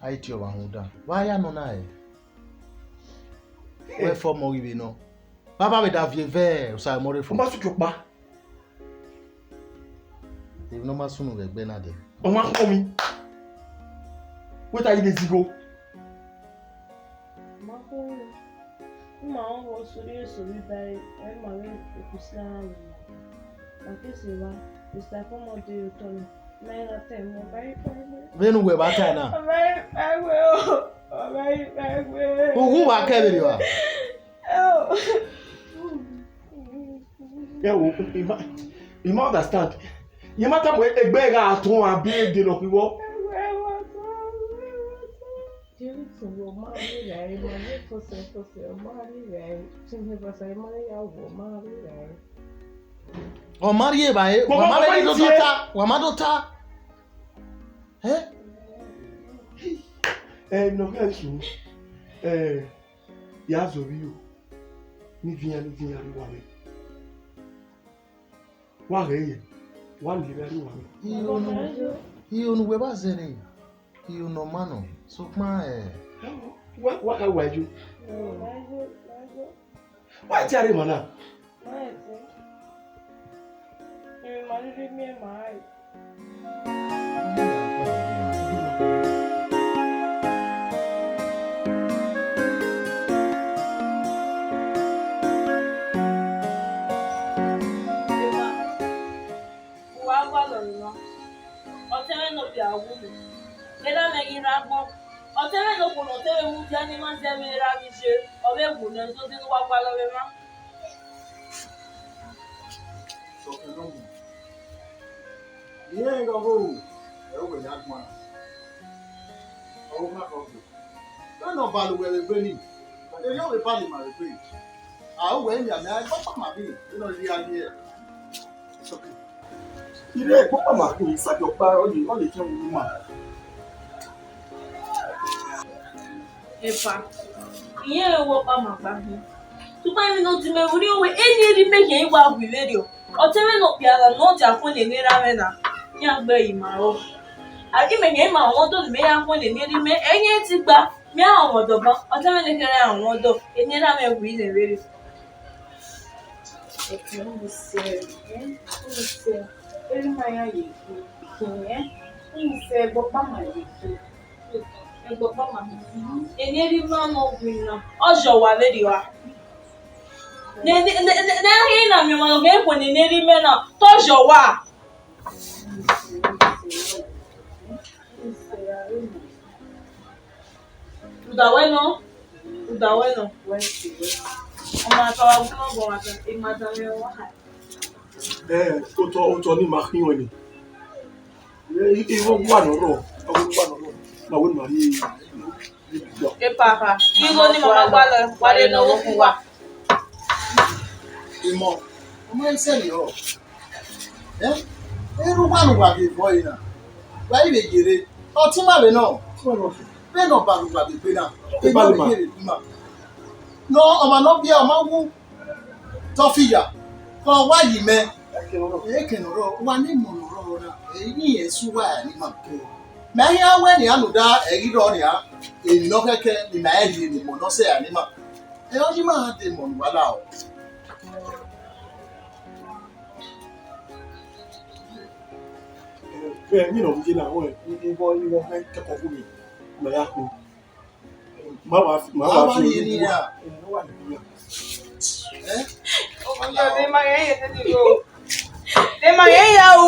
Aiti o wa hoda. Why ya no na e? Where for mo we no. Baba we da vie ver Osayomore for. Mba su kyopa. They no ma sunu we gbe na de. O ma ko mi. What are you dey go? Ma o sori bari e ma we kusla na. Ma ke se wa, ista ko mo de utono. Na ira te mo bari. Venu we ba ta na. Bari agwe. Who wa ke be wa? Yeah, you must understand. You matter we egbe ga atun abi de lo piwo. O marie ba e, wa ma le do ta, wa ma do ta. No get you. Ya zo bi o. Ni via ri wa me. Wa re ye. Wa le ri wa me. Iyo nu we ba zere. Iyo no mano. So ma What ka wa ju? Why ti are mana? Ọtẹ́rẹ́ ló kùnà tẹ́rẹ́ mú jẹ́ ní máa ń jẹ́ mi ra mi ṣe ọ̀rẹ́ ìwò náà tó dínú wá pa lọ́rẹ́ má. Ìyẹn ń gbọ́ ẹ̀rọ wẹ̀ ní agbọ́n. Ọwọ́ máa kọ́ ọ̀gbìn. Lọ́nà balùwẹ̀ rẹ̀ gbé ní. Èyí ò lè balùwẹ̀ mà rẹ̀ gbé. Àwọn wẹ̀ ń yà mí ayé pápá màbí nínú ilé ayé ẹ̀. Ilé pápá màbí ìsàjọpá ọ̀lẹ̀ jẹ́ òun mà. Epa, ìyẹn èwo pa mà gbàgbé. Tupa mi no ti me wuri owe enyi ri meke igba agwi radio. Ọtẹ́rẹ́ no piara no ti afun le nira me na. Ni agbe imaro. Agi menye ma àwọn do me ya fun le niri me enye ti gba mi àwọn do ba. Ọtẹ́rẹ́ le kere àwọn do enira me wi le rere. Eke mo se, eri ma ya ye ki, mo se gbo pa ma ye ki. Egbo pa ma. Eniri ma no green na. Ojo wa radio wa. Ne na mi mo ge ko ni neri me na. Tojo wa. Udaweno. Ọmọ àtàwà gbọ́ngbọ̀n àtà ìmàdàmẹ́ wà. Ó tọ́ ní máa híwọ̀n ni. Ìwọ̀n wà lọ́rọ̀, láwọn ìmọ̀ rí ìgbà. Pépàpà, ìgò ní màmá gbà lọ, wàlé náwó fún wa. Ìmọ̀, ọmọ ẹsẹ̀ ni ọ̀. Irú wà lùgbà bí ìfọ́ yìí náà. Wáyé lè jèrè, ọtí màbẹ̀ náà. Bẹ́ẹ̀ náà bá lùgbà bí pé náà. Ìgbà lè jèrè fún mà. No, ọmọ náà bí ọmọ wú tọ́fìyà kọ́ wáyìí mẹ́. Èkènọ̀rọ̀ wà ní ìmọ̀nọ̀rọ̀ náà. Èyí yẹn sún wáyà ní mà. Mẹ́yìn awẹ́ ni ànúdá ẹ̀rí lọ ni à. Èyí náà kẹ́kẹ́ ni màá yìí ni mọ̀ náà sẹ́yà ní mà. Ẹ̀yọ́ ní máa dé mọ̀nù wá láò. Yìí náà wíjẹ́ náà wọ́n ìwọ̀n fẹ́ kẹ́kọ̀ọ́ fún mi. Mà yá kú. Má wá fi ní ní à. Ọjọ́ ma yẹn tẹ́tí go. De ma yẹn ya o.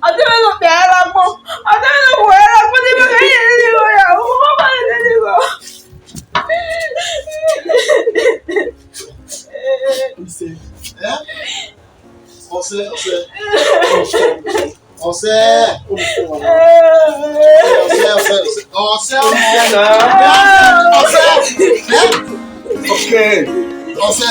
Ọjọ́ mi ló pẹ̀ ara pọ̀. Ọjọ́ mi ló wọ̀ ara pọ̀. De ma yẹn tẹ́tí go ya o. Wọ́n bá yẹn tẹ́tí go. Okay. Ose.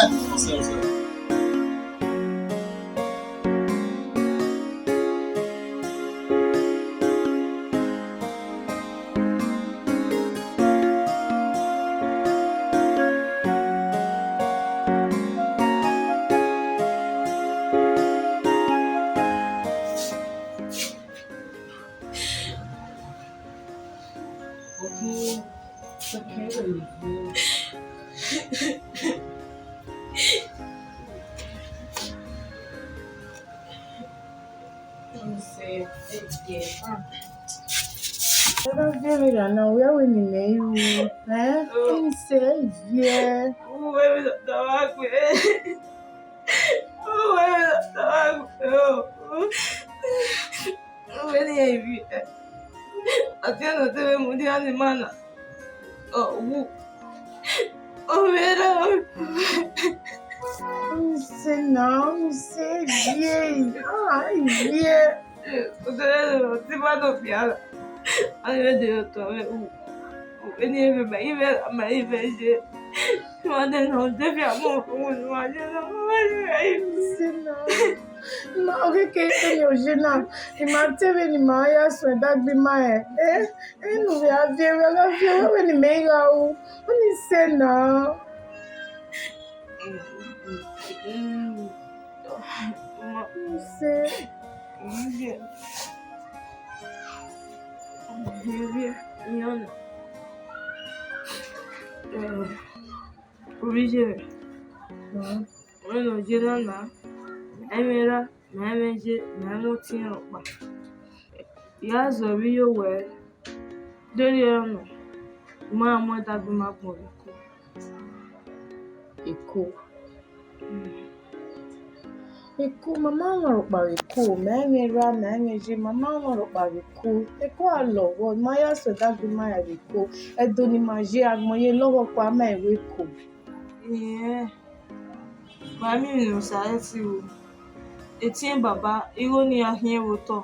Eko mama ngoro kpara eko ma emera ma emeje mama ngoro kpara eko alowo maya soda gbe maya eko edo ni maje agmoye lowo kwa ma ewe ko Mami no saeti o. Etin baba iro ni ahien wo to.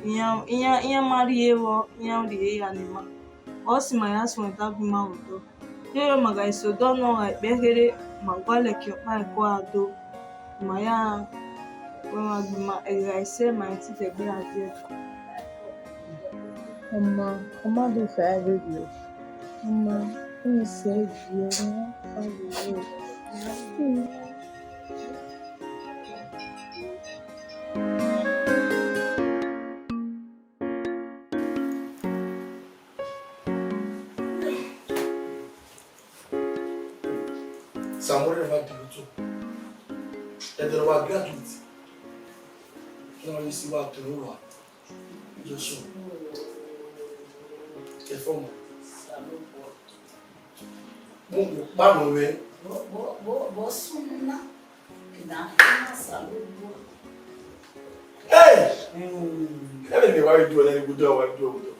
Iya mari ewo iya ri ya ni ma. O si ma ya so da gbe ma wo to. Yo maga iso do no ekpekere magwale ki opa eko ado. Maya wa gma ese ma ti te gbe ade. Oma do fa radio oma ni se je na fa radio Samore never do it too. And then we graduate. Now you see what to know. Just so. Que forma? Mungu bano we. Bo sunna. Kina salubo. Hey! Every day why you do that, you do what you do.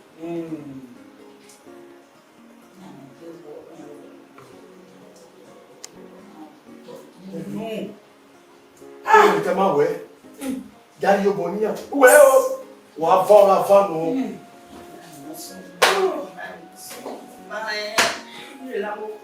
Ah, tá mal ué. Já eu boninha. Ué, o avó lá no. Mas ele amou.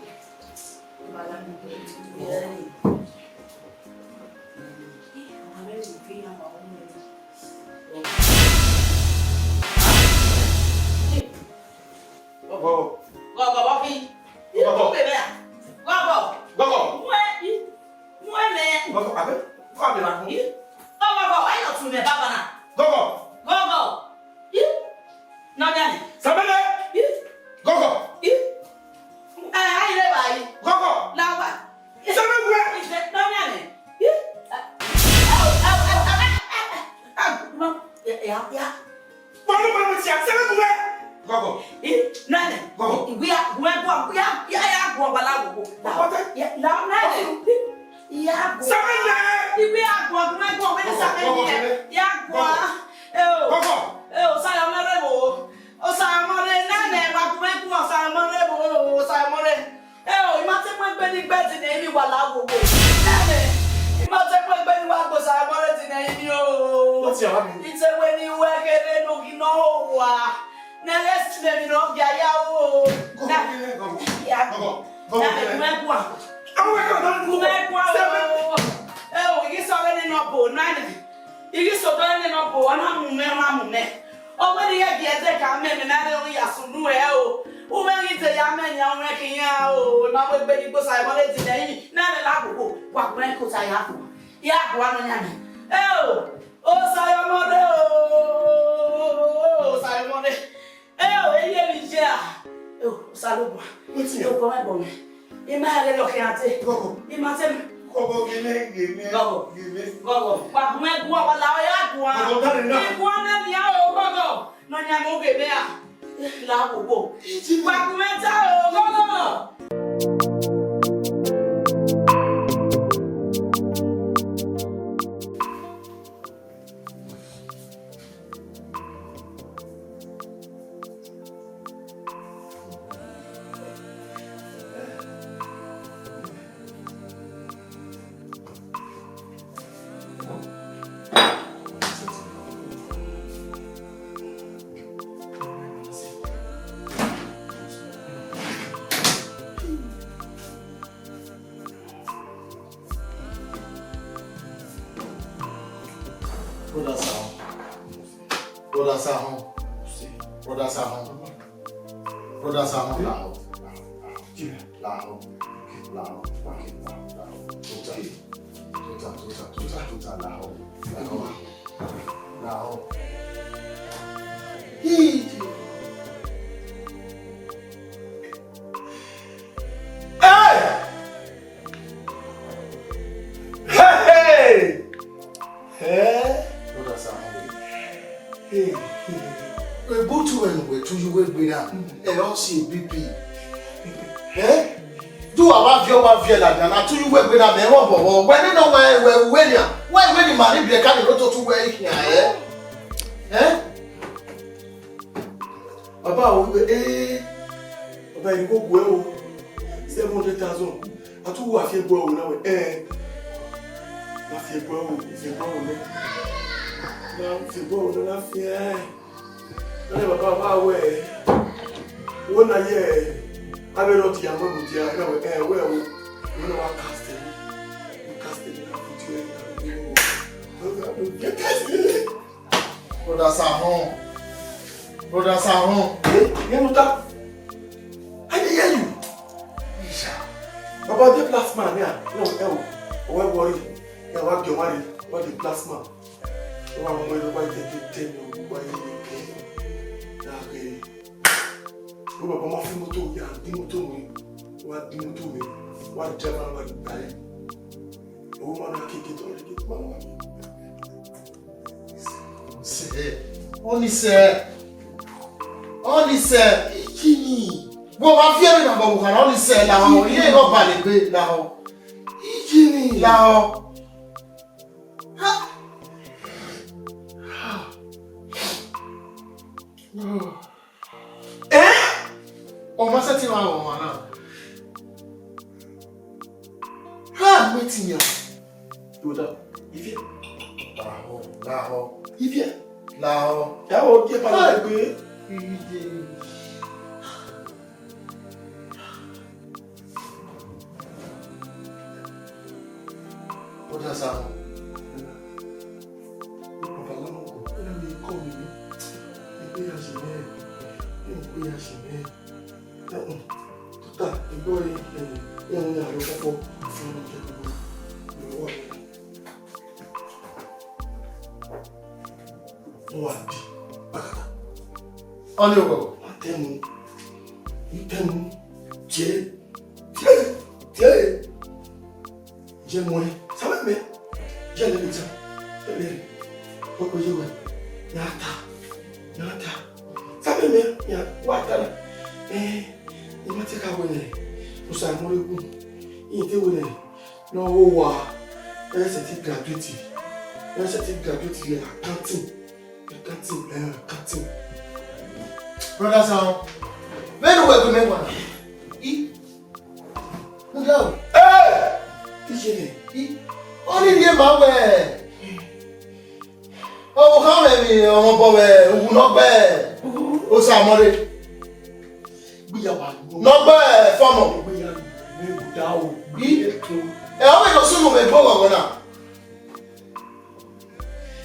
Down. E o me lo sono me bogo gona.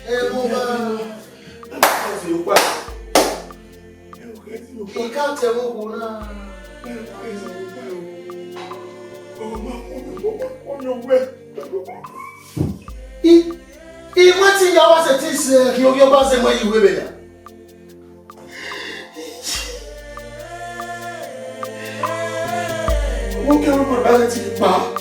E mo ba. Esse o pai. I ka te mo gona. I mati ya wa se ti se ki o yo ba se mo iwe be ya. O que eu vou dar esse pá?